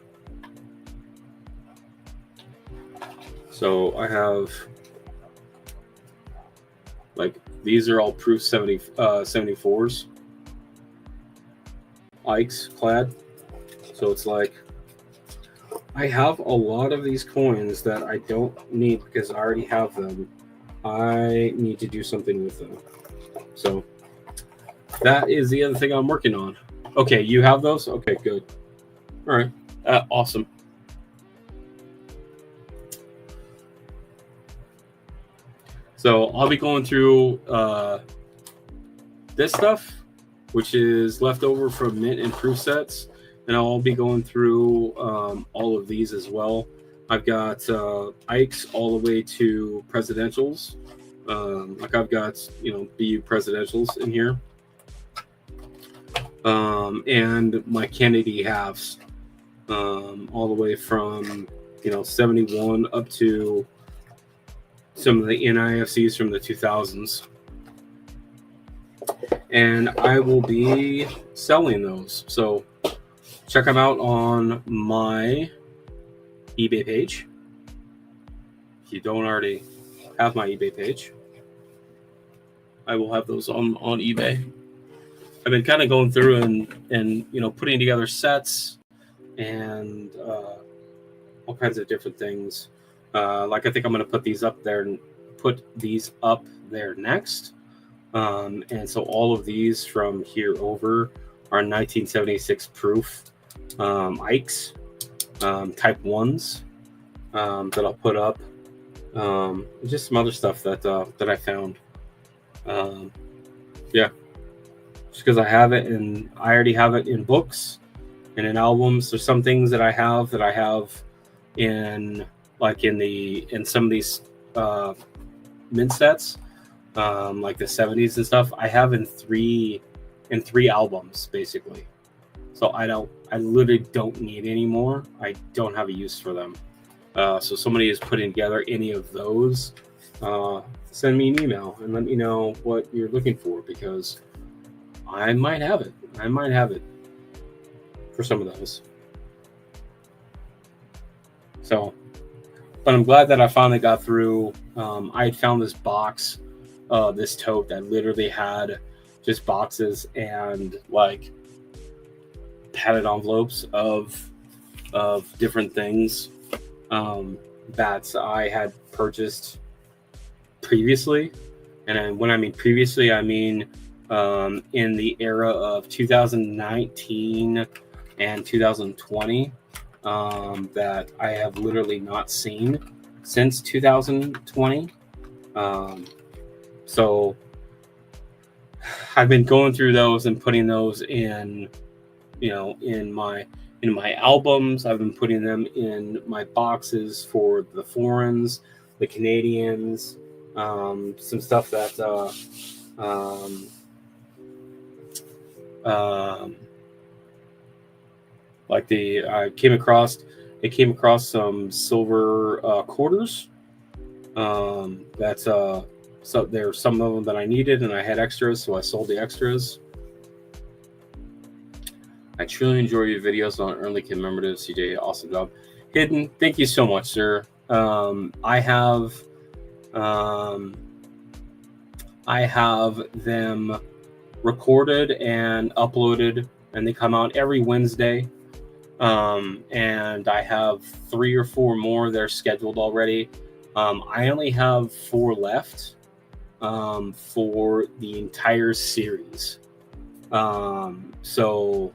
So I have like these are all proof 74s. Ike's clad. So it's like I have a lot of these coins that I don't need because I already have them. I need to do something with them. So that is the other thing I'm working on. Okay, you have those? Okay, good. All right. Awesome. So I'll be going through this stuff, which is left over from mint and proof sets. And I'll be going through all of these as well. I've got Ike's all the way to presidentials. Like I've got, BU presidentials in here. And my Kennedy halves, all the way from, 71 up to some of the NIFCs from the 2000s. And I will be selling those. So check them out on my eBay page. If you don't already have my eBay page, I will have those on eBay. I've been kind of going through and putting together sets and all kinds of different things. Like I think I'm going to put these up there next. And so all of these from here over are 1976 proof Ike's type 1s that I'll put up. Just some other stuff that I found. Yeah. Just because I have it and I already have it in books and in albums. There's some things that I have in some of these mint sets, like the 70s and stuff. I have in three albums basically. So I literally don't need any more. I don't have a use for them. So somebody is putting together any of those, send me an email and let me know what you're looking for, because I might have it. I might have it for some of those. So, but I'm glad that I finally got through. I had found this box, this tote that literally had just boxes and like padded envelopes of different things that I had purchased previously. And when I mean previously, I mean in the era of 2019 and 2020, that I have literally not seen since 2020. So I've been going through those and putting those in, in my albums. I've been putting them in my boxes for the foreigns, the Canadians, some stuff that I came across some silver quarters. So there's some of them that I needed and I had extras, so I sold the extras. I truly enjoy your videos on early commemorative. CJ, awesome job. Hidden, thank you so much, sir. I have them recorded and uploaded, and they come out every Wednesday. And I have 3 or 4 more that are scheduled already. I only have 4 left for the entire series. So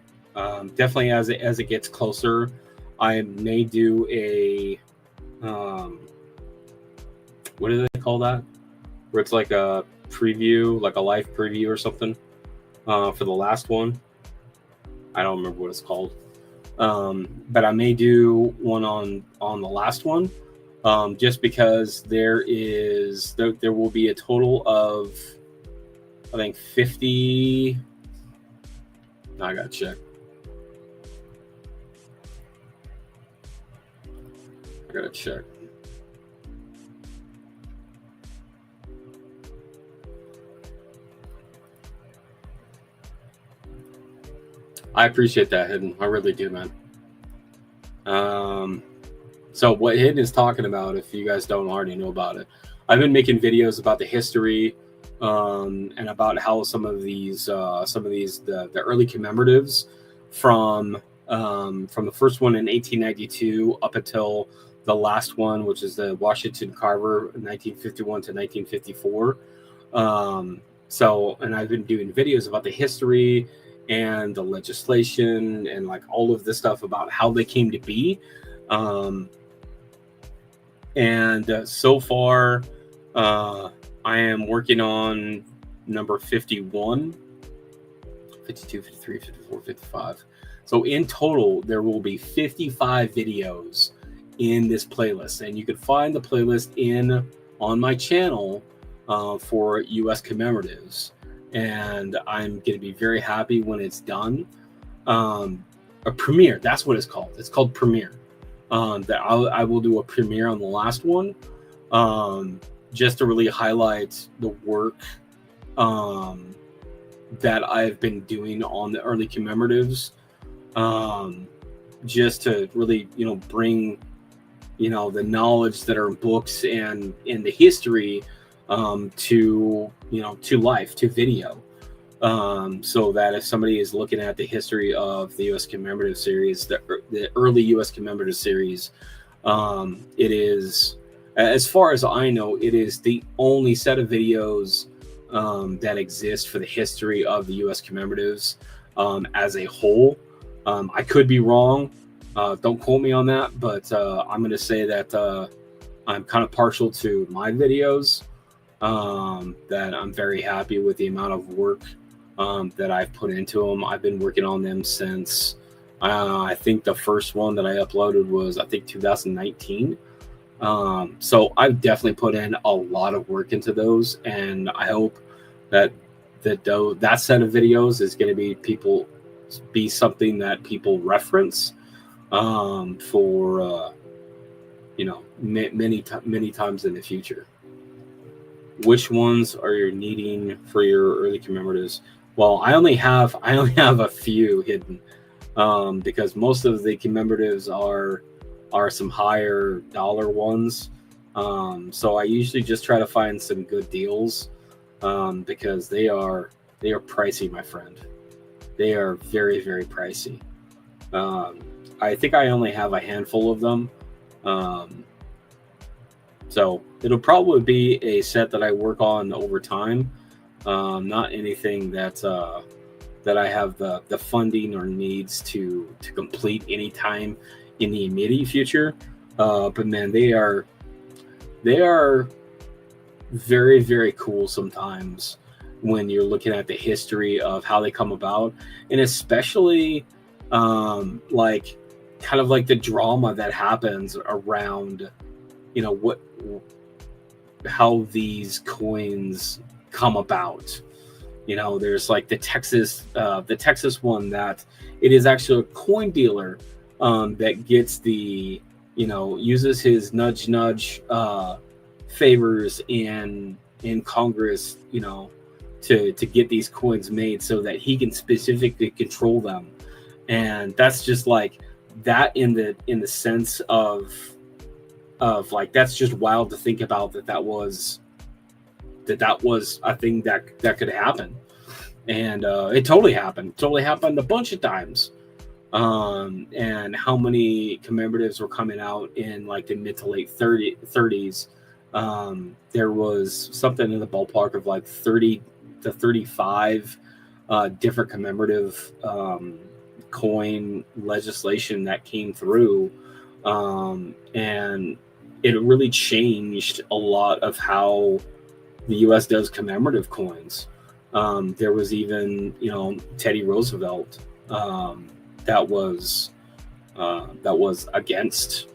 definitely as it gets closer, I may do a what do they call that? Where it's like a preview, like a live preview or something for the last one. I don't remember what it's called. But I may do one on the last one, just because there will be a total of, I think, 50. I gotta check. I appreciate that, Hidden. I really do, man. So what Hidden is talking about, if you guys don't already know about it, I've been making videos about the history and about how some of these the early commemoratives from the first one in 1892 up until the last one, which is the Washington Carver 1951 to 1954. And I've been doing videos about the history and the legislation and like all of this stuff about how they came to be. So far, I am working on number 51, 52, 53, 54, 55. So in total, there will be 55 videos in this playlist. And you can find the playlist on my channel for U.S. commemoratives. And I'm going to be very happy when it's done. A premiere, that's what it's called. It's called premiere. That I will do a premiere on the last one, just to really highlight the work that I've been doing on the early commemoratives, just to really, bring, the knowledge that are in books and in the history to life, to video, so that if somebody is looking at the history of the U.S. commemorative series, the early U.S. commemorative series, it is, as far as I know, it is the only set of videos that exist for the history of the U.S. commemoratives as a whole. I could be wrong. Don't quote me on that, but I'm going to say that I'm kind of partial to my videos. That I'm very happy with the amount of work that I've put into them. I've been working on them since I think the first one that I uploaded was 2019. So I've definitely put in a lot of work into those, and I hope that set of videos is going to be something that people reference for many times in the future. Which ones are you needing for your early commemoratives? Well, I only have a few hidden, because most of the commemoratives are some higher dollar ones. So I usually just try to find some good deals, because they are pricey, my friend. They are very, very pricey. I think I only have a handful of them. So it'll probably be a set that I work on over time, not anything that I have the funding or needs to complete anytime in the immediate future. But man, they are very, very cool sometimes when you're looking at the history of how they come about, and especially like kind of like the drama that happens around how these coins come about. There's like the Texas one, that it is actually a coin dealer that gets uses his nudge favors in Congress, to get these coins made so that he can specifically control them. And that's just like that in the sense of like, that's just wild to think about, that was a thing that could happen. And it totally happened a bunch of times. And how many commemoratives were coming out in like the mid to late 30s. There was something in the ballpark of like 30 to 35 different commemorative coin legislation that came through. And it really changed a lot of how the U.S. does commemorative coins. There was even, Teddy Roosevelt that was against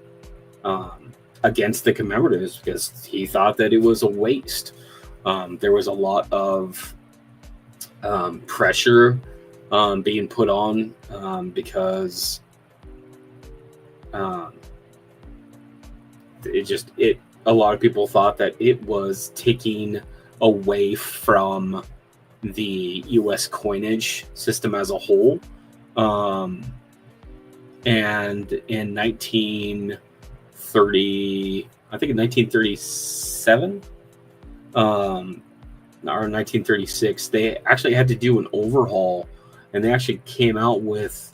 the commemoratives because he thought that it was a waste. There was a lot of pressure being put on because a lot of people thought that it was taking away from the U.S. coinage system as a whole. And in 1937, or 1936, they actually had to do an overhaul, and they actually came out with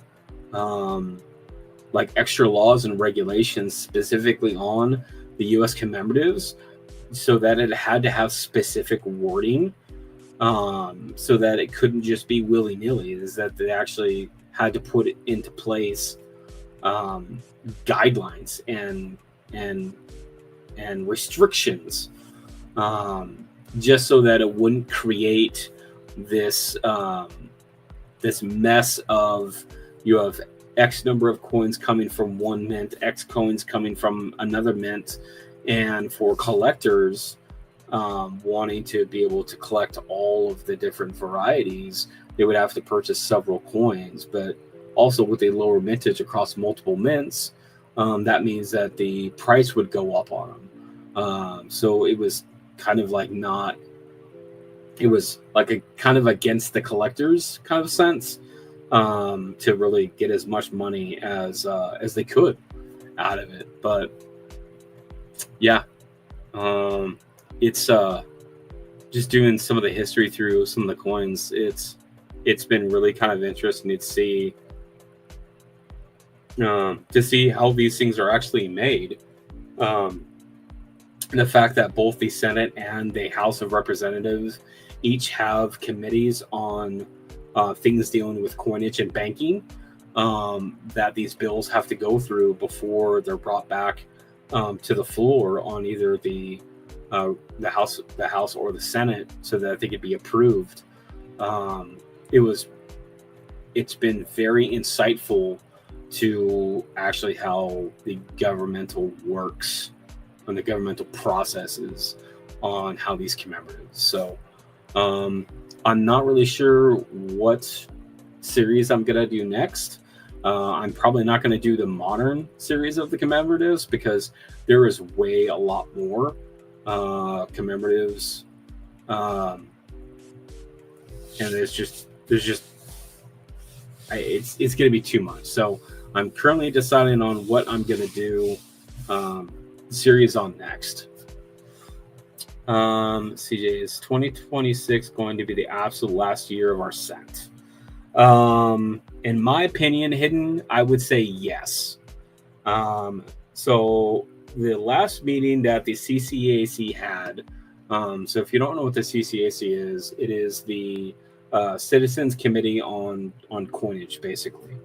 like extra laws and regulations specifically on the U.S. commemoratives, so that it had to have specific wording, so that it couldn't just be willy-nilly. Is that they actually had to put it into place guidelines and restrictions, just so that it wouldn't create this this mess of, you have X number of coins coming from one mint, X coins coming from another mint, and for collectors wanting to be able to collect all of the different varieties, they would have to purchase several coins. But also with a lower mintage across multiple mints, that means that the price would go up on them. So it was kind of like it was like a kind of against the collectors kind of sense, to really get as much money as they could out of it. But yeah, it's just doing some of the history through some of the coins. It's been really kind of interesting to see how these things are actually made. And the fact that both the Senate and the House of Representatives each have committees on things dealing with coinage and banking, that these bills have to go through before they're brought back to the floor on either the House or the Senate, so that they could be approved. It's been very insightful to actually how the governmental works and the governmental processes on how these commemoratives. So I'm not really sure what series I'm gonna do next. I'm probably not going to do the modern series of the commemoratives, because there is a lot more commemoratives, and it's going to be too much. So I'm currently deciding on what I'm going to do series on next. CJ, is 2026 going to be the absolute last year of our set? In my opinion, Hidden, I would say yes. So the last meeting that the CCAC had, so if you don't know what the CCAC is, it is the Citizens Committee on Coinage, basically.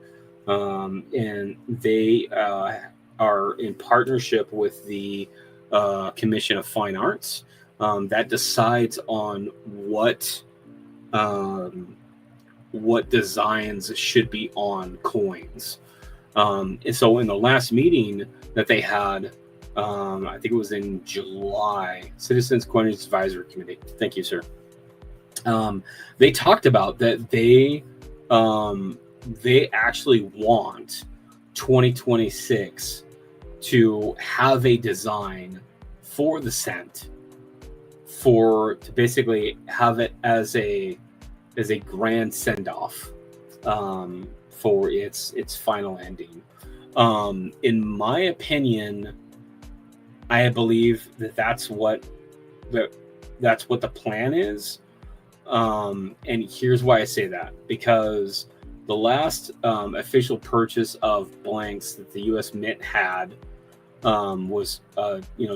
And they are in partnership with the Commission of Fine Arts, that decides on what designs should be on coins. And so in the last meeting that they had, I think it was in July, Citizens Coinage Advisory Committee. Thank you, sir. They talked about that they actually want 2026 to have a design for the cent, to basically have it as a grand send-off for its final ending. In my opinion, I believe that that's what the plan is. And here's why I say that: because the last official purchase of blanks that the U.S. Mint had was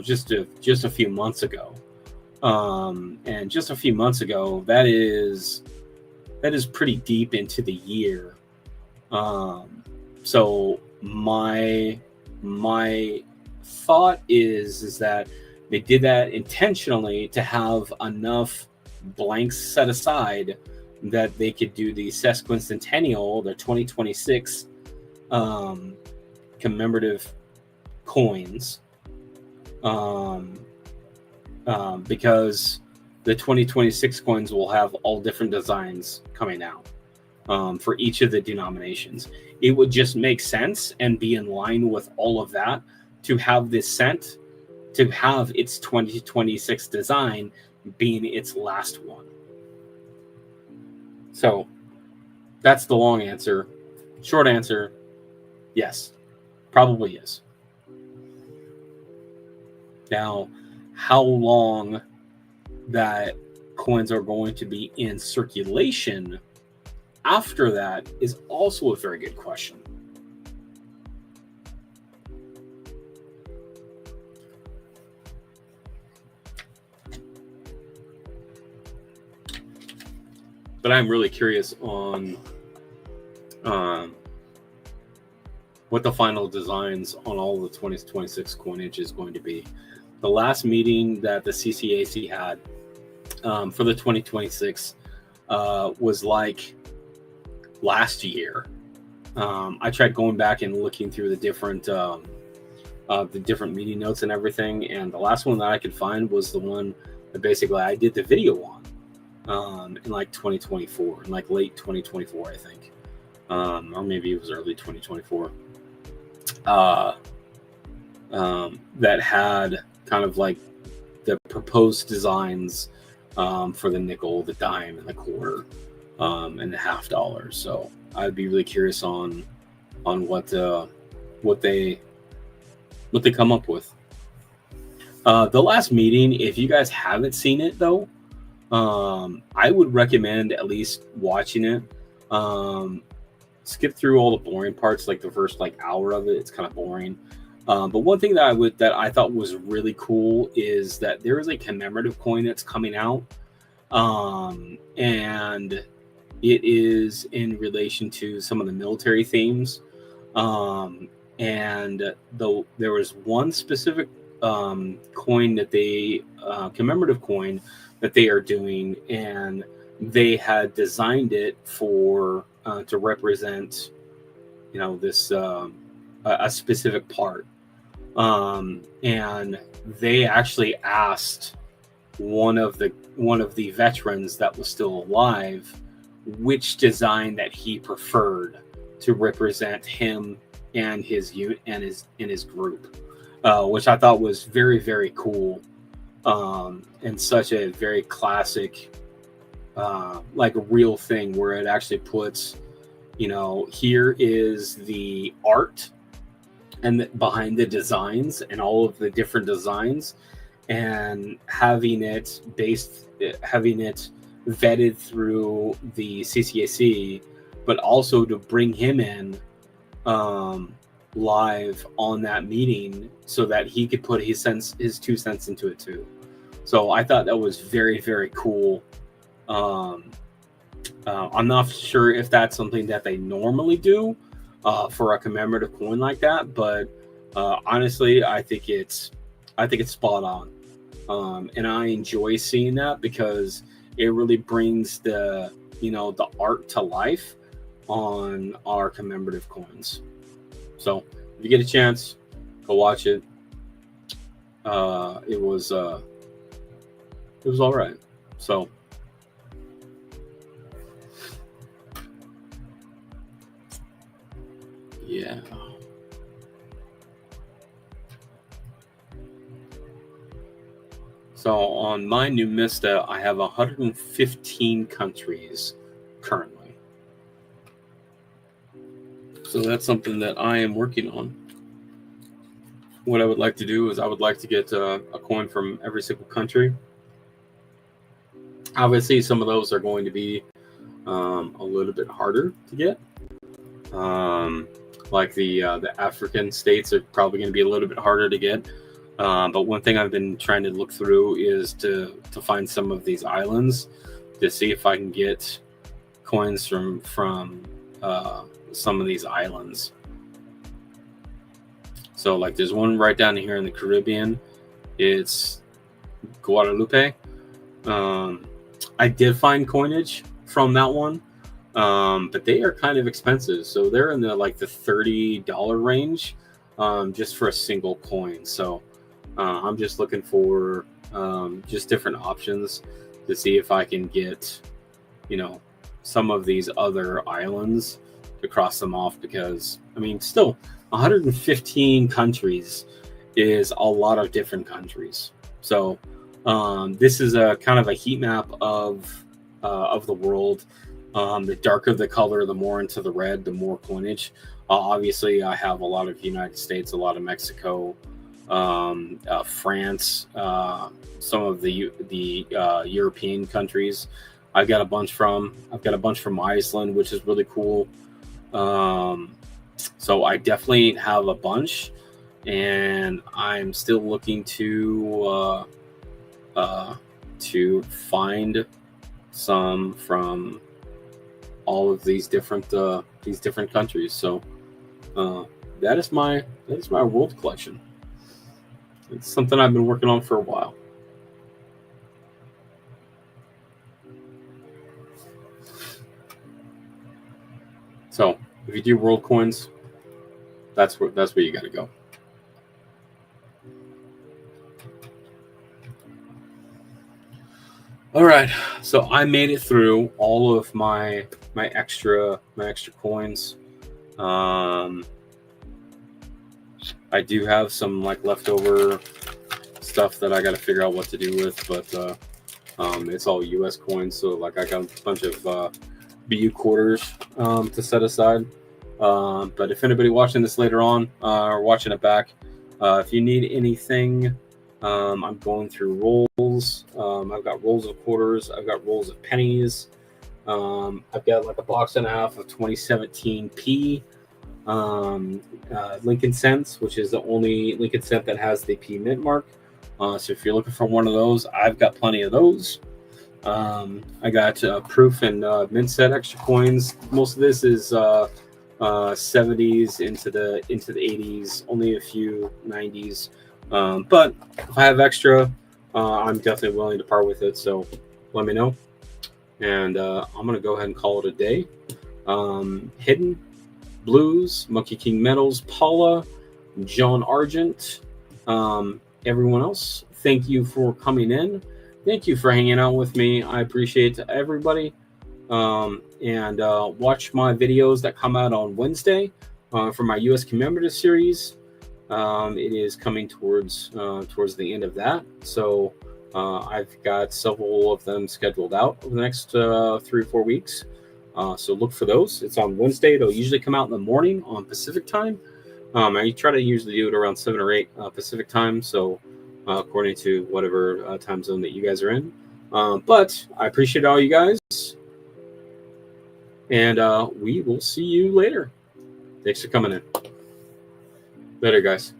just a few months ago. And just a few months ago, that is pretty deep into the year. So my thought is that they did that intentionally to have enough blanks set aside that they could do the sesquicentennial, the 2026 commemorative coins, because the 2026 coins will have all different designs coming out for each of the denominations. It would just make sense and be in line with all of that to have this cent to have its 2026 design being its last one. So that's the long answer. Short answer, yes, probably is. Now, how long that coins are going to be in circulation after that is also a very good question. But I'm really curious on what the final designs on all the 2026 coinage is going to be. The last meeting that the CCAC had for the 2026 was like last year. I tried going back and looking through the different meeting notes and everything, and the last one that I could find was the one that basically I did the video on in like 2024, in like late 2024, I think, or maybe it was early 2024. That had kind of like the proposed designs for the nickel, the dime, and the quarter, and the $50. So I'd be really curious on what they come up with. The last meeting, if you guys haven't seen it though, I would recommend at least watching it. Skip through all the boring parts, like the first hour of it. It's kind of boring. But one thing that I thought was really cool is that there is a commemorative coin that's coming out, and it is in relation to some of the military themes. And there was one specific coin that they commemorative coin that they are doing, and they had designed it for to represent, this a specific part. And they actually asked one of the veterans that was still alive which design that he preferred to represent him and his unit and his group, which I thought was very, very cool, and such a very classic, like a real thing where it actually puts, here is the art and behind the designs and all of the different designs, and having it vetted through the CCAC, but also to bring him in live on that meeting so that he could put his 2 cents into it too. So I thought that was very, very cool. I'm not sure if that's something that they normally do for a commemorative coin like that, but honestly, I think it's spot on, and I enjoy seeing that because it really brings the art to life on our commemorative coins. So if you get a chance, go watch it. It was all right. So yeah. So on my Numista, I have 115 countries currently. So that's something that I am working on. What I would like to do is I would like to get a coin from every single country. Obviously, some of those are going to be a little bit harder to get. Like the African states are probably going to be a little bit harder to get. But one thing I've been trying to look through is to find some of these islands to see if I can get coins from some of these islands. So like there's one right down here in the Caribbean. It's Guadalupe. I did find coinage from that one, but they are kind of expensive. So they're in the $30 range just for a single coin. So I'm just looking for just different options to see if I can get, some of these other islands to cross them off, because I mean, still 115 countries is a lot of different countries. So this is a kind of a heat map of the world. The darker the color, the more into the red, the more coinage. Obviously, I have a lot of United States, a lot of Mexico, France, some of the European countries. I've got a bunch from Iceland, which is really cool. So I definitely have a bunch, and I'm still looking to find some from all of these different countries. So that is my world collection. It's something I've been working on for a while. So if you do world coins, that's where you got to go. All right, so I made it through all of my extra coins. I do have some leftover stuff that I got to figure out what to do with, but it's all U.S. coins. So I got a bunch of BU quarters to set aside. But if anybody watching this later on or watching it back, if you need anything, I'm going through rolls. I've got rolls of quarters. I've got rolls of pennies. I've got a box and a half of 2017 P Lincoln cents, which is the only Lincoln cent that has the P mint mark. So if you're looking for one of those, I've got plenty of those. I got proof and mint set extra coins. Most of this is 70s into the 80s, only a few 90s. But if I have extra, I'm definitely willing to part with it. So let me know. And I'm going to go ahead and call it a day. Hidden, Blues, Monkey King Metals, Paula, John Argent, everyone else, thank you for coming in. Thank you for hanging out with me. I appreciate everybody. And watch my videos that come out on Wednesday for my U.S. commemorative series. It is coming towards the end of that. So I've got several of them scheduled out over the next 3 or 4 weeks. So look for those. It's on Wednesday. It'll usually come out in the morning on Pacific time. I try to usually do it around 7 or 8 Pacific time. So according to whatever time zone that you guys are in. But I appreciate all you guys. And we will see you later. Thanks for coming in. Later, guys.